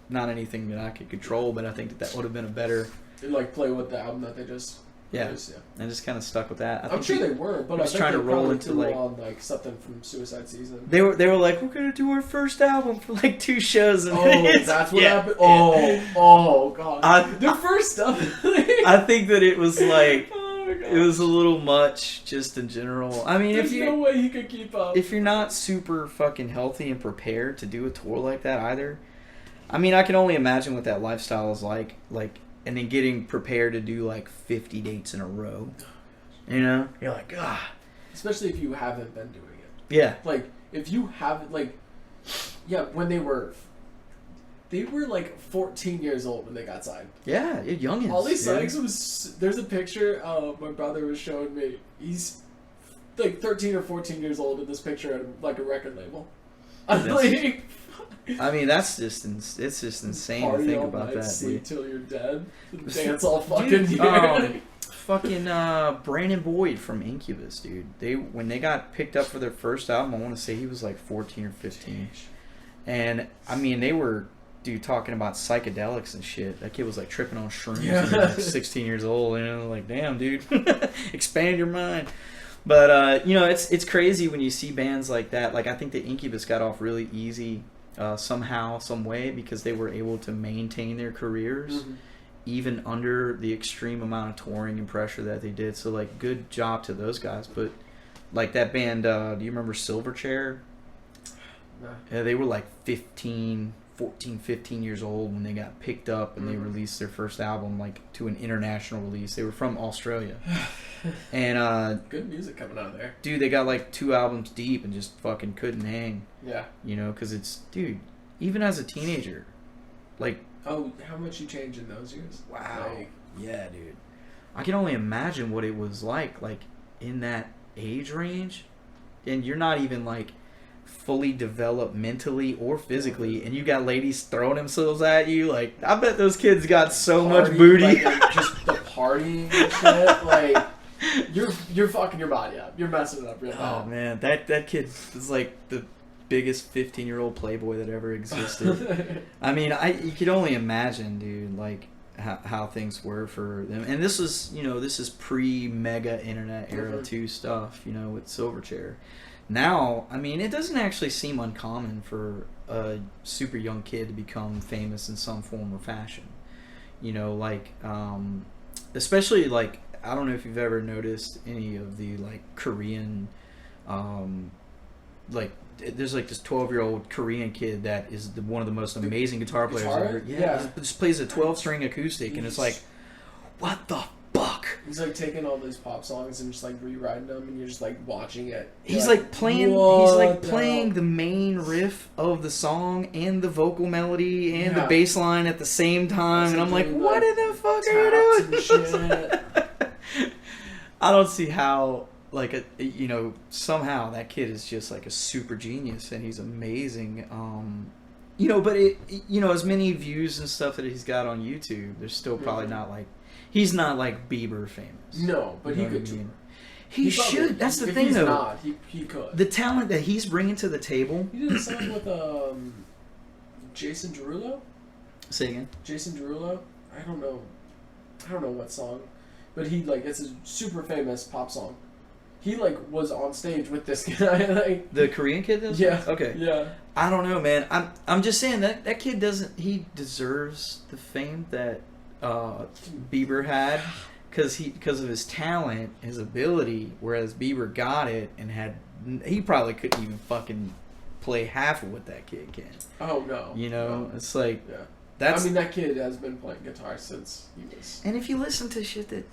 anything that I could control, but I think that would have been a better. Like, play with the album that they just. Yeah, and just kind of stuck with that. I'm sure they were, but I was trying to roll into like something from Suicide Season. They were like, we're gonna do our first album for like 2 shows, and that's what happened. Oh god, their first stuff. I think that it was like it was a little much just in general. I mean, there's no way he could keep up. If you're not super fucking healthy and prepared to do a tour like that either, I mean, I can only imagine what that lifestyle is like. And then getting prepared to do like 50 dates in a row. You know? You're like, ah. Especially if you haven't been doing it. Yeah. Like, if you haven't, like, yeah, when they were they were like 14 years old when they got signed. Yeah, you're youngins. Ollie Sykes was. There's a picture my brother was showing me. He's like 13 or 14 years old in this picture at like a record label. Like, I mean, it's just insane to think about that. Sleep till you're dead. Dance all fucking year. Fucking Brandon Boyd from Incubus, dude. When they got picked up for their first album, I want to say he was like 14 or 15. And I mean, they were, dude, talking about psychedelics and shit. That kid was like tripping on shrooms when he was like 16 years old. You know, like, damn, dude, expand your mind. But you know, it's crazy when you see bands like that. Like, I think that Incubus got off really easy somehow, some way, because they were able to maintain their careers. Mm-hmm. Even under the extreme amount of touring and pressure that they did. So, like, good job to those guys. But, like, that band, do you remember Silverchair? No. Yeah, they were, like, 15 years old when they got picked up and they released their first album, like, to an international release. They were from Australia. And, good music coming out of there. Dude, they got, like, 2 albums deep and just fucking couldn't hang. Yeah. You know, because it's, dude, even as a teenager, like... Oh, how much you changed in those years? Wow. Like, yeah, dude. I can only imagine what it was like in that age range. And you're not even, like, fully developed mentally or physically. And you got ladies throwing themselves at you. Like, I bet those kids got so much booty. Like, just the partying and shit. Like, you're fucking your body up. You're messing it up real bad. Oh, man. That kid is, like, the biggest 15-year-old playboy that ever existed. I mean, you could only imagine, dude, like how things were for them. And this is pre-mega internet era 2 stuff, you know, with Silverchair. Now, I mean, it doesn't actually seem uncommon for a super young kid to become famous in some form or fashion. You know, like, especially, like, I don't know if you've ever noticed any of the, like, Korean, like, there's like this 12-year-old Korean kid that is one of the most amazing guitar players ever. Yeah. Just plays a 12-string acoustic, and it's like, what the fuck? He's like taking all these pop songs and just like rewriting them, and you're just like watching it. He's like playing. He's like playing the main riff of the song and the vocal melody and the bass line at the same time, and I'm like, what in the fuck are you doing? I don't see how. Like, you know, somehow that kid is just like a super genius and he's amazing. You know, but you know, as many views and stuff that he's got on YouTube, there's still probably not like, he's not like Bieber famous. No, but he could. He should. That's the thing, though. Not, he could. The talent that he's bringing to the table. He did a song with Jason Derulo. Say again. Jason Derulo. I don't know what song, but he like it's a super famous pop song. He, like, was on stage with this guy. Like, the Korean kid does? Yeah. Okay. Yeah. I don't know, man. I'm just saying that kid doesn't... He deserves the fame that Bieber had because of his talent, his ability, whereas Bieber got it and had... He probably couldn't even fucking play half of what that kid can. Oh, no. You know? No. It's like... Yeah. I mean, that kid has been playing guitar since he was... And if you listen to shit that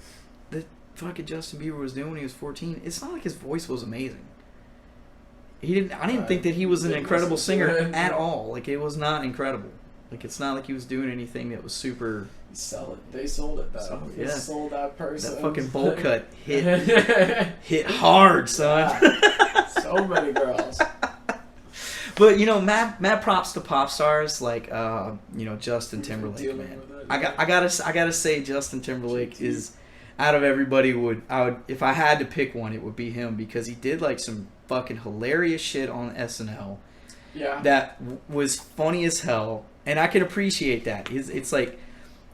fucking Justin Bieber was doing when he was 14, it's not like his voice was amazing. I didn't think that he was an incredible singer at all. Like, it was not incredible. Like, it's not like he was doing anything that was super... They sold it, though. They sold that person. That fucking bowl cut hit hard, son. So many girls. But, you know, mad props to pop stars like, you know, Justin Timberlake, man. I gotta say Justin Timberlake is... Out of everybody, if I had to pick one, it would be him because he did like some fucking hilarious shit on SNL. Yeah. That was funny as hell, and I can appreciate that. It's like,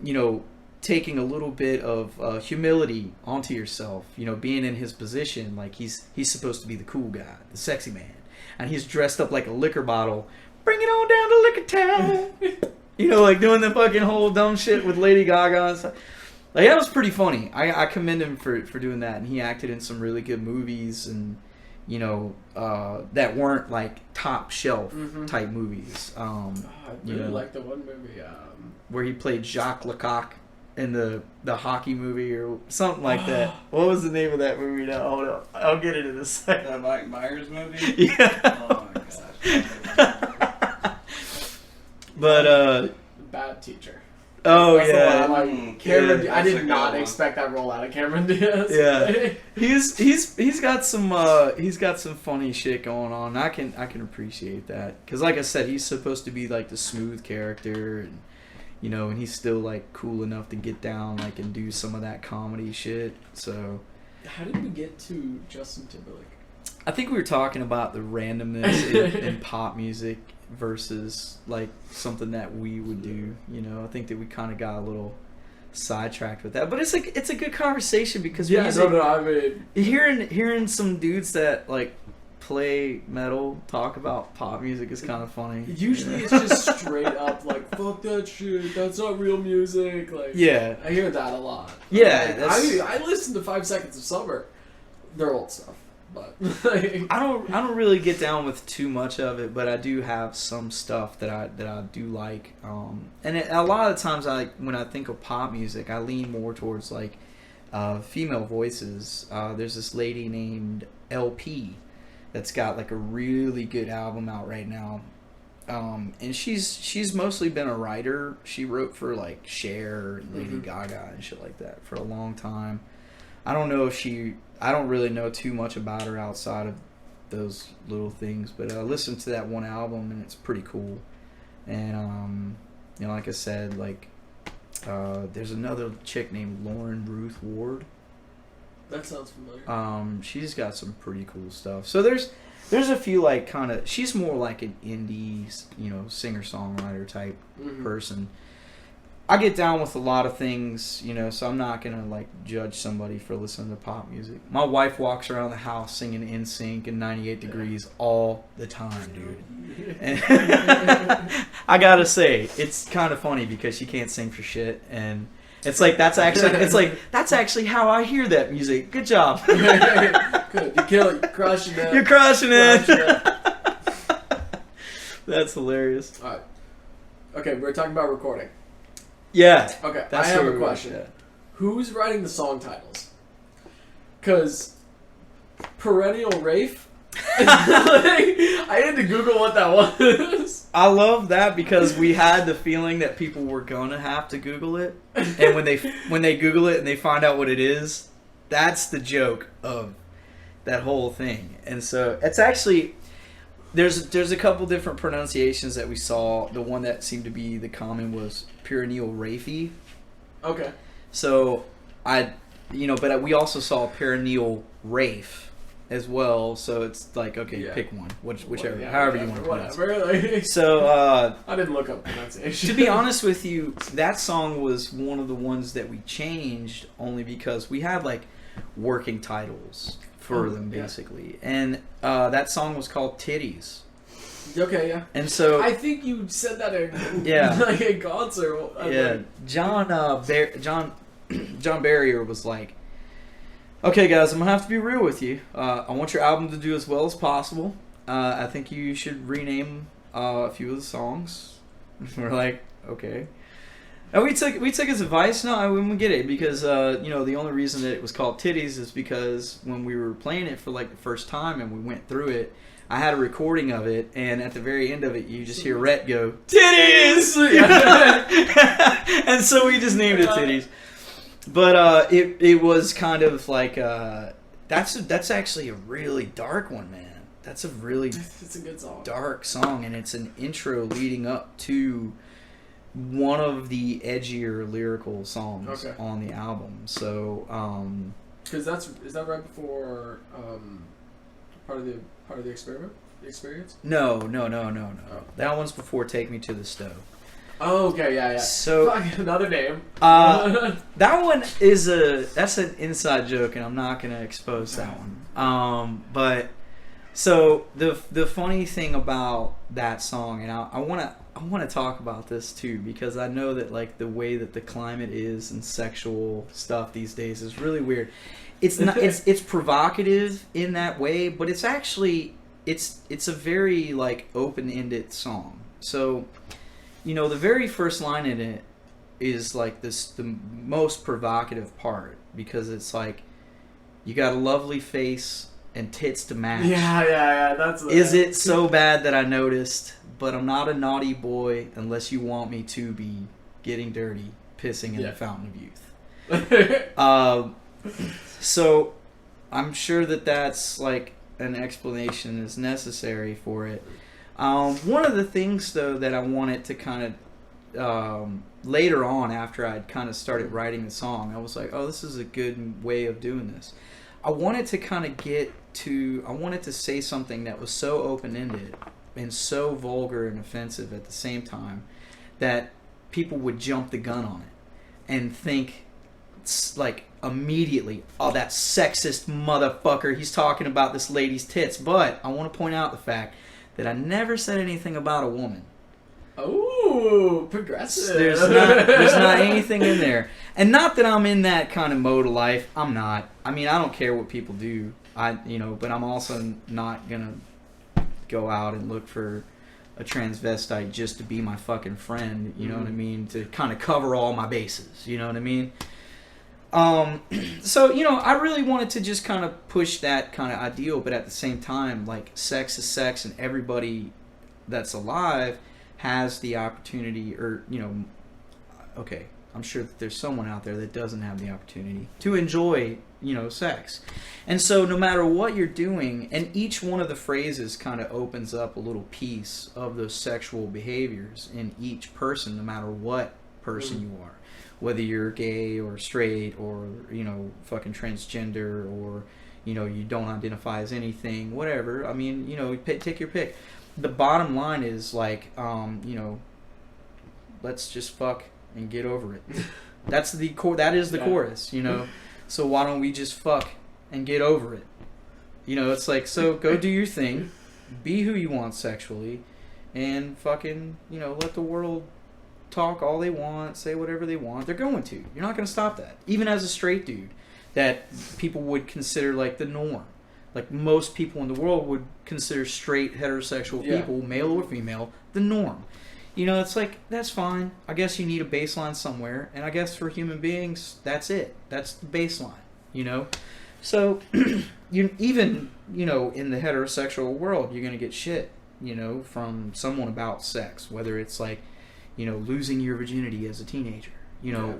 you know, taking a little bit of humility onto yourself. You know, being in his position, like he's supposed to be the cool guy, the sexy man, and he's dressed up like a liquor bottle. Bring it on down to Liquor Town. You know, like doing the fucking whole dumb shit with Lady Gaga and stuff. Like, that was pretty funny. I commend him for doing that, and he acted in some really good movies, and you know, that weren't like top shelf type movies. I really like the one movie where he played Jacques Lecoq in the hockey movie or something like that. What was the name of that movie? Now, hold up, I'll get into this. That Mike Myers movie. Yeah. Oh my gosh. But Bad Teacher. oh That's the yeah, one I like. Cameron. Yeah, I that's a did good not one. expect that role out of Cameron Diaz. Yeah. he's got some funny shit going on. I can appreciate that because, like I said, he's supposed to be like the smooth character, and and he's still like cool enough to get down like and do some of that comedy shit. So How did we get to Justin Timberlake? I think we were talking about the randomness in pop music versus like something that we would do. I think that we kind of got a little sidetracked with that, but it's a good conversation because music, I mean, hearing some dudes that like play metal talk about pop music is kind of funny. usually it's just straight up like, fuck that shit, that's not real music. Like, Yeah. I hear that a lot. Yeah, Like, I listen to 5 Seconds of Summer. They're old stuff, but like, I don't really get down with too much of it, but I do have some stuff that I do like. A lot of times when I think of pop music, I lean more towards like female voices. There's this lady named LP that's got like a really good album out right now. And she's mostly been a writer. She wrote for like Cher and Lady Gaga and shit like that for a long time. I don't really know too much about her outside of those little things, but I listened to that one album and it's pretty cool. And like I said, like there's another chick named Lauren Ruth Ward. that sounds familiar. She's got some pretty cool stuff. So there's a few like kind of, she's more like an indie, singer-songwriter type person. I get down with a lot of things, so I'm not gonna like judge somebody for listening to pop music. My wife walks around the house singing NSYNC and 98 Degrees all the time, dude. And I gotta say, it's kind of funny because she can't sing for shit, and it's like that's actually how I hear that music. Good job. Good, you kill it, you're crushing it. You're crushing it. Crushing it. That's hilarious. All right. Okay, we're talking about recording. Yeah. Okay, That's I have where a we were, question. yeah. Who's writing the song titles? Because Perennial Rafe? I had to Google what that was. I love that because we had the feeling that people were gonna have to Google it, and when they Google it and they find out what it is, that's the joke of that whole thing. And so it's actually there's a couple different pronunciations that we saw. The one that seemed to be the common was Perennial Rafe. Okay. So but we also saw Perennial Rafe as well. So it's like, okay, Yeah. pick one, whichever, Yeah, however you want to pronounce it. whatever. Like, So I didn't look up pronunciation. to be honest with you, that song was one of the ones that we changed only because we had like working titles for them basically, and that song was called Titties. Okay, yeah. And so I think you said that in like a concert. yeah, John Barrier was like, okay guys, I'm gonna have to be real with you. I want your album to do as well as possible. I think you should rename a few of the songs. We're like, okay. And we took his advice. No, I wouldn't get it because the only reason that it was called Titties is because when we were playing it for like the first time and we went through it, I had a recording of it, and at the very end of it, you just hear Rhett go, "Titties!" And so we just named it Titties. But it was kind of like that's actually a really dark one, man. That's a really It's a good song. dark song, and it's an intro leading up to one of the edgier lyrical songs on the album. So, because is that right before part of the experiment? The experience? no. That one's before "Take Me to the Stove." Oh, okay, yeah. So Fuck, another name. that one that's an inside joke, and I'm not gonna expose that one. But so the funny thing about that song, and I want to talk about this too, because I know that like the way that the climate is and sexual stuff these days is really weird. It's not it's provocative in that way, but it's actually it's a very like open-ended song. So the very first line in it is like the most provocative part, because it's like, you got a lovely face and tits to match. Yeah. That's. Is it so bad that I noticed? but I'm not a naughty boy unless you want me to be getting dirty, pissing in the fountain of youth. So I'm sure that's like an explanation is necessary for it. One of the things though that I wanted to kind of later on, after I'd kind of started writing the song, I was like, oh, this is a good way of doing this. I wanted to kind of I wanted to say something that was so open-ended and so vulgar and offensive at the same time that people would jump the gun on it and think, like, immediately, oh, that sexist motherfucker, he's talking about this lady's tits. But I want to point out the fact that I never said anything about a woman. Oh, progressive. There's not anything in there. And not that I'm in that kind of mode of life. I'm not. I mean, I don't care what people do. But I'm also not going to go out and look for a transvestite just to be my fucking friend, you know what I mean? To kind of cover all my bases, you know what I mean? So, I really wanted to just kind of push that kind of ideal, but at the same time, like, sex is sex, and everybody that's alive has the opportunity, or, okay, I'm sure that there's someone out there that doesn't have the opportunity to enjoy, sex. And so no matter what you're doing, and each one of the phrases kind of opens up a little piece of those sexual behaviors in each person, no matter what person you are. Whether you're gay or straight or, fucking transgender or, you don't identify as anything, whatever. I mean, take your pick. The bottom line is, like, let's just fuck and get over it. That's the that is the chorus, So why don't we just fuck and get over it? It's like, so go do your thing, be who you want sexually, and fucking, let the world talk all they want, say whatever they want. They're going to. You're not going to stop that. Even as a straight dude, that people would consider like the norm. Like most people in the world would consider straight heterosexual people, male or female, the norm. It's like, that's fine. I guess you need a baseline somewhere, and I guess for human beings, that's it. That's the baseline, So, even, in the heterosexual world, you're going to get shit, from someone about sex, whether it's like, losing your virginity as a teenager,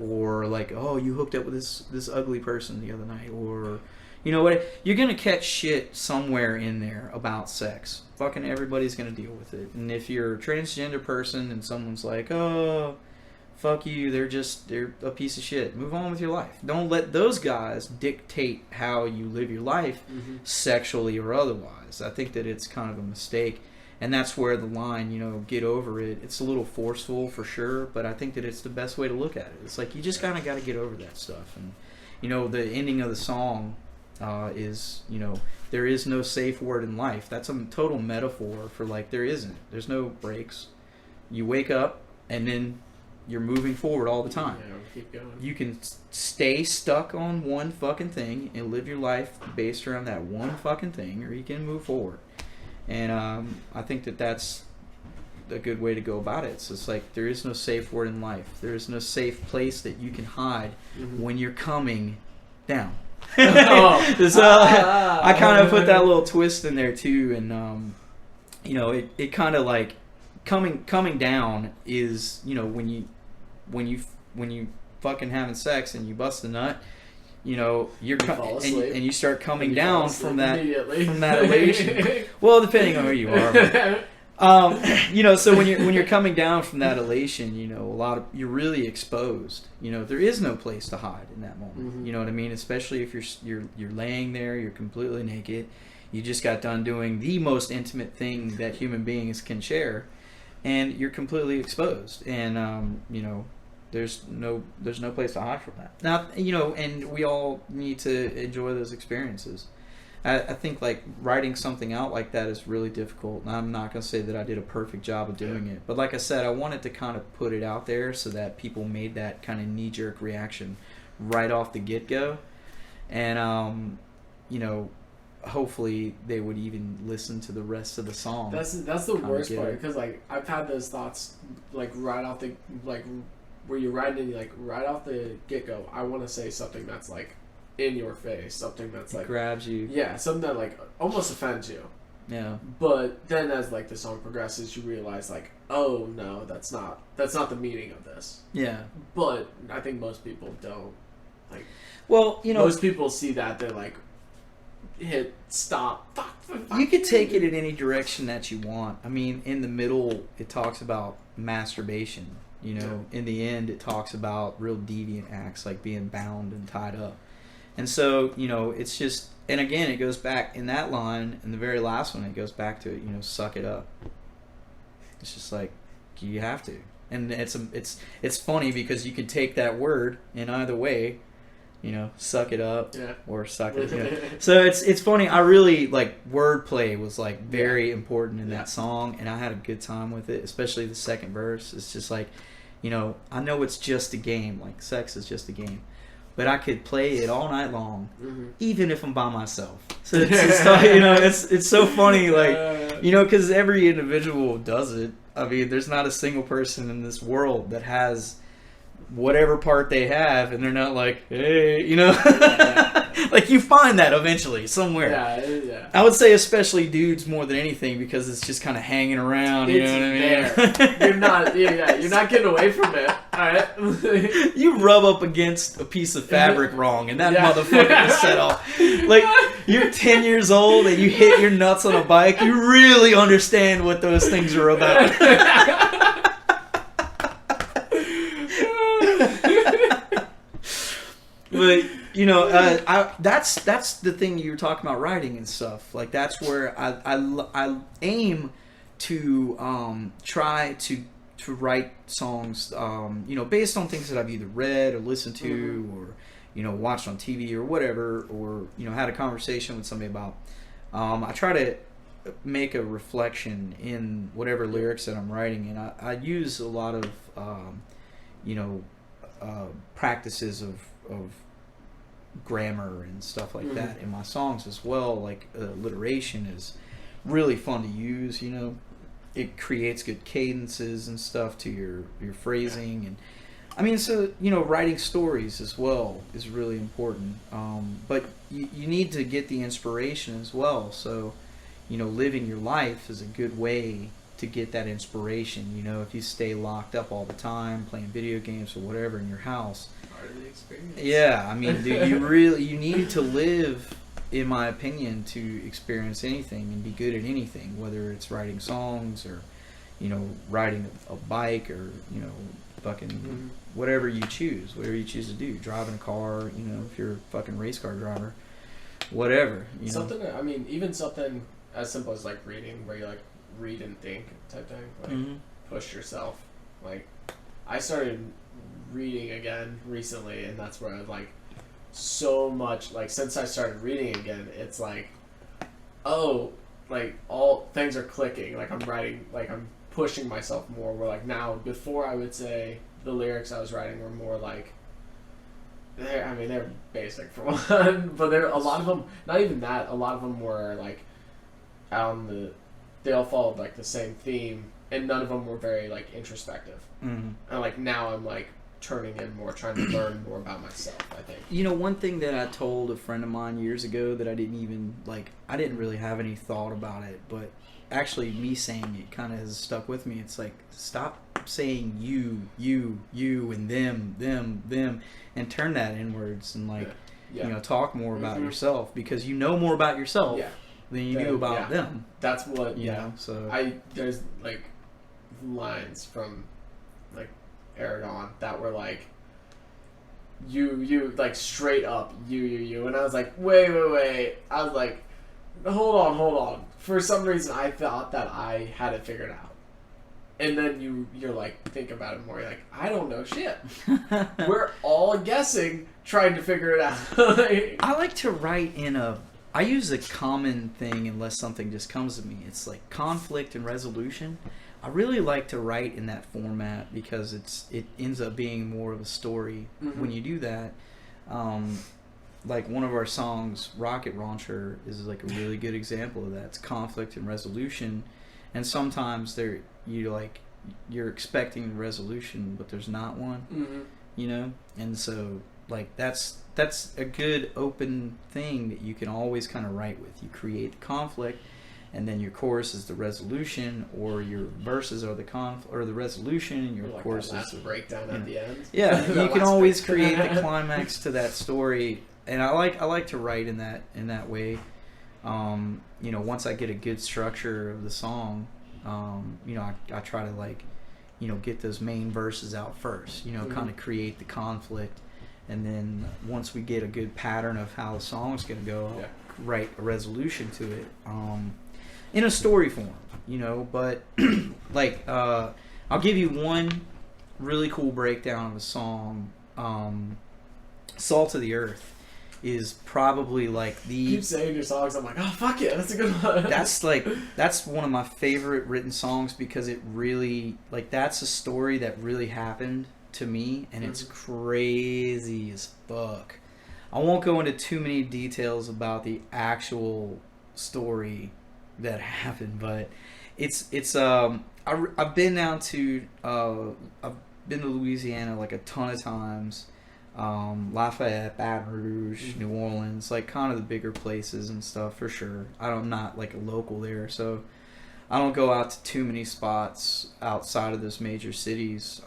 or like, oh, you hooked up with this ugly person the other night, or, what, you're going to catch shit somewhere in there about sex. Fucking everybody's going to deal with it. And if you're a transgender person and someone's like, oh, fuck you, they're a piece of shit, move on with your life. Don't let those guys dictate how you live your life, sexually or otherwise. I think that it's kind of a mistake. And that's where the line, get over it. It's a little forceful for sure, but I think that it's the best way to look at it. It's like, you just kind of got to get over that stuff. And, the ending of the song is, there is no safe word in life. That's a total metaphor for, like, there isn't. There's no breaks. You wake up, and then you're moving forward all the time. Yeah, keep going. You can stay stuck on one fucking thing and live your life based around that one fucking thing, or you can move forward. And I think that that's a good way to go about it. So it's like, there is no safe word in life. There is no safe place that you can hide when you're coming down. So I kind of put that little twist in there too. And, it kind of like coming down is, when you fucking having sex and you bust a nut, you're and you start coming down from that elation. Well, depending on who you are. So when you're coming down from that elation, you're really exposed. There is no place to hide in that moment. You know what I mean? Especially if you're laying there, you're completely naked. You just got done doing the most intimate thing that human beings can share, and you're completely exposed. And there's no place to hide from that. Now, and we all need to enjoy those experiences. I think, like, writing something out like that is really difficult. And I'm not going to say that I did a perfect job of doing it. But like I said, I wanted to kind of put it out there so that people made that kind of knee-jerk reaction right off the get-go. And, hopefully they would even listen to the rest of the song. That's the worst part, because, like, I've had those thoughts, like, right off the, like, where you're writing, like, right off the get-go, I want to say something that's, like, in your face, something that's, like, grabs you. Yeah, something that, like, almost offends you. Yeah. But then as like the song progresses, you realize like, oh no, that's not the meaning of this. Yeah. But I think most people don't. Like, well, most people see that, they're like, hit stop. Fuck. You could take it in any direction that you want. I mean, in the middle, it talks about masturbation. In the end, it talks about real deviant acts like being bound and tied up. And so, it's just, and again, it goes back in that line, in the very last one, it goes back to, suck it up. It's just like, you have to. And it's funny because you can take that word in either way, suck it up or suck it. So it's funny. I really, like, wordplay was, like, very important in that song, and I had a good time with it, especially the second verse. It's just like, I know it's just a game, like, sex is just a game. But I could play it all night long, even if I'm by myself. So it's so funny, like, because every individual does it. I mean, there's not a single person in this world that has whatever part they have, and they're not like, hey, like, you find that eventually somewhere. Yeah. I would say especially dudes more than anything, because it's just kind of hanging around. You know what I mean? You're not getting away from it. All right. You rub up against a piece of fabric wrong, and that motherfucker is set off. Like, you're 10 years old and you hit your nuts on a bike. You really understand what those things are about. But that's the thing you were talking about, writing and stuff. Like, that's where I aim to try to write songs, based on things that I've either read or listened to or watched on TV or whatever, or had a conversation with somebody about. I try to make a reflection in whatever lyrics that I'm writing, and I use a lot of practices of grammar and stuff like that in my songs as well. Like, alliteration is really fun to use. It creates good cadences and stuff to your phrasing, and I mean, so writing stories as well is really important. But you need to get the inspiration as well. So living your life is a good way to get that inspiration. If you stay locked up all the time playing video games or whatever in your house, part of the experience. Yeah, I mean, dude, you need to live, in my opinion, to experience anything and be good at anything, whether it's writing songs or riding a bike or fucking whatever you choose to do, driving a car, if you're a fucking race car driver, whatever. Something, I mean, even something as simple as like reading, where you like read and think type thing, like push yourself. Like, I started reading again recently, and that's where I like so much, like, since I started reading again, it's like, oh, like, all things are clicking. Like, I'm writing, like, I'm pushing myself more, where like now, before I would say the lyrics I was writing were more like, they're basic for one, but there a lot of them, not even that, a lot of them were like they all followed like the same theme, and none of them were very like introspective. And like now I'm like turning in more, trying to learn more about myself, I think. One thing that I told a friend of mine years ago that I didn't really have any thought about it, but actually me saying it kind of has stuck with me. It's like, stop saying you, and them, and turn that inwards, and like, talk more about yourself, because you know more about yourself than you do about them. That's what, so there's like lines from like Aragon that were like, you, like straight up, you, and I was like, wait, I was like, hold on. For some reason, I thought that I had it figured out. And then you're like, think about it more. You're like, I don't know shit. We're all guessing, trying to figure it out. I like to write I use a common thing unless something just comes to me. It's like conflict and resolution. I really like to write in that format because it ends up being more of a story when you do that. Like one of our songs, Rocket Launcher, is like a really good example of that. It's conflict and resolution, and sometimes you're expecting resolution, but there's not one. And so like that's a good open thing that you can always kind of write with. You create the conflict, and then your chorus is the resolution, or your verses are the or the resolution, and your Like chorus that is the breakdown at the end. Yeah, That you can last always breakdown. create the climax to that story, and I like to write in that way. You know, once I get a good structure of the song, you know, I try to like, you know, get those main verses out first. You know, Mm-hmm. kind of create the conflict, and then once we get a good pattern of how the song's gonna go, Yeah. I'll write a resolution to it. In a story form, you know, but like I'll give you one really cool breakdown of a song. Salt of the Earth is probably like the Keep saying your songs. I'm like, oh fuck yeah, that's a good one. that's one of my favorite written songs because it really like that's a story that really happened to me, and it's crazy as fuck. I won't go into too many details about the actual story that happened, but I've been down to I've been to Louisiana like a ton of times, Lafayette, Baton Rouge, New Orleans, like kind of the bigger places and stuff for sure. I'm not like a local there, so I don't go out to too many spots outside of those major cities,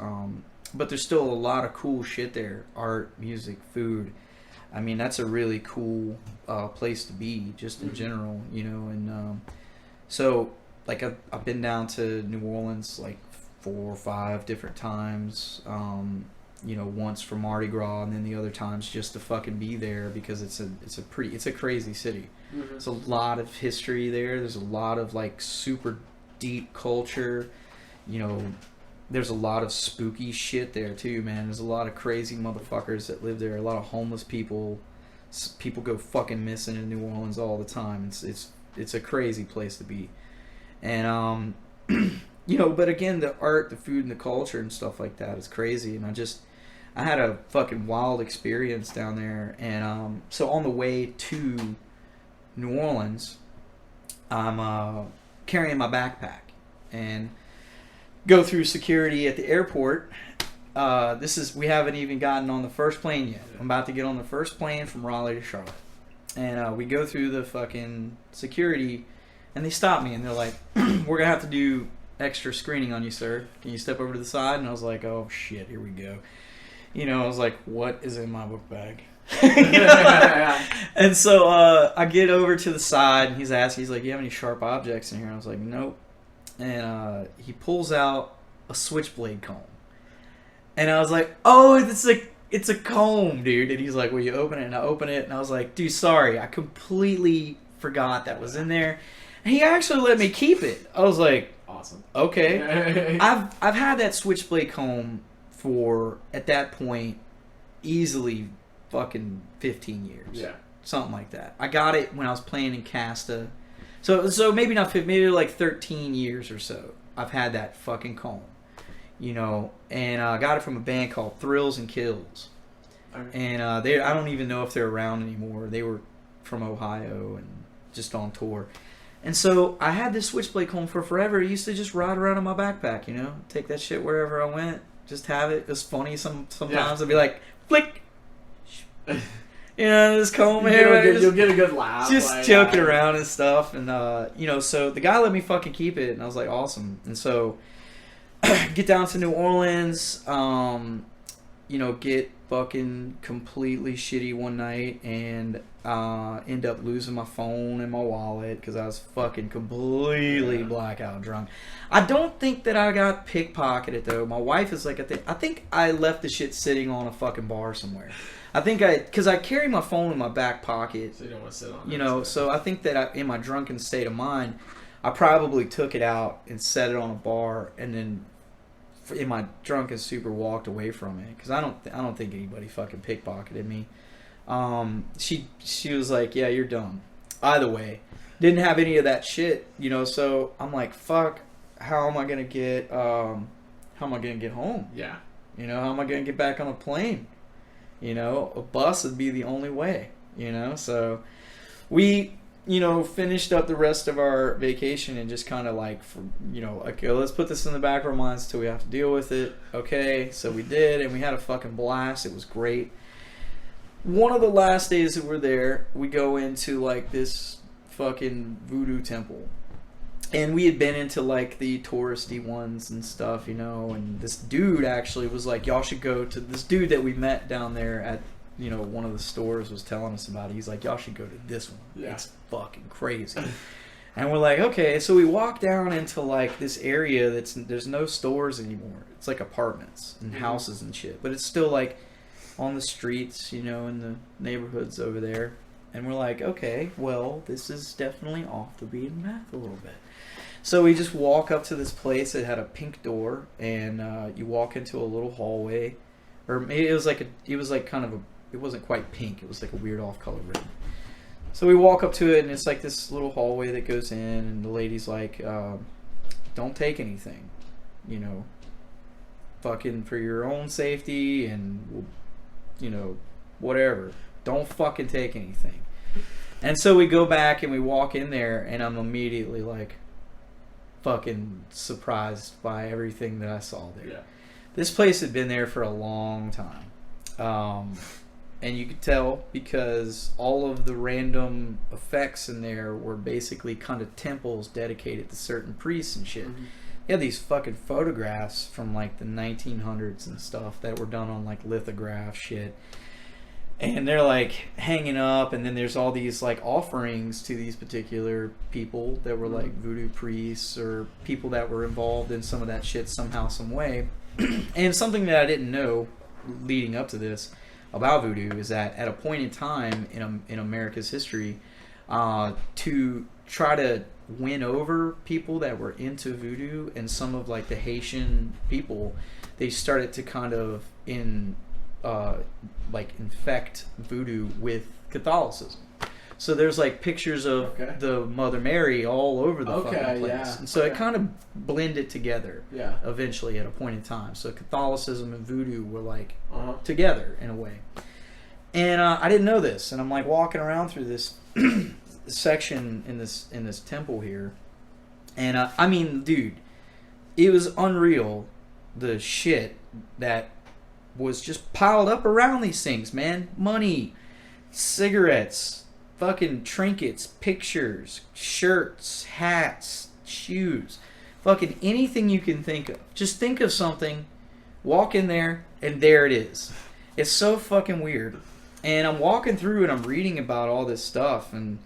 but there's still a lot of cool shit there: art, music, food. I mean, that's a really cool place to be, just in general, you know. And so, like, I've been down to New Orleans like 4 or 5 different times. You know, once for Mardi Gras, and then the other times just to fucking be there because it's a crazy city. Mm-hmm. There's a lot of history there. There's a lot of like super deep culture. You know, there's a lot of spooky shit there too, man. There's a lot of crazy motherfuckers that live there. A lot of homeless people. People go fucking missing in New Orleans all the time. It's a crazy place to be. And you know, but again, the art, the food, and the culture and stuff like that is crazy. And I had a fucking wild experience down there. And so on the way to New Orleans, I'm carrying my backpack and go through security at the airport. We haven't even gotten on the first plane yet. I'm about to get on the first plane from Raleigh to Charlotte. And we go through the fucking security, and they stop me, and they're like, we're going to have to do extra screening on you, sir. Can you step over to the side? And I was like, oh shit, here we go. You know, I was like, what is in my book bag? And so I get over to the side, and he's like, you have any sharp objects in here? I was like, nope. And he pulls out a switchblade comb, and I was like, oh, it's a comb, dude. And he's like, will you open it? And I open it, and I was like, dude, sorry, I completely forgot that was in there. And he actually let me keep it. I was like, Awesome. okay. I've had that switchblade comb for, at that point, easily fucking 15 years. Yeah. Something like that. I got it when I was playing in Casta. So maybe not 15, maybe like 13 years or so. I've had that fucking comb. You know, and I got it from a band called Thrills and Kills. Okay. And I don't even know if they're around anymore. They were from Ohio and just on tour. And so I had this switchblade comb for forever. I used to just ride around in my backpack, you know, take that shit wherever I went, just have it. It was funny sometimes. I'd be like, flick, you know, this comb here. You'll get a good laugh. Just like, joking around and stuff. And, you know, so the guy let me fucking keep it. And I was like, awesome. And so get down to New Orleans, you know, get fucking completely shitty one night and end up losing my phone and my wallet because I was fucking completely blackout drunk. I don't think that I got pickpocketed though. My wife is like, I think I left the shit sitting on a fucking bar somewhere. Because I carry my phone in my back pocket. So you don't want to sit on it. You know, so I think that in my drunken state of mind, I probably took it out and set it on a bar, and then in my drunken stupor walked away from it because I don't think anybody fucking pickpocketed me. She was like, yeah, you're dumb. Either way, didn't have any of that shit, you know. So I'm like, fuck, how am I gonna get home? Yeah. You know, how am I gonna get back on a plane? You know, a bus would be the only way. You know, so we, you know, finished up the rest of our vacation and just kind of like, you know, okay, let's put this in the back of our minds till we have to deal with it. Okay, so we did, and we had a fucking blast. It was great. One of the last days that we're there, we go into like this fucking voodoo temple, And we had been into like the touristy ones and stuff, you know, and this dude actually was like, y'all should go to this dude that we met down there at, you know, one of the stores was telling us about it. He's like, y'all should go to this one. Yeah. It's fucking crazy. And we're like, okay. So we walk down into like this area there's no stores anymore. It's like apartments and houses and shit, but it's still like on the streets, you know, in the neighborhoods over there. And we're like, okay, well, this is definitely off the beaten path a little bit. So we just walk up to this place that had a pink door, and you walk into a little hallway, or maybe it was like it wasn't quite pink. It was like a weird off-color red. So we walk up to it, and it's like this little hallway that goes in, and the lady's like, "Don't take anything, you know, fucking for your own safety, and you know, whatever. Don't fucking take anything." And so we go back and we walk in there, and I'm immediately like, fucking surprised by everything that I saw there. Yeah. This place had been there for a long time. And you could tell because all of the random effects in there were basically kind of temples dedicated to certain priests and shit. Mm-hmm. They had these fucking photographs from like the 1900s and stuff that were done on like lithograph shit. And they're like hanging up, and then there's all these like offerings to these particular people that were like voodoo priests or people that were involved in some of that shit somehow, some way. And something that I didn't know leading up to this about voodoo is that at a point in time in America's history, to try to win over people that were into voodoo and some of like the Haitian people, they started to kind of infect voodoo with Catholicism. So there's like pictures of the Mother Mary all over the fucking place. Yeah. And so it kind of blended together Yeah. eventually at a point in time. So Catholicism and voodoo were like Uh-huh. together in a way. And I didn't know this, and I'm like walking around through this section in this temple here, and I mean, dude, it was unreal the shit that was just piled up around these things, man. Money, cigarettes, fucking trinkets, pictures, shirts, hats, shoes, fucking anything you can think of. Just think of something, walk in there, and there it is. It's so fucking weird. And I'm walking through and I'm reading about all this stuff, and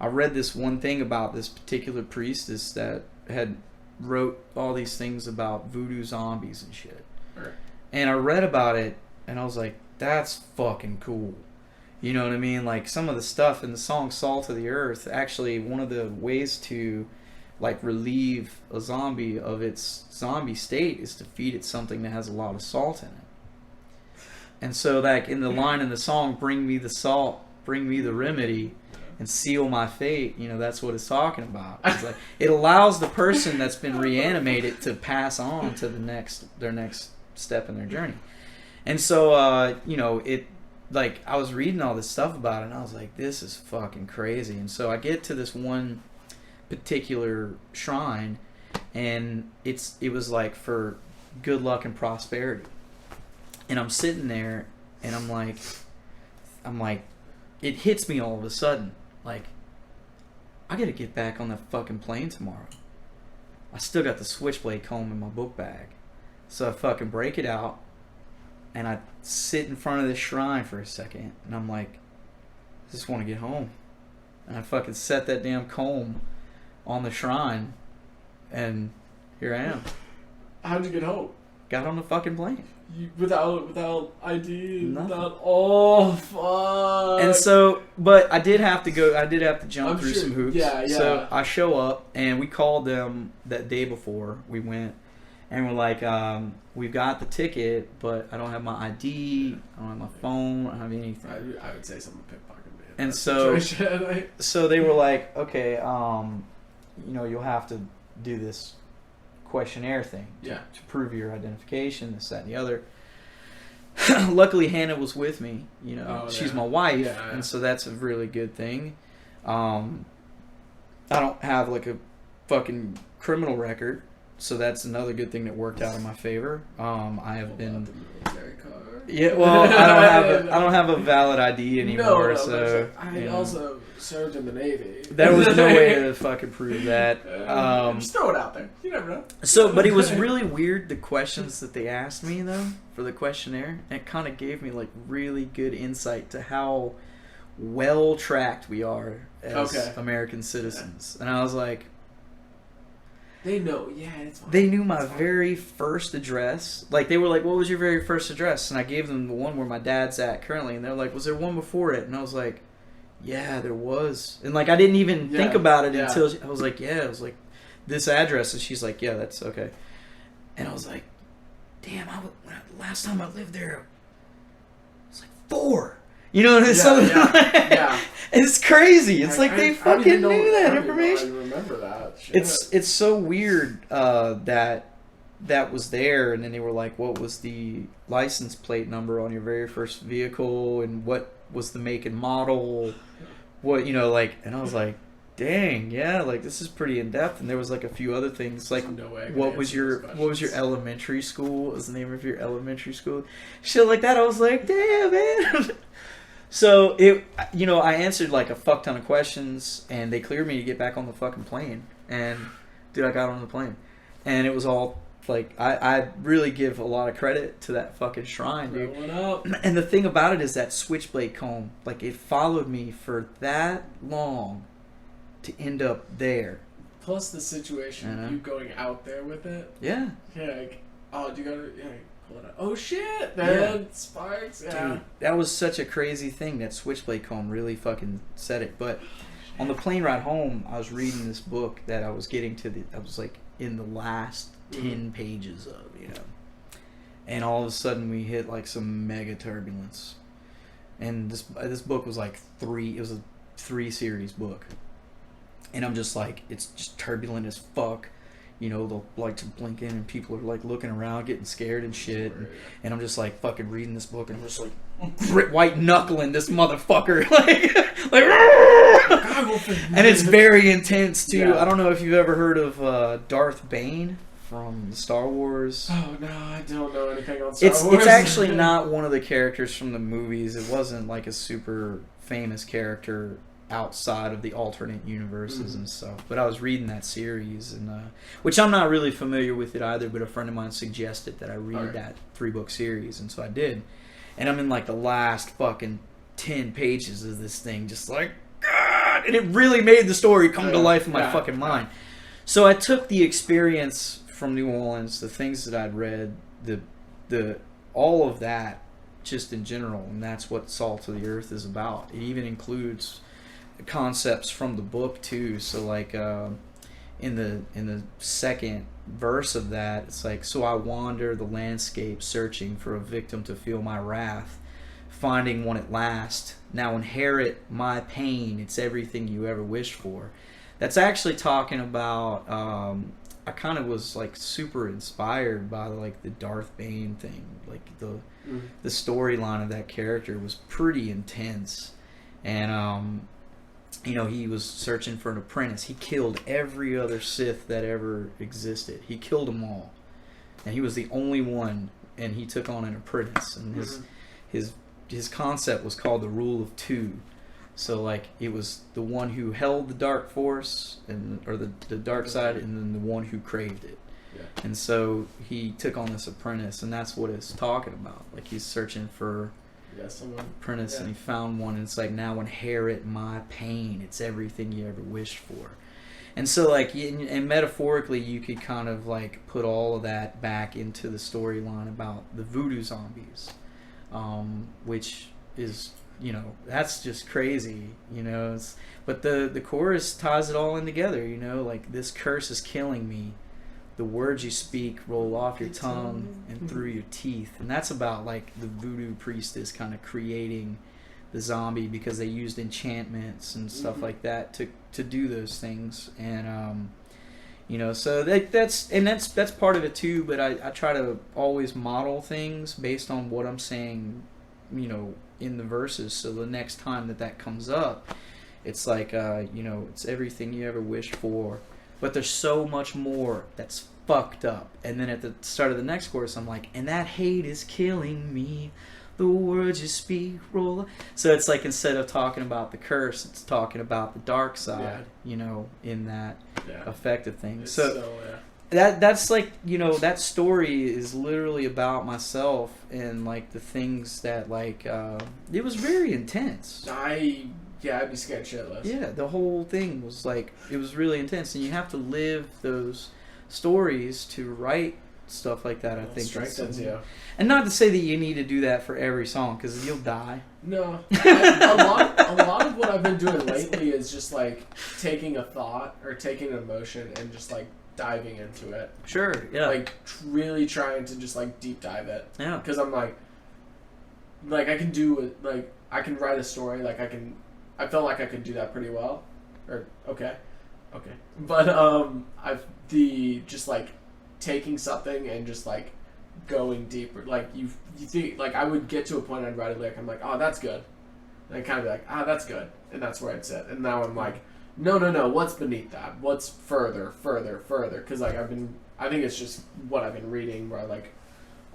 I read this one thing about this particular priestess that had wrote all these things about voodoo zombies and shit. Right. And I read about it, and I was like, that's fucking cool. You know what I mean? Like, some of the stuff in the song Salt of the Earth, actually, one of the ways to, like, relieve a zombie of its zombie state is to feed it something that has a lot of salt in it. And so, like, in the line in the song, bring me the salt, bring me the remedy, and seal my fate, you know, that's what it's talking about. It's like, it allows the person that's been reanimated to pass on to their next step in their journey. And so, you know, it, like, I was reading all this stuff about it, and I was like, this is fucking crazy. And so I get to this one particular shrine, and it was like for good luck and prosperity. And I'm sitting there, and I'm like, it hits me all of a sudden, like, I gotta get back on that fucking plane tomorrow. I still got the switchblade comb in my book bag. So I fucking break it out, and I sit in front of this shrine for a second, and I'm like, I just want to get home. And I fucking set that damn comb on the shrine, and here I am. How'd you get home? Got on the fucking plane. Without ID, Nothing. oh fuck. And so, but I did have to jump I'm through sure- some hoops. yeah. So I show up, and we called them that day before we went, and we're like, we've got the ticket, but I don't have my ID, I don't have my phone, I don't have anything. I would say someone pickpocketed me. And so- So they were like, okay, you know, you'll have to do this questionnaire thing Yeah. to prove your identification, this, that, and the other. Luckily, Hannah was with me. You know, Oh, she's yeah. my wife, Yeah. and so that's a really good thing. I don't have like a fucking criminal record, so that's another good thing that worked out in my favor. I have been. The military card. Yeah, well, I don't have a valid ID anymore, so I also served in the Navy. there was no way to fucking prove that. Just throw it out there. You never know. So, but it was really weird, the questions that they asked me, though, for the questionnaire. It kind of gave me, like, really good insight to how well-tracked we are as American citizens. And I was like... They know, yeah, it's fine. They knew my very first address. Like, they were like, what was your very first address? And I gave them the one where my dad's at currently. And they're like, was there one before it? And I was like, yeah, there was. And, like, I didn't even think about it until I was like, yeah. I was like, this address. And she's like, yeah, that's okay. And I was like, damn, last time I lived there, it was like 4. You know, it's it's crazy. It's like they fucking knew that information. I remember that. Shit. It's so weird that was there, and then they were like, "What was the license plate number on your very first vehicle, and what was the make and model? What like?" And I was like, "Dang, yeah, like this is pretty in depth." And there was like a few other things, like what was your elementary school? What was the name of your elementary school? Shit like that. I was like, "Damn, man." So I answered like a fuck ton of questions, and they cleared me to get back on the fucking plane. And dude, I got on the plane, and it was all like I really give a lot of credit to that fucking shrine, dude. And the thing about it is that switchblade comb, like it followed me for that long to end up there. Plus the situation, you going out there with it. Yeah. Yeah. Like, oh, do you gotta? Yeah. Oh shit, man! Sparks. Yeah. Dude, that was such a crazy thing. That switchblade comb really fucking said it. But on the plane ride home, I was reading this book that I was getting to. I was like in the last 10 pages of, and all of a sudden we hit like some mega turbulence. And this book was like 3. It was a 3-series book, and I'm just like, it's just turbulent as fuck. The lights are blinking and people are like looking around, getting scared and shit. And I'm just like fucking reading this book, and I'm just like white knuckling this motherfucker, and it's very intense too. Yeah. I don't know if you've ever heard of Darth Bane from Star Wars. Oh no, I don't know anything on Star Wars. It's actually not one of the characters from the movies. It wasn't like a super famous character outside of the alternate universes and stuff. But I was reading that series, and which I'm not really familiar with it either, but a friend of mine suggested that I read that 3-book series, and so I did. And I'm in like the last fucking 10 pages of this thing, just like, God! And it really made the story come to life in my fucking mind. So I took the experience from New Orleans, the things that I'd read, the all of that just in general, and that's what Salt of the Earth is about. It even includes concepts from the book too. So like in the second verse of that, it's like, so I wander the landscape searching for a victim to feel my wrath, finding one at last, now inherit my pain, it's everything you ever wished for. That's actually talking about I kind of was like super inspired by like the Darth Bane thing. Like the storyline of that character was pretty intense. And he was searching for an apprentice. He killed every other Sith that ever existed. He killed them all, and he was the only one. And he took on an apprentice. And his concept was called the Rule of Two. So like it was the one who held the dark force or the dark side, and then the one who craved it. Yeah. And so he took on this apprentice, and that's what it's talking about. Like he's searching for apprentice, and he found one, and it's like, now inherit my pain, it's everything you ever wished for. And so like, and metaphorically you could kind of like put all of that back into the storyline about the voodoo zombies, which is, that's just crazy, but the chorus ties it all in together, like, this curse is killing me, the words you speak roll off your tongue and through your teeth. And that's about like the voodoo priestess kind of creating the zombie, because they used enchantments and stuff like that to do those things. And so that's part of it too. But I try to always model things based on what I'm saying, in the verses. So the next time that comes up, it's like it's everything you ever wished for. But there's so much more that's fucked up. And then at the start of the next chorus, I'm like, and that hate is killing me. The words you speak roll. So it's like instead of talking about the curse, it's talking about the dark side, you know, in that effect of things. So that's like, you know, that story is literally about myself and like the things that like it was very intense. I'd be scared shitless. Yeah, the whole thing was like, it was really intense, and you have to live those stories to write stuff like that. I think strengthens you. And not to say that you need to do that for every song, because you'll die. No, a lot of what I've been doing lately is just like taking a thought or taking an emotion and just like diving into it. Sure, yeah. Like really trying to just like deep dive it. Yeah. Because I'm like I can do it. Like I can write a story. Like I felt like I could do that pretty well. Or okay. But just like taking something and just like going deeper. Like you think like I would get to a point I'd write a lyric. I'm like, oh, that's good. And I'd kind of be like, ah, that's good, and that's where I'd sit. And now I'm like, no. What's beneath that? What's further? Because like I think it's just what I've been reading, where I like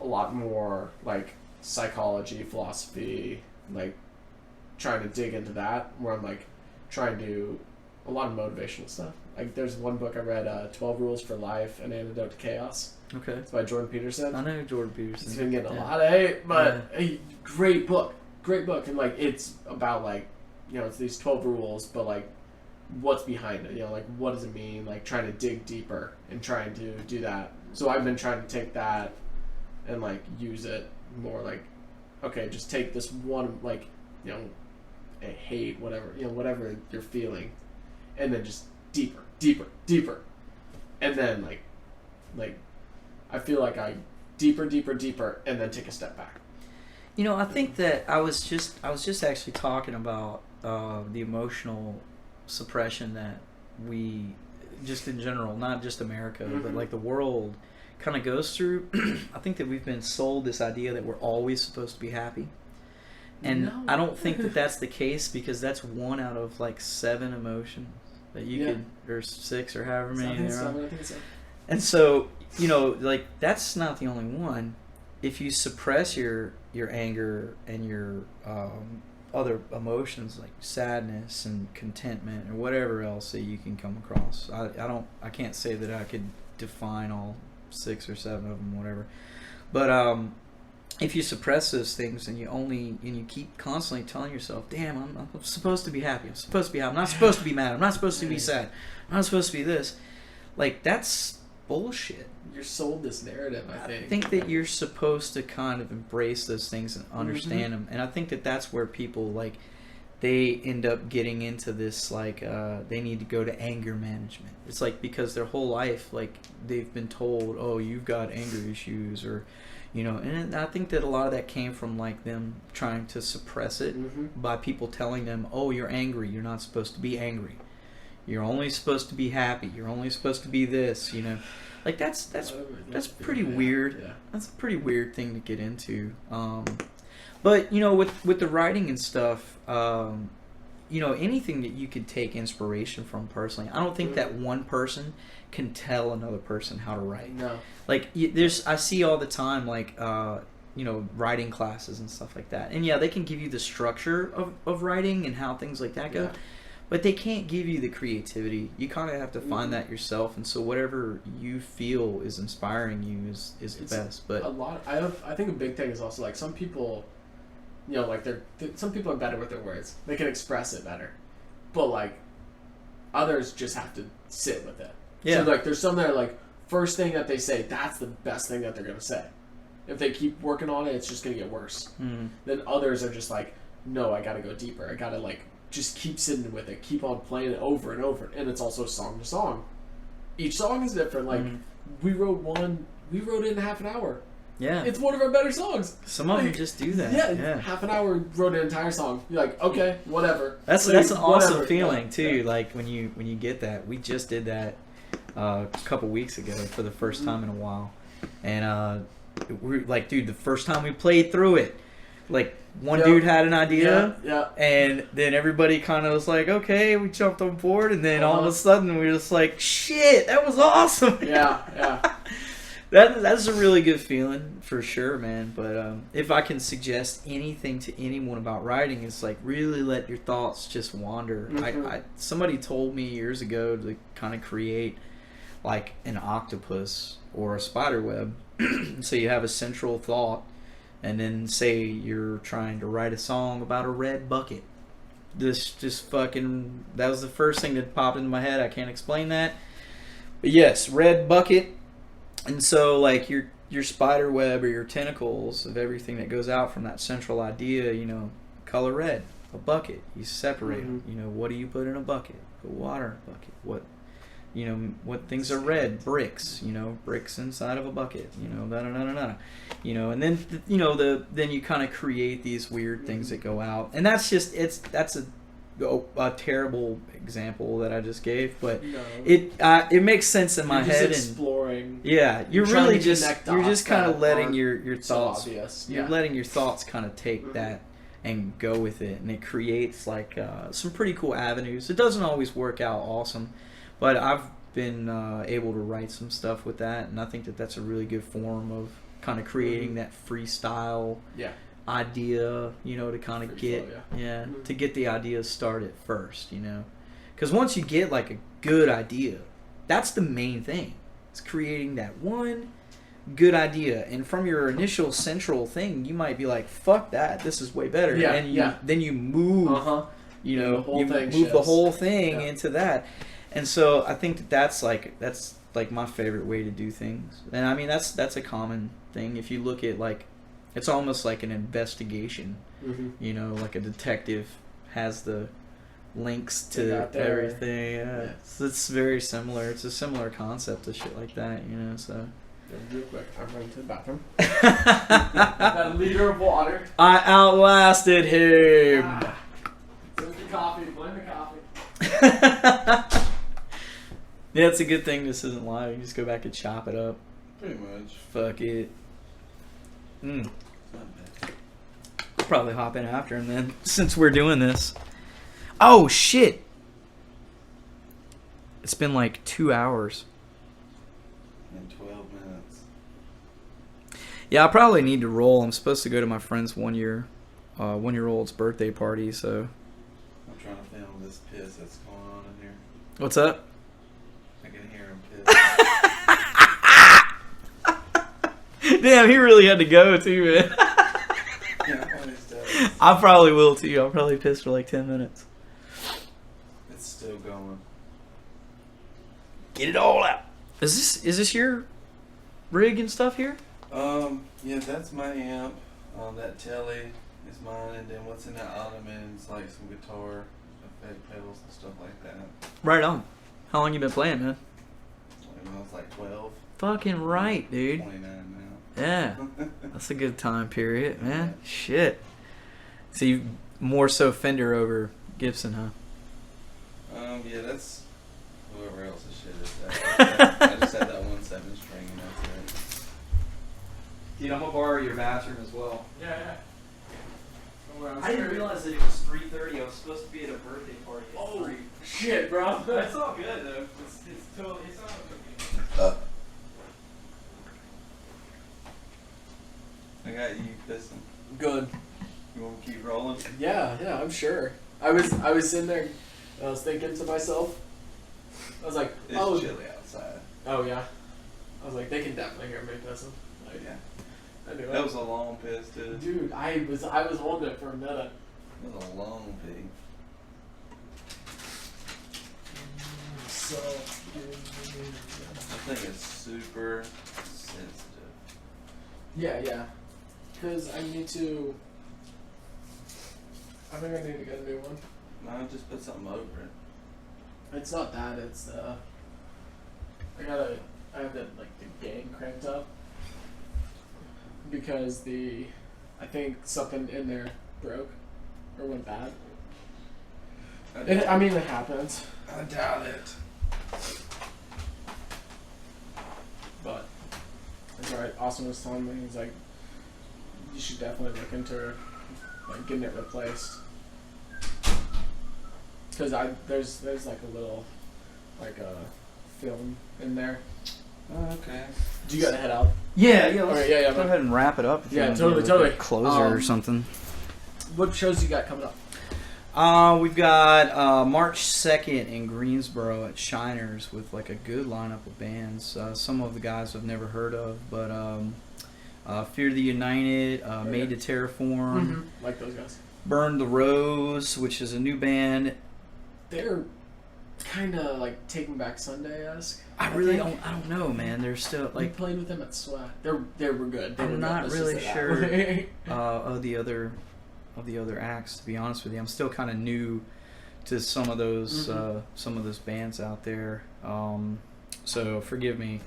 a lot more like psychology, philosophy, like trying to dig into that. Where I'm like trying to do a lot of motivational stuff. Like there's one book I read, 12 Rules for Life: An Antidote to Chaos. Okay. It's by Jordan Peterson. I know Jordan Peterson. He's been getting a lot of hate, but great book. And like it's about like, you know, it's these 12 rules, but like what's behind it, you know, like what does it mean, like trying to dig deeper and trying to do that. So I've been trying to take that and like use it more, like, okay, just take this one, like, you know, a hate, whatever, you know, whatever you're feeling, and then just deeper, and then like I feel like I deeper, and then take a step back. You know, I think that I was just actually talking about the emotional suppression that we, just in general, not just America, but like the world kind of goes through. I think that we've been sold this idea that we're always supposed to be happy. And No. I don't think that that's the case, because that's one out of like 7 emotions that you could, or 6 or however many there are. I think so. And so, you know, like that's not the only one. If you suppress your anger and your other emotions like sadness and contentment or whatever else that you can come across, I can't say that I could define all 6 or 7 of them, whatever. But if you suppress those things and you keep constantly telling yourself, damn, I'm supposed to be happy, I'm supposed to be happy, I'm not supposed to be mad, I'm not supposed to be sad, I'm not supposed to be this, like that's bullshit. You're sold this narrative, I think. I think that you're supposed to kind of embrace those things and understand them, and I think that that's where people like they end up getting into this like they need to go to anger management. It's like because their whole life like they've been told, oh, you've got anger issues, or you know, and I think that a lot of that came from like them trying to suppress it by people telling them, oh, you're angry, you're not supposed to be angry, you're only supposed to be happy, you're only supposed to be this, you know. Like that's pretty weird. Yeah. That's a pretty weird thing to get into. But you know, with the writing and stuff, you know, anything that you could take inspiration from personally, I don't think that one person can tell another person how to write. No. Like I see all the time like you know, writing classes and stuff like that, and yeah, they can give you the structure of writing and how things like that go. Yeah. But they can't give you the creativity. You kind of have to find that yourself, and so whatever you feel is inspiring you is the best. But a lot, I think a big thing is also like some people, you know, like some people are better with their words. They can express it better, but like others just have to sit with it. Yeah. So like there's some that are like first thing that they say, that's the best thing that they're gonna say. If they keep working on it, it's just gonna get worse. Then others are just like, no, I gotta go deeper. I gotta like just keep sitting with it, keep on playing it over and over. And it's also song to song. Each song is different. Like we wrote it in half an hour. yeah, It's one of our better songs. some of them just do that. Yeah, half an hour wrote an entire song. You're like, okay, whatever. That's Like, an awesome whatever. feeling too. Yeah. Like when you get that. We just did that a couple weeks ago for the first time in a while, and we're like, dude, the first time we played through it, like one dude had an idea, Yeah. and then everybody kind of was like, okay, we jumped on board, and then all of a sudden we were just like, shit, that was awesome. Yeah. That's a really good feeling for sure, man. But if I can suggest anything to anyone about writing, it's like really let your thoughts just wander. Mhm. Somebody told me years ago to kind of create like an octopus or a spider web. So you have a central thought, and then say you're trying to write a song about a red bucket. This just fucking, that was the first thing that popped into my head. I can't explain that. But yes, red bucket. And so like your spider web or your tentacles of everything that goes out from that central idea, you know, color red, a bucket. You separate them. Mhm. You know, what do you put in a bucket? Put water in a bucket. What, you know, what things are red? Bricks. You know, bricks inside of a bucket. You know, da da da da da. You know, and then you know then you kind of create these weird things that go out, and that's a terrible example that I just gave, but No. it makes sense in my You're just head, and exploring. yeah, you're trying really to just connect you're dots just kind that of letting aren't your so thoughts obvious. you're Yeah. letting your thoughts kind of take Mhm. that and go with it, and it creates like some pretty cool avenues. It doesn't always work out awesome, but I've been able to write some stuff with that, and I think that that's a really good form of kind of creating Mhm. that freestyle Yeah. idea, you know, to kind of Free get flow, Mhm. to get the idea started first, you know, because once you get like a good idea, that's the main thing. It's creating that one good idea, and from your initial central thing, you might be like, "Fuck that! This is way better." Yeah, and yeah. then you move, Uh-huh. you And know, the whole you thing move the shifts. whole thing Yeah. into that. And so I think that that's like my favorite way to do things. And I mean that's a common thing. If you look at like, it's almost like an investigation. Mhm. You know, like a detective has the links They to got their- everything. Yeah. yeah. So it's very similar. It's a similar concept to shit like that. You know, so. Real quick, I'm running to the bathroom. That liter of water. I outlasted him. Ah. So the coffee. Blame the coffee. Yeah, it's a good thing this isn't live. You just go back and chop it up. Pretty much. Fuck it. Not bad. We'll probably hop in after him then, since we're doing this. Oh shit! It's been like 2 hours. In 12 minutes. Yeah, I probably need to roll. I'm supposed to go to my friend's 1-year-old's birthday party. So, I'm trying to film this piss that's going on in here. what's up? I can hear him piss. Damn, he really had to go too, man. Yeah, I always does. I probably will too. I'll probably piss for like 10 minutes. It's still going. Get it all out. Is this your rig and stuff here? Yeah, that's my amp. That telly is mine, and then what's in that ottoman is like some guitar effect pedals and stuff like that. Right on. How long you been playing, man? When I was like 12, Fucking right, dude. 29 Yeah, now. that's a good time period, man. Shit. So you more so Fender over Gibson, huh? Yeah, that's whoever else's shit is that. I just had that 1 7-string, and that's it. Dude, I'm gonna borrow your bathroom as well. Yeah. I didn't realize that it was 3:30. I was supposed to be at a birthday party at Oh 3. shit, bro. That's all good though. It's totally it's not I got you pissing. Good. You want to keep rolling? Yeah, I'm sure. I was sitting there. I was thinking to myself. I was like, It's oh, chilly outside. oh yeah. I was like, they can definitely hear me pissing. Like, Yeah. I knew That it. was a long piss, too. Dude, I was holding it for a minute. It was a long pee. So. I think it's super sensitive. Yeah. Because I need to. I think I need to get a new one. No, just put something over it. It's not that. It's I have the gain cranked up because I think something in there broke or went bad. It happens, I doubt it. but it's alright. Austin was telling me, he's like, you should definitely look into like getting it replaced. Cause there's like a little like a film in there Oh, okay. Do you got to head out? Yeah, Alright, yeah, go ahead and wrap it up. If you Yeah, wanna totally, do a totally. Closer or something. What shows you got coming up? We've got March 2nd in Greensboro at Shiners with like a good lineup of bands. Some of the guys I've never heard of, but Fear the United, Made to Terraform, Like those guys. Burn the Rose, which is a new band. They're kind of like Taking Back Sunday-esque. I don't know, man. They're still We like played with them at SWAT. They were good. I'm not really sure Way. of the other acts. To be honest with you, I'm still kind of new to some of those bands out there. So forgive me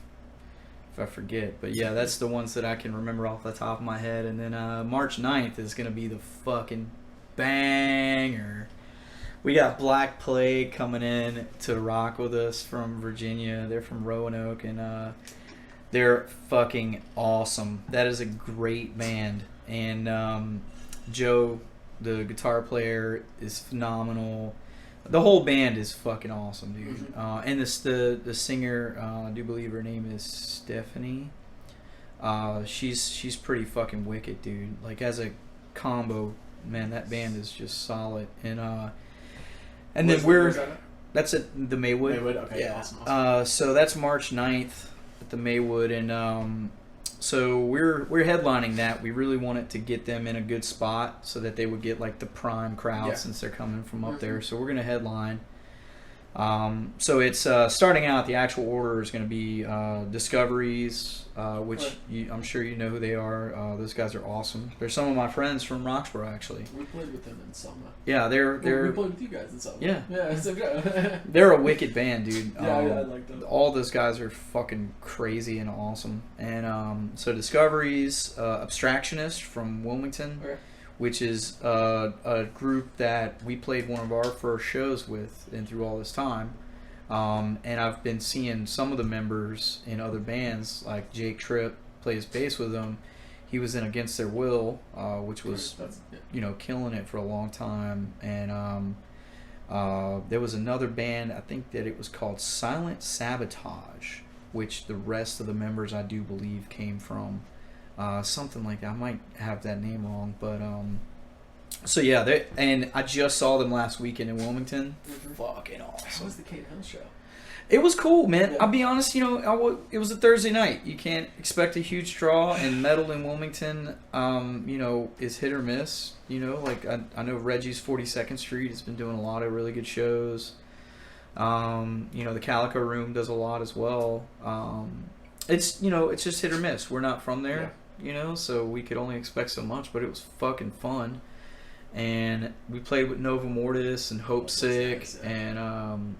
if I forget, but yeah, that's the ones that I can remember off the top of my head. And then March 9th is gonna be the fucking banger. We got Black Plague coming in to rock with us from Virginia. They're from Roanoke, and they're fucking awesome. That is a great band. And Joe, the guitar player, is phenomenal. The whole band is fucking awesome, dude. And the singer, I do believe her name is Stephanie. She's pretty fucking wicked, dude. Like, as a combo, man, that band is just solid. And then that's at the Maywood. Maywood, okay, Yeah. awesome. So that's March 9th at the Maywood, and so we're headlining that. We really wanted to get them in a good spot so that they would get like the prime crowd since they're coming from up there. So we're gonna headline. So it's starting out. The actual order is going to be Discoveries, which I'm sure you know who they are. Those guys are awesome. They're some of my friends from Roxborough, actually. We played with them in Selma. Yeah, We played with you guys in Selma. Yeah. It's okay. they're a wicked band, dude. Yeah, I like them. All those guys are fucking crazy and awesome. And so Discoveries, Abstractionist from Wilmington. Okay. Which is a group that we played one of our first shows with and through all this time. And I've been seeing some of the members in other bands, like Jake Tripp plays bass with them. He was in Against Their Will, which was, killing it for a long time. And there was another band, I think that it was called Silent Sabotage, which the rest of the members, I do believe, came from. Something like that. I might have that name wrong, but so yeah, and I just saw them last weekend in Wilmington. Fucking awesome. How was the Kate Hill show? It was cool, man. Yeah. I'll be honest, it was a Thursday night. You can't expect a huge draw, and metal in Wilmington, is hit or miss. Like I know Reggie's 42nd Street has been doing a lot of really good shows. The Calico Room does a lot as well. It's just hit or miss. We're not from there. So we could only expect so much, but it was fucking fun. And we played with Nova Mortis and Hope Sick, nice, and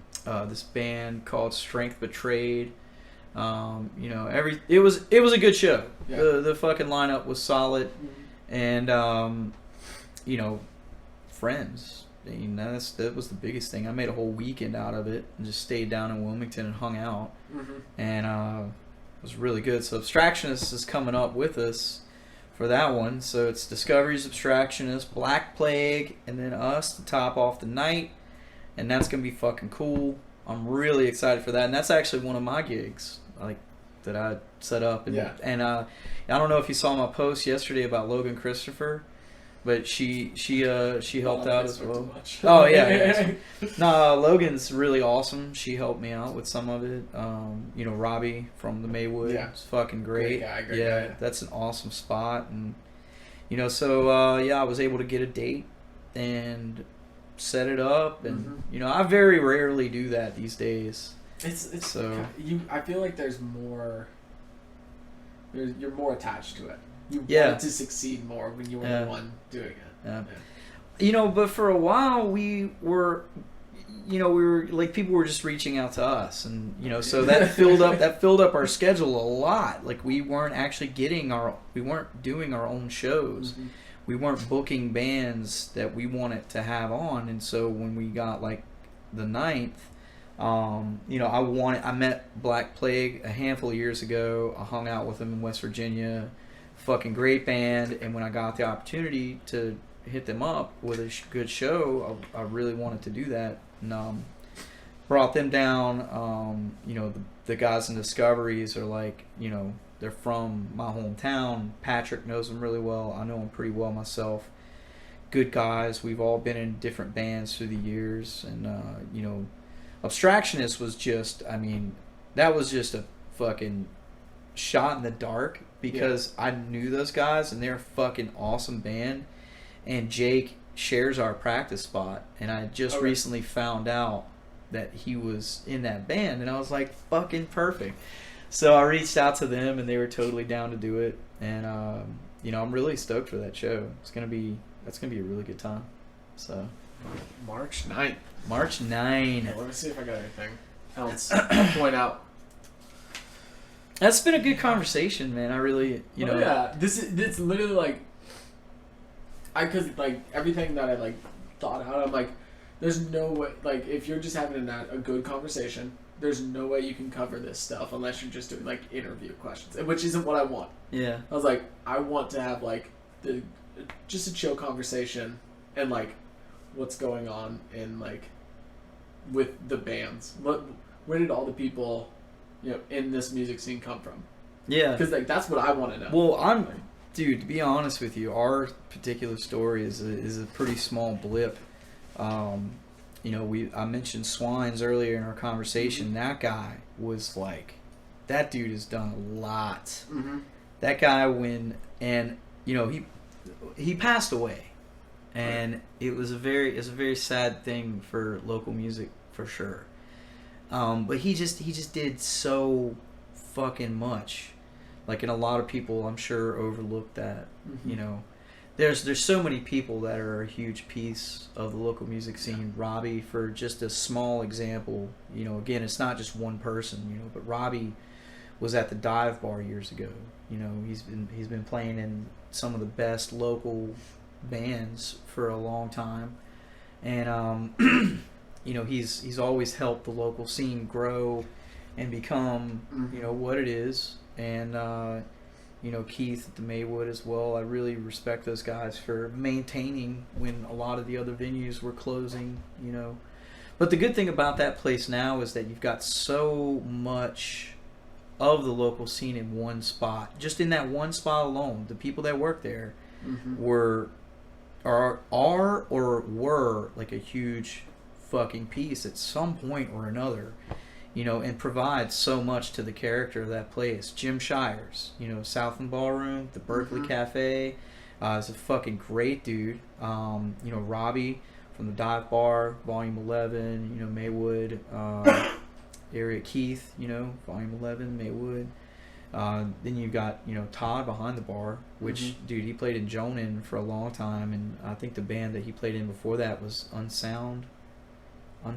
this band called Strength Betrayed. It was a good show. Yeah. The fucking lineup was solid, and friends. That was the biggest thing. I made a whole weekend out of it and just stayed down in Wilmington and hung out, and it was really good. So Abstractionist is coming up with us for that one. So it's Discoveries, Abstractionist, Black Plague, and then us to top off the night. And that's going to be fucking cool. I'm really excited for that. And that's actually one of my gigs that I set up. And I don't know if you saw my post yesterday about Logan Christopher, but she helped out as well. Oh yeah. No, Logan's really awesome. She helped me out with some of it. Robbie from the Maywood. Yeah. It's fucking great. Great guy. That's an awesome spot, and I was able to get a date and set it up, and I very rarely do that these days. It's so I feel like there's more. You're more attached to it. You want it to succeed more when you were the one doing it. Yeah. But for a while we were like, people were just reaching out to us, and so that filled up our schedule a lot. Like, we weren't actually we weren't doing our own shows. We weren't booking bands that we wanted to have on, and so when we got like the 9th, I met Black Plague a handful of years ago. I hung out with them in West Virginia. Fucking great band, and when I got the opportunity to hit them up with a good show, I really wanted to do that, and brought them down. the guys in Discoveries are like, you know, they're from my hometown. Patrick knows them really well. I know them pretty well myself. Good guys. We've all been in different bands through the years. And, you know, Abstractionist was just, I mean, that was just a fucking shot in the dark because I knew those guys and they're a fucking awesome band. And Jake shares our practice spot. And I just recently found out that he was in that band. And I was like, fucking perfect. So I reached out to them, and they were totally down to do it. And you know, I'm really stoked for that show. That's gonna be a really good time. So March 9th. March 9. Let me see if I got anything else to point out. That's been a good conversation, man. I really, you know. Yeah, it's literally like, cause like everything that I like thought out, I'm like, there's no way. Like, if you're just having a good conversation, there's no way you can cover this stuff unless you're just doing like interview questions, which isn't what I want. Yeah. I was like, I want to have like just a chill conversation and like what's going on in like with the bands. Where did all the people, you know, in this music scene come from? Yeah. Because like that's what I want to know. Well, dude, to be honest with you, our particular story is a pretty small blip. You know, I mentioned Swines earlier in our conversation. Mm-hmm. That guy was like, that dude has done a lot. Mm-hmm. That guy and you know, he passed away, and it was a very sad thing for local music for sure. But he just did so fucking much, like, and a lot of people I'm sure overlooked that. Mm-hmm. You know. There's so many people that are a huge piece of the local music scene. Robbie, for just a small example, you know, again, it's not just one person, you know, but Robbie was at the Dive Bar years ago. You know, he's been playing in some of the best local bands for a long time, and you know, he's always helped the local scene grow and become, you know, what it is. And you know, Keith at the Maywood as well. I really respect those guys for maintaining when a lot of the other venues were closing, you know. But the good thing about that place now is that you've got so much of the local scene in one spot. Just in that one spot alone, the people that work there were like a huge fucking piece at some point or another. You know, and provides so much to the character of that place. Jim Shires, you know, Southland Ballroom, the Berkeley Cafe, is a fucking great dude. You know, Robbie from the Dive Bar, Volume 11, you know, Maywood, area Keith, you know, Volume 11, Maywood. Then you got, you know, Todd behind the bar, which, dude, he played in Jonan for a long time, and I think the band that he played in before that was Unsane, I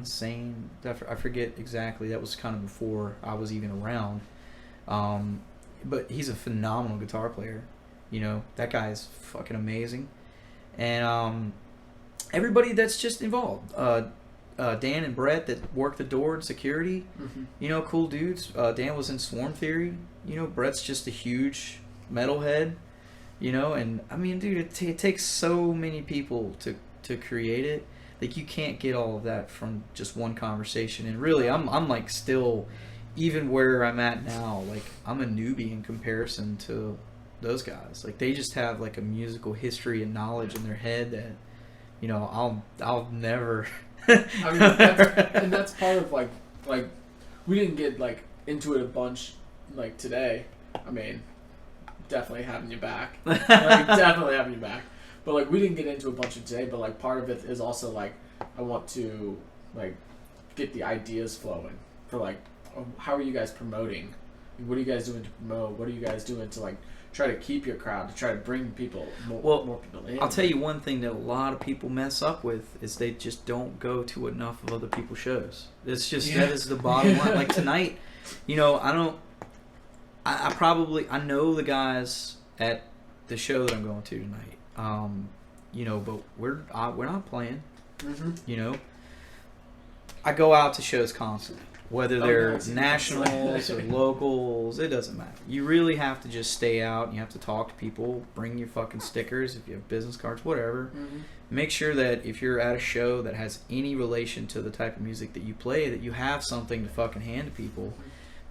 forget exactly. That was kind of before I was even around. But he's a phenomenal guitar player. You know, that guy is fucking amazing. And everybody that's just involved. Dan and Brett that work the door and security. You know, cool dudes. Dan was in Swarm Theory. You know, Brett's just a huge metalhead. You know, and I mean, dude, it takes so many people to create it. Like, you can't get all of that from just one conversation. And really, I'm like still, even where I'm at now, like, I'm a newbie in comparison to those guys. Like, they just have like a musical history and knowledge in their head that, you know, I'll never. I mean, that's part of like we didn't get like into it a bunch like today. I mean, definitely having you back. Like, definitely having you back. But, like, we didn't get into a bunch of today, but, like, part of it is also, like, I want to, like, get the ideas flowing for, like, how are you guys promoting? What are you guys doing to promote? What are you guys doing to, like, try to keep your crowd, to try to bring people, more people in? I'll tell you one thing that a lot of people mess up with is they just don't go to enough of other people's shows. It's just, that is the bottom line. Like, tonight, you know, I know the guys at the show that I'm going to tonight. You know, but we're not playing. You know, I go out to shows constantly, whether they're nationals or locals. It doesn't matter. You really have to just stay out. And you have to talk to people. Bring your fucking stickers if you have business cards, whatever. Make sure that if you're at a show that has any relation to the type of music that you play, that you have something to fucking hand to people.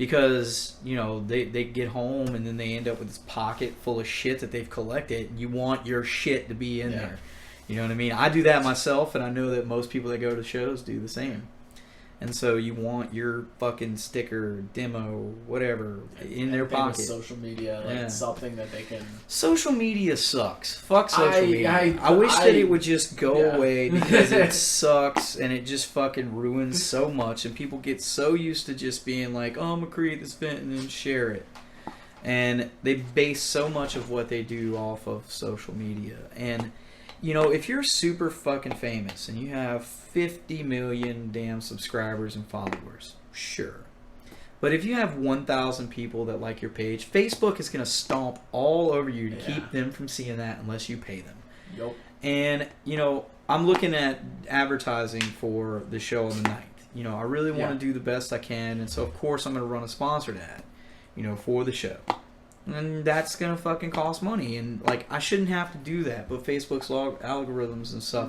because they get home and then they end up with this pocket full of shit that they've collected. You want your shit to be in there. You know what I mean? I do that myself, and I know that most people that go to shows do the same. And so you want your fucking sticker, demo, whatever, in their pocket. Social media, something that they can... Social media sucks. Fuck social media. I wish that it would just go away, because it sucks, and it just fucking ruins so much, and people get so used to just being like, oh, I'm going to create this event and then share it. And they base so much of what they do off of social media. And... if you're super fucking famous and you have 50 million damn subscribers and followers, sure. But if you have 1,000 people that like your page, Facebook is going to stomp all over you to keep them from seeing that unless you pay them. Yep. And, I'm looking at advertising for the show on the 9th. I really want to do the best I can. And so, of course, I'm going to run a sponsored ad, for the show. And that's going to fucking cost money. And, I shouldn't have to do that. But Facebook's algorithms and stuff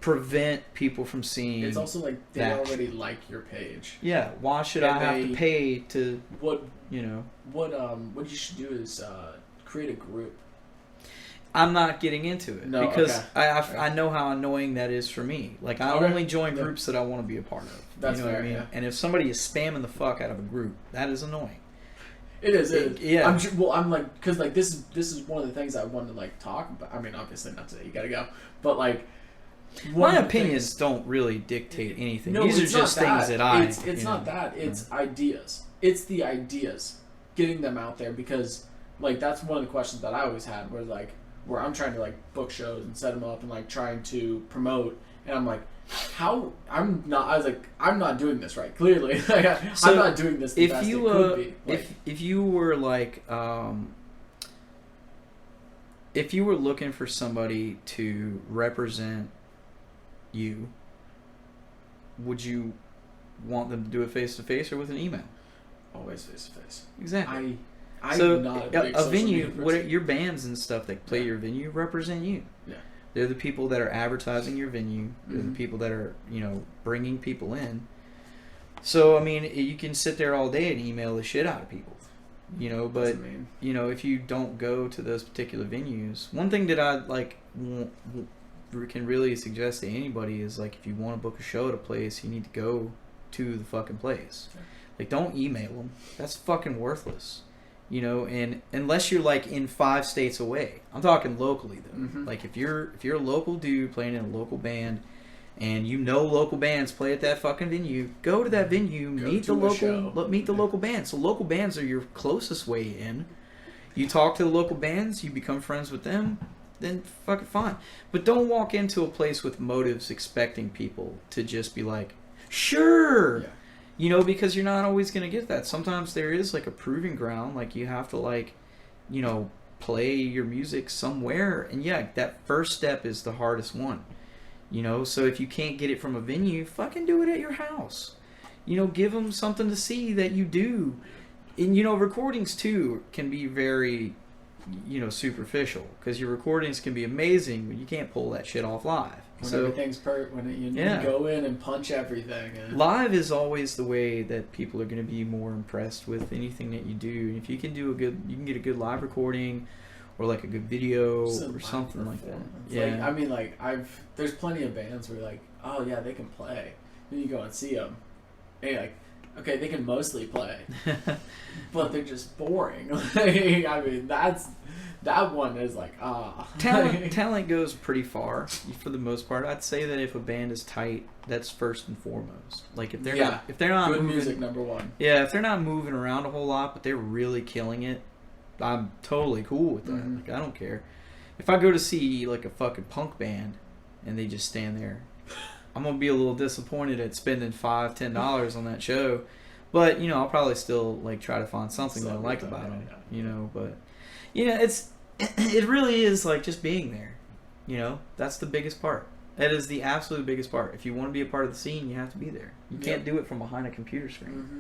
prevent people from seeing. It's also they already like your page. Yeah. Why should I have to pay to, What you should do is create a group. I'm not getting into it. No, because okay. I know how annoying that is for me. I only join groups that I want to be a part of. That's you know fair, what I mean? yeah. And if somebody is spamming the fuck out of a group, that is annoying. It is. Yeah. Because this is one of the things I wanted to talk about. I mean, obviously not today. You gotta go. But my opinions don't really dictate anything. No, these are just things that I. It's not that. It's ideas. It's the ideas, getting them out there, because that's one of the questions that I always had, where I'm trying to book shows and set them up and trying to promote, and I'm I'm not doing this right. Clearly, I'm not doing this the best it could be. If you were if you were looking for somebody to represent you, would you want them to do it face to face or with an email? Always face to face. Exactly. I'm so not a big a venue, social media person. your bands and stuff that play your venue represent you. Yeah. They're the people that are advertising your venue. They're the people that are, bringing people in. So, I mean, you can sit there all day and email the shit out of people, but, if you don't go to those particular venues, one thing that I, can really suggest to anybody is, if you want to book a show at a place, you need to go to the fucking place. Don't email them. That's fucking worthless. And unless you're in 5 states away, I'm talking locally though. Mm-hmm. If you're a local dude playing in a local band, and local bands play at that fucking venue, go to that venue, meet the local bands. So local bands are your closest way in. You talk to the local bands, you become friends with them, then fucking fine. But don't walk into a place with motives expecting people to just be sure. Yeah. Because you're not always going to get that. Sometimes there is a proving ground. You have to play your music somewhere. And yeah, that first step is the hardest one. So if you can't get it from a venue, fucking do it at your house. Give them something to see that you do. And recordings too can be very, superficial. Because your recordings can be amazing, but you can't pull that shit off live. When everything's you go in and punch everything. Live is always the way that people are going to be more impressed with anything that you do. And if you can you can get a good live recording, or a good video or something like that. Yeah. There's plenty of bands where oh yeah, they can play. Then you go and see them, and you're okay, they can mostly play, but they're just boring. That one is Talent goes pretty far for the most part. I'd say that if a band is tight, that's first and foremost. If they're not good moving, music number one. Yeah, if they're not moving around a whole lot, but they're really killing it, I'm totally cool with that. Mm-hmm. I don't care. If I go to see a fucking punk band and they just stand there, I'm gonna be a little disappointed at spending $5-10 on that show. But I'll probably still try to find something that I like about them. But it really is just being there. That's the biggest part. That is the absolute biggest part. If you want to be a part of the scene, you have to be there. You can't do it from behind a computer screen. Mm-hmm.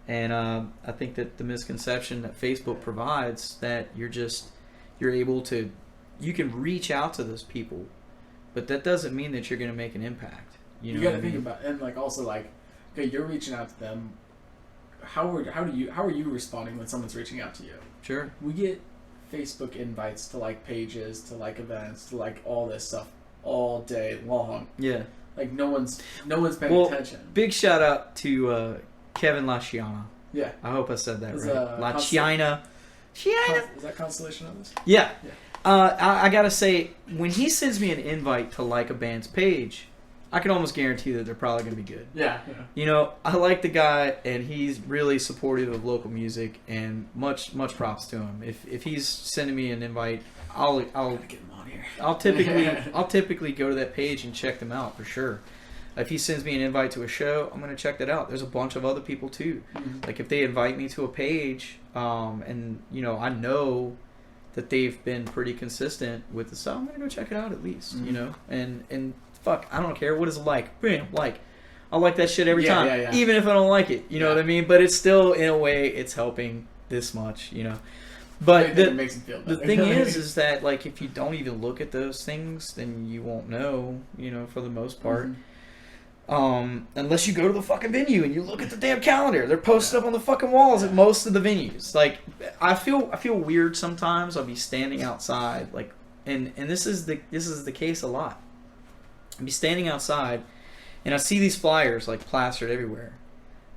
And I think that the misconception that Facebook provides, that you're able to, you can reach out to those people, but that doesn't mean that you're going to make an impact. You got to think about, and also okay, you're reaching out to them. how are you responding when someone's reaching out to you? Sure. We get Facebook invites to like pages, to like events, to like all this stuff all day long. Yeah. Like no one's paying attention. Big shout out to Kevin LaChiana. Yeah. I hope I said that Is, right. LaChiana. Is that Constellation of this? Yeah. Yeah. I gotta say, when he sends me an invite to like a band's page, I can almost guarantee that they're probably gonna be good. Yeah. You know, I like the guy, and he's really supportive of local music, and much props to him. If he's sending me an invite, I'll Get him on here. I'll typically go to that page and check them out for sure. If he sends me an invite to a show, I'm gonna check that out. There's a bunch of other people too. Mm-hmm. Like if they invite me to a page, and you know I know that they've been pretty consistent with the stuff, I'm gonna go check it out at least. Mm-hmm. You know, and fuck, I don't care what is it like. Bam, like. I like that shit every time, Yeah. even if I don't like it. You know what I mean? But it's still, in a way, it's helping this much. You know. But it makes him feel better. the thing is that like if you don't even look at those things, then you won't know. You know, for the most part. Mm-hmm. Unless you go to the fucking venue and you look at the damn calendar. They're posted up on the fucking walls at most of the venues. Like, I feel weird sometimes. I'll be standing outside, like, and this is the case a lot. I'll be standing outside, and I see these flyers like plastered everywhere,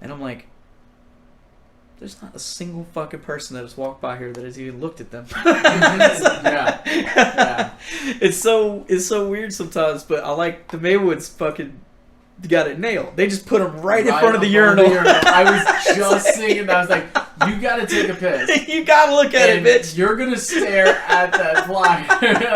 and I'm like, there's not a single fucking person that has walked by here that has even looked at them. Yeah. It's so weird sometimes, but I like the Maywoods fucking got it nailed. They just put them right in front of the urinal. I was just thinking that. I was like, you gotta take a piss. You gotta look at it, bitch. You're gonna stare at that flyer.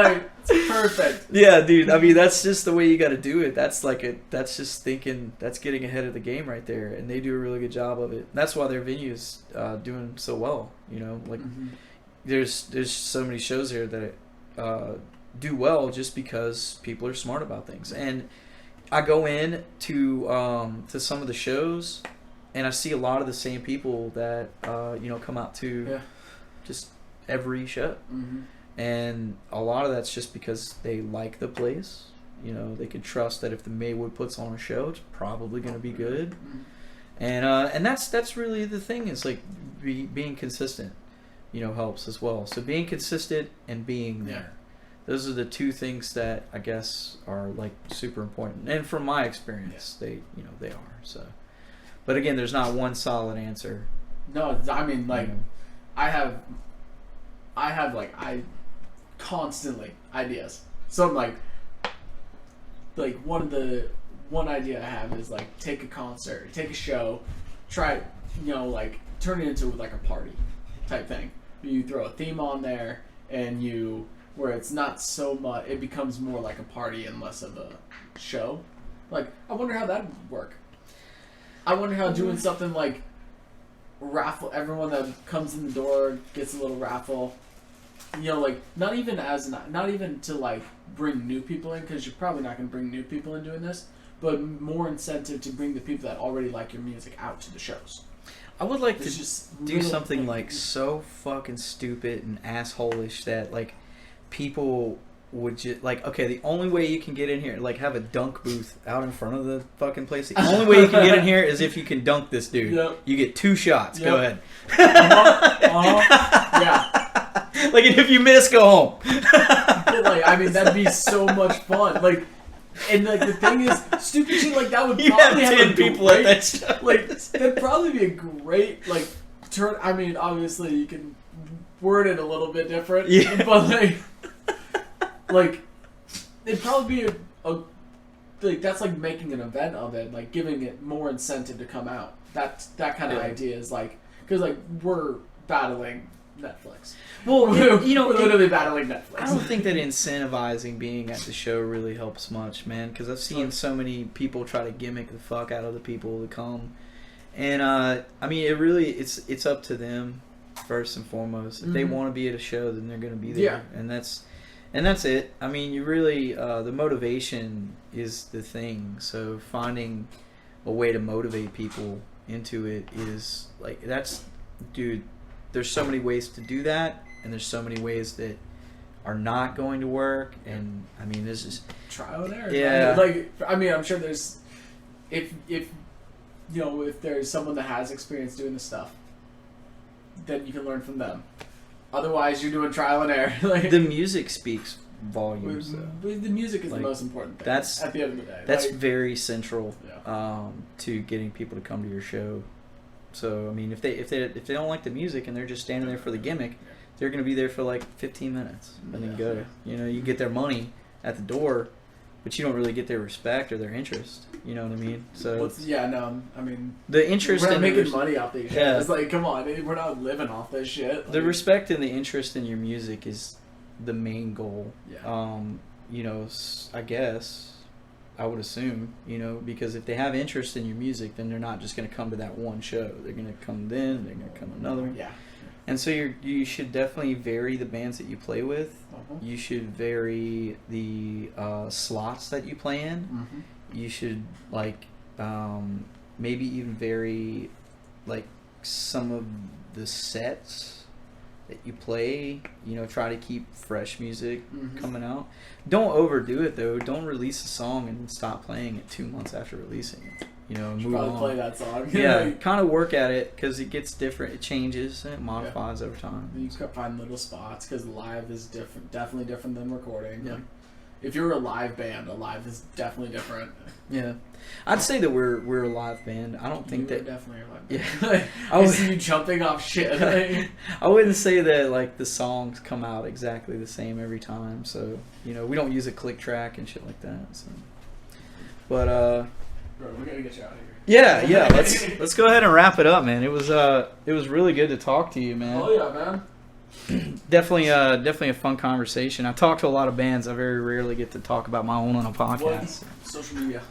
Like, it's perfect. Yeah, dude. I mean, that's just the way you gotta do it. That's that's just thinking, that's getting ahead of the game right there. And they do a really good job of it. That's why their venue's doing so well. You know, like there's so many shows here that do well just because people are smart about things. And I go in to some of the shows, and I see a lot of the same people that come out to just every show, and a lot of that's just because they like the place. You know, they can trust that if the Maywood puts on a show, it's probably going to be good, and that's really the thing. Is like being consistent, helps as well. So being consistent and being there. Those are the two things that I guess are like super important. And from my experience, they are. So, but again, there's not one solid answer. No, I mean like I have constantly ideas. So I'm like one idea I have is like take a concert, take a show, try like turn it into like a party type thing. You throw a theme on there and where it's not so much, it becomes more like a party and less of a show. Like, I wonder how that would work. I wonder how doing something like raffle, everyone that comes in the door gets a little raffle. Like, not even to like bring new people in, because you're probably not going to bring new people in doing this, but more incentive to bring the people that already like your music out to the shows. I would like to just do something like so fucking stupid and asshole-ish that like people would just like, okay, the only way you can get in here, like have a dunk booth out in front of the fucking place. The only way you can get in here is if you can dunk this dude. Yep. You get 2 shots. Yep. Go ahead. Yeah. Like, if you miss, go home. But like, I mean, that'd be so much fun. Like, and like the thing is, stupid shit like that would probably have 10 people at that show. Like, that'd probably be a great like turn. I mean, obviously you can word it a little bit different. Yeah. But like it'd probably be a like that's like making an event of it, like giving it more incentive to come out. That kind of idea is like, because like we're battling Netflix. Well, we're literally battling Netflix. I don't think that incentivizing being at the show really helps much, man, because I've seen so many people try to gimmick the fuck out of the people that come. And I mean, it's up to them first and foremost. If they want to be at a show, then they're going to be there. And that's it. I mean, you really the motivation is the thing. So finding a way to motivate people into it is like, dude, there's so many ways to do that, and there's so many ways that are not going to work. And I mean, this is trial and error. Yeah. Like, I mean, I'm sure there's if if there's someone that has experience doing this stuff, then you can learn from them. Otherwise, you're doing trial and error. Like, The music speaks volumes, though. the music is Like, the most important thing. that's- at the end of the day. That's Like, very central yeah. to getting people to come to your show. So I mean, if they don't like the music and they're just standing there for the gimmick, they're gonna be there for like 15 minutes and then Yeah. go. You get their money at the door, but you don't really get their respect or their interest. You know what I mean? So I mean, the interest we're not in making the, money off these shit. Yeah. It's like, come on, we're not living off this shit. the Like, respect and the interest in your music is the main goal. Yeah. I guess I would assume, because if they have interest in your music, then they're not just going to come to that one show. They're going to come then, they're going to come another. Yeah. And so you should definitely vary the bands that you play with. Uh-huh. You should vary the slots that you play in. Mm-hmm. You should maybe even vary some of the sets that you play. Try to keep fresh music Mhm. coming out. Don't overdo it though. Don't release a song and stop playing it 2 months after releasing it. Should Move probably on. play that song. Yeah, Like, kind of work at it because it gets different. It changes and it modifies over time. you can find little spots because live is different, definitely different than recording. Yeah. Like, if you're a live band, a live is definitely different. Yeah, I'd say that we're a live band. I don't think You that. definitely are live Yeah. band. Like, I I would- see you jumping off shit. Like, I wouldn't say that the songs come out exactly the same every time. So we don't use a click track and shit like that. So, but bro, we gotta get you out of here. yeah. Let's go ahead and wrap it up, man. It was really good to talk to you, man. Oh yeah, man. Definitely a fun conversation. I talk to a lot of bands. I very rarely get to talk about my own on a podcast. Social media.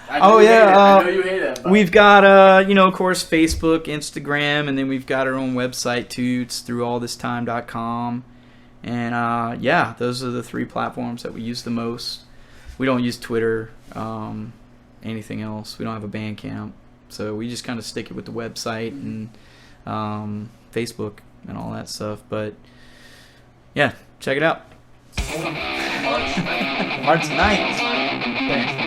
Oh, yeah, I know you hate it. But We've got of course, Facebook, Instagram, and then we've got our own website too. It's throughalldhistime.com. And those are the 3 platforms that we use the most. We don't use Twitter, anything else. We don't have a Bandcamp, so we just kind of stick it with the website and Facebook and all that stuff. But yeah, check it out. March 9th. Thanks.